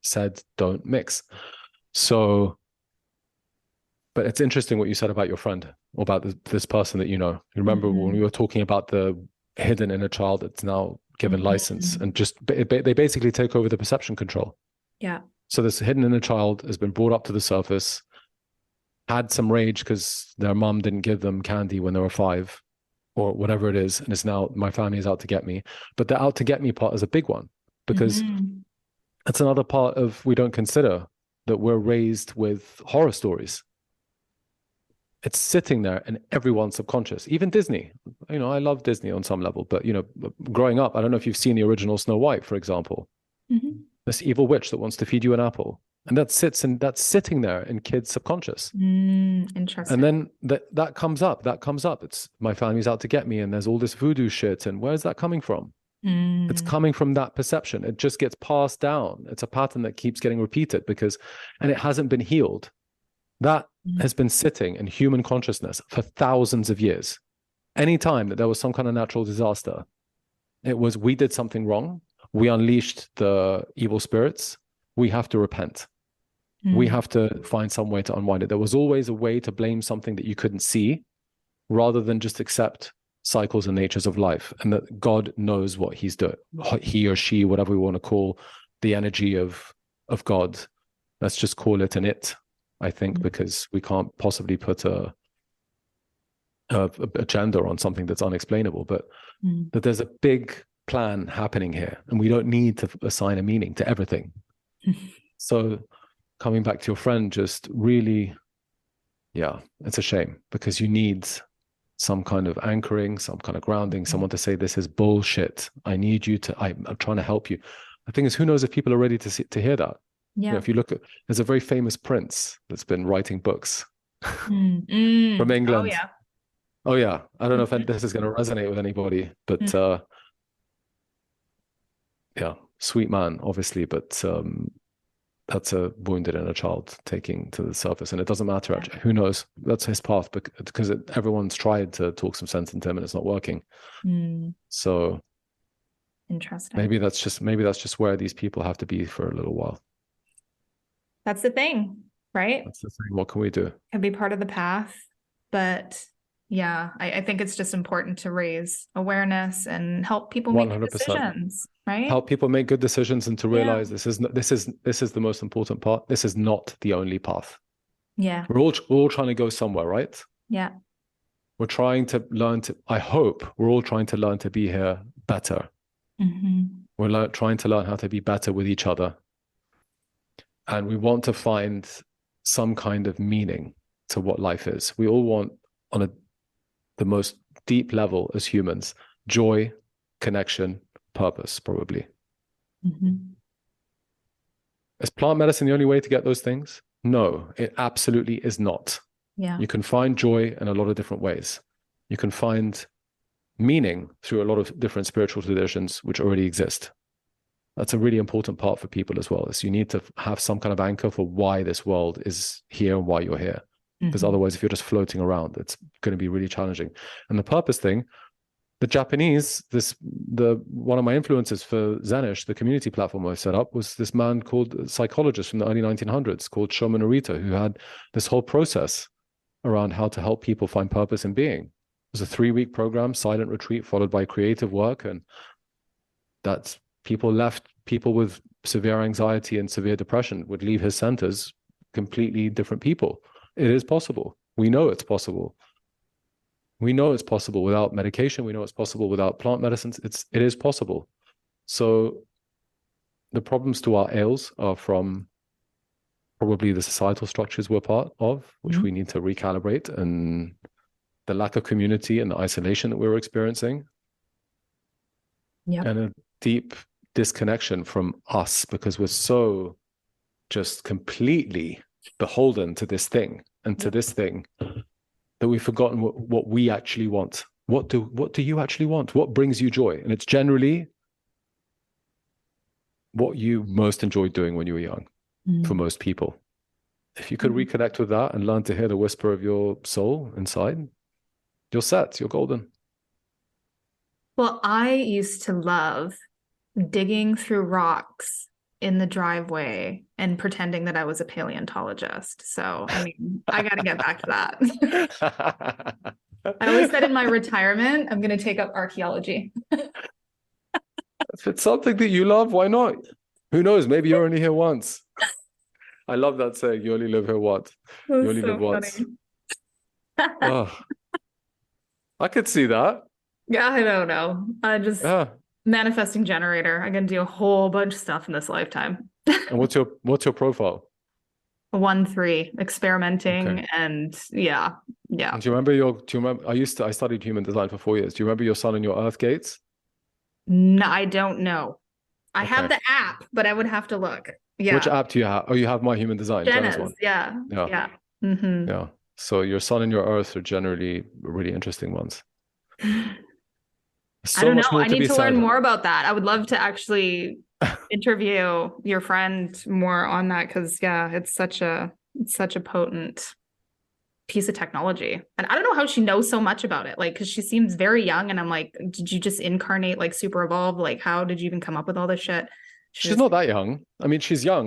S2: said don't mix. So, but it's interesting what you said about your friend, or about this person that you remember when we were talking about the hidden inner child that's now given license, and just they basically take over the perception control.
S1: Yeah.
S2: So this hidden inner child has been brought up to the surface. had some rage because their mom didn't give them candy when they were 5 or whatever it is, and it's now my family is out to get me. But the out to get me part is a big one, because it's another part of, we don't consider that we're raised with horror stories. It's sitting there in everyone's subconscious, even Disney. I love Disney on some level, but growing up, I don't know if you've seen the original Snow White, for example. This evil witch that wants to feed you an apple, and that's sitting there in kids' subconscious.
S1: Interesting.
S2: And then that comes up. It's my family's out to get me, and there's all this voodoo shit. And where's that coming from? It's coming from that perception. It just gets passed down. It's a pattern that keeps getting repeated and it hasn't been healed. That has been sitting in human consciousness for thousands of years. Anytime that there was some kind of natural disaster, it was, we did something wrong. We unleashed the evil spirits. We have to repent. We have to find some way to unwind it. There was always a way to blame something that you couldn't see, rather than just accept cycles and natures of life, and that God knows what he's doing. He or she, whatever we want to call the energy of God. Let's just call it an it, I think, because we can't possibly put a gender on something that's unexplainable, but that there's a big plan happening here, and we don't need to assign a meaning to everything. So coming back to your friend, just really, it's a shame, because you need some kind of anchoring, some kind of grounding, someone to say, this is bullshit. I need you to, I'm trying to help you. The thing is, who knows if people are ready to hear that? If you look at, there's a very famous prince that's been writing books from England. Oh yeah. I don't know if this is going to resonate with anybody, but sweet man, obviously, but that's a wounded inner child taking to the surface, and it doesn't matter actually. Who knows? That's his path, because everyone's tried to talk some sense into him, and it's not working. So
S1: interesting.
S2: Maybe that's just where these people have to be for a little while.
S1: That's the thing, right?
S2: That's the thing. What can we do?
S1: Can be part of the path, but I think it's just important to raise awareness and help people make
S2: 100%.
S1: decisions, right?
S2: Help people make good decisions, and to realize this is the most important part. This is not the only path.
S1: Yeah.
S2: We're all trying to go somewhere, right?
S1: Yeah.
S2: We're trying to learn to, I hope we're all trying to learn to be here better. We're trying to learn how to be better with each other. And we want to find some kind of meaning to what life is. We all want, on the most deep level as humans, joy, connection, purpose, probably. Is plant medicine the only way to get those things? No, it absolutely is not.
S1: Yeah.
S2: You can find joy in a lot of different ways. You can find meaning through a lot of different spiritual traditions which already exist. That's a really important part for people as well, is you need to have some kind of anchor for why this world is here and why you're here. Because otherwise, if you're just floating around, it's going to be really challenging. And the purpose thing, the Japanese, one of my influences for Zenish, the community platform I set up, was this man called a psychologist from the early 1900s called Shomen Narita, who had this whole process around how to help people find purpose in being. It was a 3-week program, silent retreat, followed by creative work. And that's people with severe anxiety and severe depression would leave his centers completely different people. It is possible. We know it's possible. We know it's possible without medication. We know it's possible without plant medicines. It is possible. So the problems to our ails are from probably the societal structures we're part of, which we need to recalibrate, and the lack of community and the isolation that we're experiencing. And a deep disconnection from us, because we're so just completely beholden to this thing and to this thing that we've forgotten what we actually want. What do you actually want? What brings you joy? And it's generally what you most enjoyed doing when you were young, for most people. If you could reconnect with that and learn to hear the whisper of your soul inside, you're set, you're golden.
S1: Well, I used to love digging through rocks in the driveway and pretending that I was a paleontologist. So, I mean, I got to get back to that. I always said in my retirement, I'm going to take up archaeology.
S2: If it's something that you love, why not? Who knows? Maybe you're only here once. I love that saying, you only live here once. You
S1: That's
S2: only live
S1: so
S2: once.
S1: funny.
S2: Oh, I could see that.
S1: Yeah, I don't know. I just
S2: Yeah.
S1: manifesting generator. I can do a whole bunch of stuff in this lifetime.
S2: And what's your profile?
S1: 1-3,
S2: Okay.
S1: experimenting and yeah, yeah.
S2: And do you remember I studied human design for 4 years. Do you remember your sun and your earth gates?
S1: No, I don't know. I have
S2: Okay.
S1: the app, but I would have to look.
S2: Which
S1: Yeah.
S2: app do you have? Oh, you have My Human Design, Jenna's
S1: Jenna's.
S2: one.
S1: Yeah.
S2: Yeah.
S1: Yeah. Hmm.
S2: Yeah. So your sun and your earth are generally really interesting ones.
S1: I
S2: So
S1: don't know.
S2: much more
S1: I
S2: to
S1: need
S2: be
S1: to learn
S2: said.
S1: more about that. I would love to actually interview your friend more on that because yeah, it's such a potent piece of technology. And I don't know how she knows so much about it. Like, because she seems very young, and I'm like, did you just incarnate like super evolved? Like, how did you even come up with all this shit?
S2: She's
S1: She's
S2: not that young. I mean, she's young.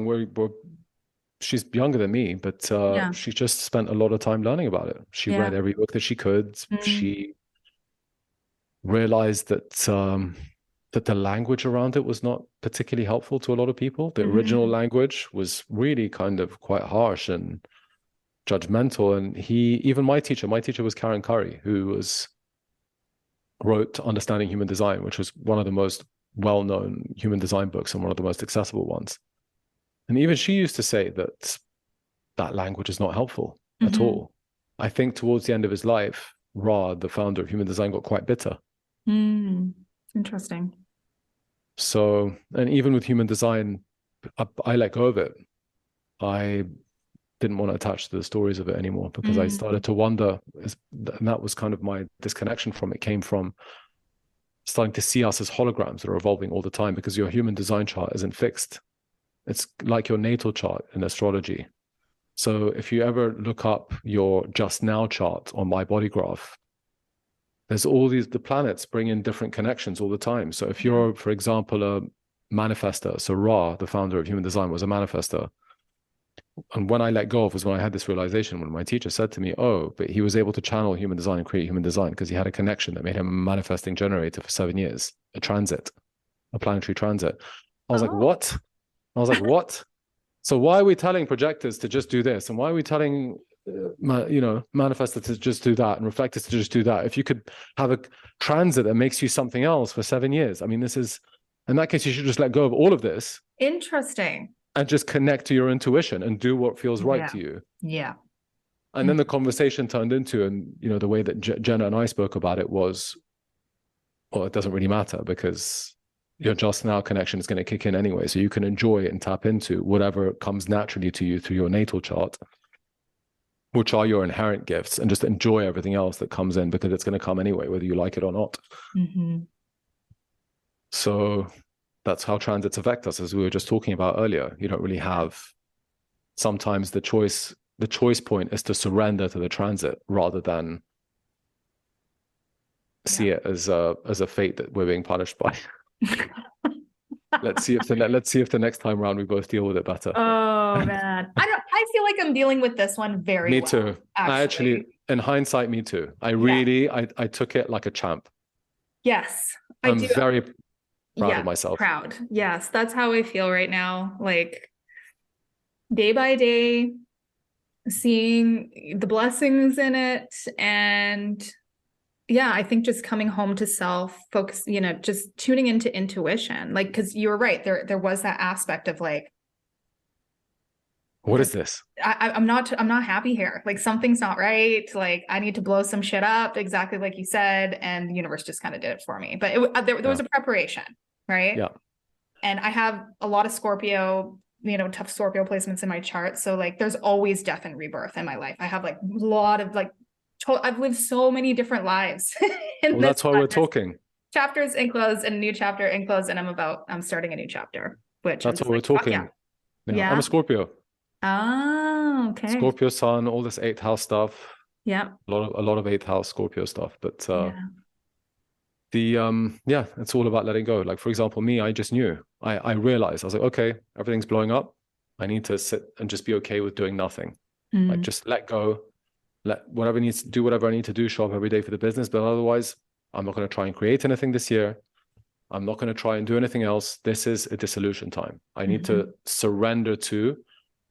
S2: She's younger than me, but
S1: yeah.
S2: she just spent a lot of time learning about it. She
S1: Yeah.
S2: read every book that she could.
S1: Mm.
S2: She realized that the language around it was not particularly helpful to a lot of people. The original
S1: Mhm.
S2: language was really kind of quite harsh and judgmental. And even my teacher was Karen Curry, who wrote Understanding Human Design, which was one of the most well-known human design books and one of the most accessible ones. And even she used to say that that language is not helpful at
S1: Mhm.
S2: all. I think towards the end of his life, Ra, the founder of human design, got quite bitter.
S1: Mm. Interesting.
S2: So, and even with human design, I let go of it. I didn't want to attach to the stories of it anymore because I
S1: Mm.
S2: started to wonder, and that was kind of my disconnection from it, came from starting to see us as holograms that are evolving all the time, because your human design chart isn't fixed. It's like your natal chart in astrology. So if you ever look up your just now chart on my body graph, there's all the planets bring in different connections all the time. So if
S1: Yeah.
S2: you're, for example, a manifester, so Ra, the founder of human design, was a manifester. And when I let go of was when I had this realization, when my teacher said to me, oh, but he was able to channel human design and create human design because he had a connection that made him a manifesting generator for 7 years, a planetary transit. I was like,
S1: Oh.
S2: what? I was like, what? So why are we telling projectors to just do this? And why are we telling, manifestors to just do that and reflectors to just do that? If you could have a transit that makes you something else for 7 years, I mean, in that case, you should just let go of all of this
S1: Interesting.
S2: and just connect to your intuition and do what feels right
S1: Yeah.
S2: to you.
S1: Yeah.
S2: And then the conversation turned into, and the way that Jenna and I spoke about it was, well, it doesn't really matter because your just now connection is going to kick in anyway. So you can enjoy it and tap into whatever comes naturally to you through your natal chart, which are your inherent gifts, and just enjoy everything else that comes in because it's going to come anyway, whether you like it or not.
S1: Mm-hmm.
S2: So that's how transits affect us, as we were just talking about earlier. You don't really have, sometimes the choice point is to surrender to the transit rather than see it as a fate that we're being punished by. Let's see if the next time around we both deal with it better.
S1: Oh man. I feel like I'm dealing with this one very
S2: Me
S1: well.
S2: too. I actually, in hindsight, me too. I took it like a champ.
S1: Yes, I
S2: I'm
S1: do.
S2: very proud
S1: Yeah,
S2: of myself.
S1: proud. Yes, that's how I feel right now. Like day by day, seeing the blessings in it. And yeah, I think just coming home to self, focus, just tuning into intuition. Like, because you were right, there was that aspect of like,
S2: What is this?
S1: I'm not happy here. Like something's not right. Like I need to blow some shit up, exactly like you said, and the universe just kind of did it for me. But there was a preparation, right?
S2: Yeah.
S1: And I have a lot of Scorpio, tough Scorpio placements in my chart. So like there's always death and rebirth in my life. I have like a lot of like, I've lived so many different lives.
S2: Well, that's why we're talking.
S1: Chapters enclosed and a new chapter enclosed, and I'm starting a new chapter, which
S2: that's why we're talking. Yeah. I'm a Scorpio.
S1: Oh, okay.
S2: Scorpio sun, all this 8th house stuff.
S1: Yeah.
S2: A lot of 8th house Scorpio stuff. But it's all about letting go. Like, for example, me, I just knew. I realized, I was like, okay, everything's blowing up. I need to sit and just be okay with doing nothing. Like just let go. Do whatever I need to do, show up every day for the business. But otherwise, I'm not going to try and create anything this year. I'm not going to try and do anything else. This is a dissolution time. I need to surrender to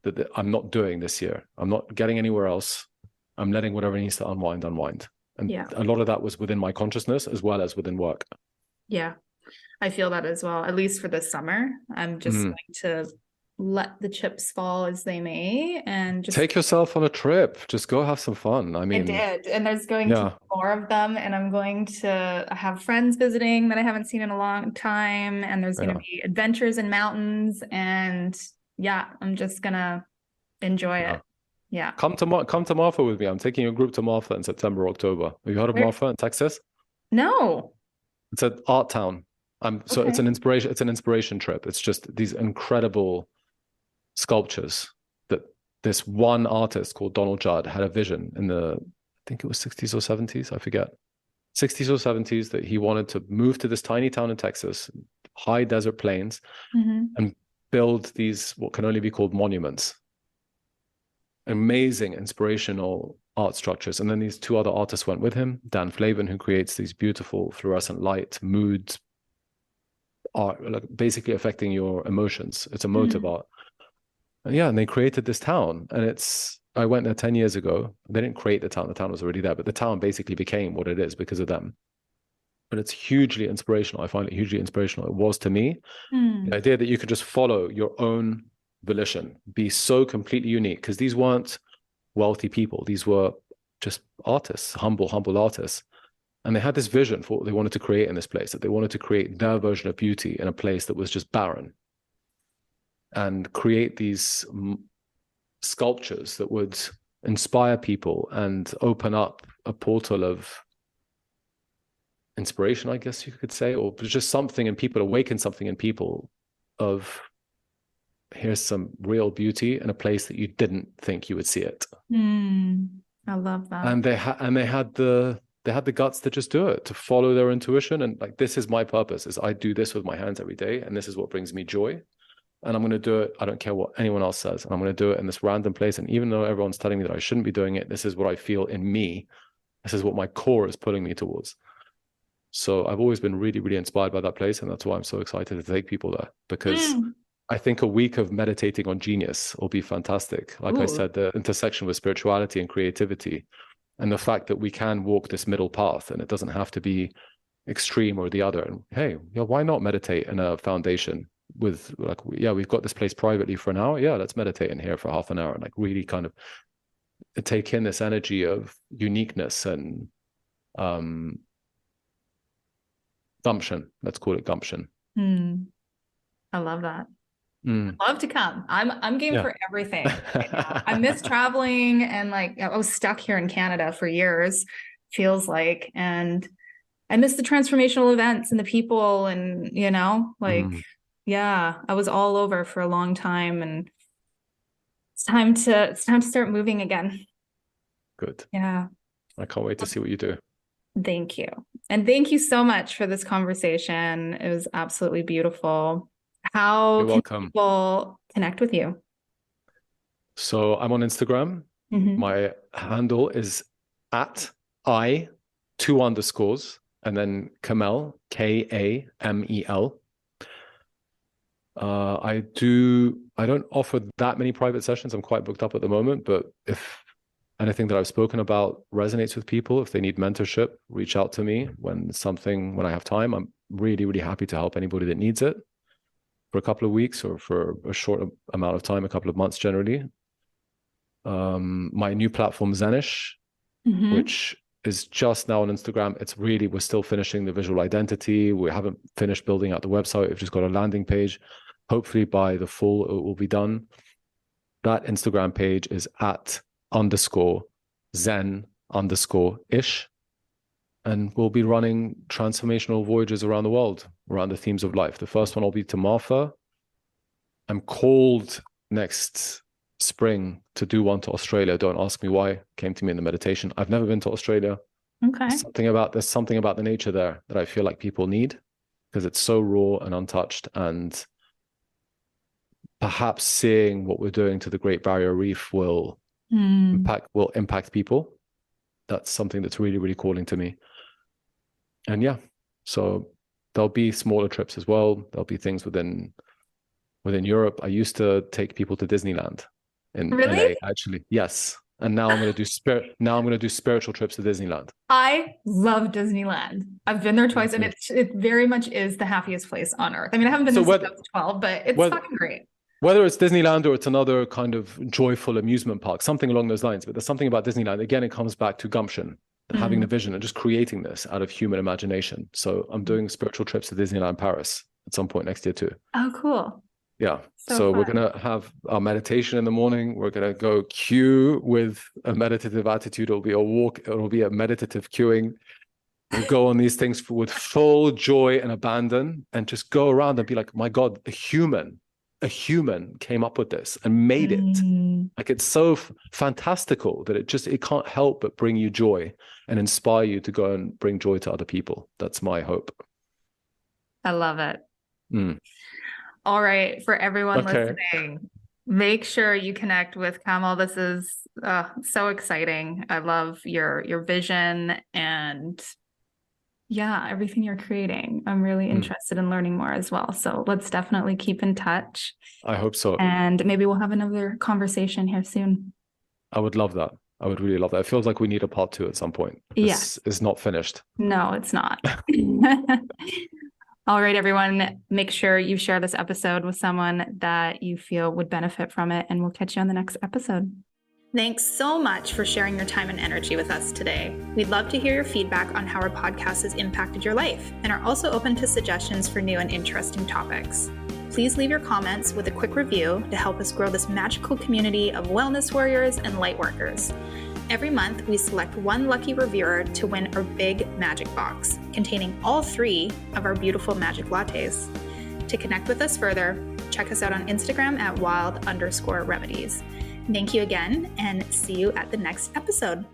S2: that I'm not doing this year. I'm not getting anywhere else. I'm letting whatever needs to unwind. And
S1: Yeah.
S2: a lot of that was within my consciousness as well as within work.
S1: Yeah. I feel that as well, at least for this summer. I'm just going to let the chips fall as they may and just
S2: take yourself on a trip. Just go have some fun. I mean,
S1: I did. And there's going to be more of them. And I'm going to have friends visiting that I haven't seen in a long time. And there's going to be adventures in mountains. And yeah, I'm just going to enjoy it. Yeah.
S2: Come to Marfa with me. I'm taking a group to Marfa in September, October. Have you heard of Marfa in Texas?
S1: No.
S2: It's an art town. So it's an inspiration trip. It's just these incredible sculptures that this one artist called Donald Judd had a vision in I think it was 60s or 70s, I forget, 60s or 70s, that he wanted to move to this tiny town in Texas, high desert plains, and build these, what can only be called monuments. Amazing, inspirational art structures. And then these two other artists went with him, Dan Flavin, who creates these beautiful fluorescent light, mood art, like basically affecting your emotions. It's emotive art. And they created this town. And I went there 10 years ago. They didn't create the town was already there, but the town basically became what it is because of them. But it's hugely inspirational. I find it hugely inspirational. It was to me. The idea that you could just follow your own volition, be so completely unique, because these weren't wealthy people. These were just artists, humble artists. And they had this vision for what they wanted to create in this place, that they wanted to create their version of beauty in a place that was just barren, and create these sculptures that would inspire people and open up a portal of inspiration, I guess you could say, or just something in people, awaken something in people of, here's some real beauty in a place that you didn't think you would see it.
S1: I love that.
S2: And they had the guts to just do it, to follow their intuition. And like, this is my purpose, is I do this with my hands every day. And this is what brings me joy. And I'm going to do it. I don't care what anyone else says. And I'm going to do it in this random place. And even though everyone's telling me that I shouldn't be doing it, this is what I feel in me. This is what my core is pulling me towards. So I've always been really, really inspired by that place. And that's why I'm so excited to take people there, because I think a week of meditating on genius will be fantastic. Like I said, the intersection with spirituality and creativity, and the fact that we can walk this middle path, and it doesn't have to be extreme or the other. And hey, why not meditate in a foundation with, like, we've got this place privately for an hour. Yeah, let's meditate in here for half an hour, and like really kind of take in this energy of uniqueness and gumption. Let's call it gumption.
S1: I love that. I'd love to come. I'm game for everything right now. I miss traveling, and like I was stuck here in Canada for years, feels like, and I miss the transformational events and the people, and I was all over for a long time, and it's time to start moving again.
S2: Good.
S1: Yeah.
S2: I can't wait to see what you do.
S1: Thank you. And thank you so much for this conversation. It was absolutely beautiful. How can people connect with you?
S2: So I'm on Instagram. My handle is @I 2 underscores and then Kamel, Kamel. I don't offer that many private sessions. I'm quite booked up at the moment, but if anything that I've spoken about resonates with people, if they need mentorship, reach out to me when I have time. I'm really, really happy to help anybody that needs it for a couple of weeks or for a short amount of time, a couple of months generally. My new platform, Zenish, which is just now on Instagram. We're still finishing the visual identity. We haven't finished building out the website. We've just got a landing page. Hopefully by the fall, it will be done. That Instagram page is @_Zen_ish. And we'll be running transformational voyages around the world, around the themes of life. The first one will be to Marfa. I'm called next spring to do one to Australia. Don't ask me why. It came to me in the meditation. I've never been to Australia.
S1: Okay.
S2: There's something about the nature there that I feel like people need, because it's so raw and untouched. And perhaps seeing what we're doing to the Great Barrier Reef will impact people. That's something that's really, really calling to me. And so there'll be smaller trips as well. There'll be things within Europe. I used to take people to Disneyland. in
S1: Really?
S2: LA, actually. Yes. And now I'm going to do spiritual trips to Disneyland.
S1: I love Disneyland. I've been there twice, and
S2: Mhm.
S1: it very much is the happiest place on earth. I mean, I haven't been
S2: So
S1: there since
S2: whether,
S1: I was 12, but it's
S2: whether,
S1: fucking great.
S2: whether it's Disneyland or it's another kind of joyful amusement park, something along those lines, but there's something about Disneyland. Again, it comes back to gumption, having the vision and just creating this out of human imagination. So I'm doing spiritual trips to Disneyland Paris at some point next year too.
S1: Oh, cool.
S2: Yeah.
S1: So
S2: We're
S1: fun.
S2: going to have our meditation in the morning. We're going to go queue with a meditative attitude. It'll be a walk. It'll be a meditative queuing. We'll go on these things with full joy and abandon and just go around and be like, my God, a human came up with this and made it. Like, it's so fantastical that it can't help but bring you joy and inspire you to go and bring joy to other people. That's my hope.
S1: I love it.
S2: Mm.
S1: All right, for everyone
S2: Okay.
S1: listening, make sure you connect with Kamel. This is so exciting. I love your vision and yeah, everything you're creating. I'm really interested in learning more as well. So let's definitely keep in touch.
S2: I hope so.
S1: And maybe we'll have another conversation here soon.
S2: I would love that. I would really love that. It feels like we need a part 2 at some point. This is not finished.
S1: No, it's not. All right, everyone, make sure you share this episode with someone that you feel would benefit from it, and we'll catch you on the next episode. Thanks so much for sharing your time and energy with us today. We'd love to hear your feedback on how our podcast has impacted your life, and are also open to suggestions for new and interesting topics. Please leave your comments with a quick review to help us grow this magical community of wellness warriors and light workers. Every month, we select one lucky reviewer to win our big magic box, containing all 3 of our beautiful magic lattes. To connect with us further, check us out on Instagram at wild_remedies. Thank you again, and see you at the next episode.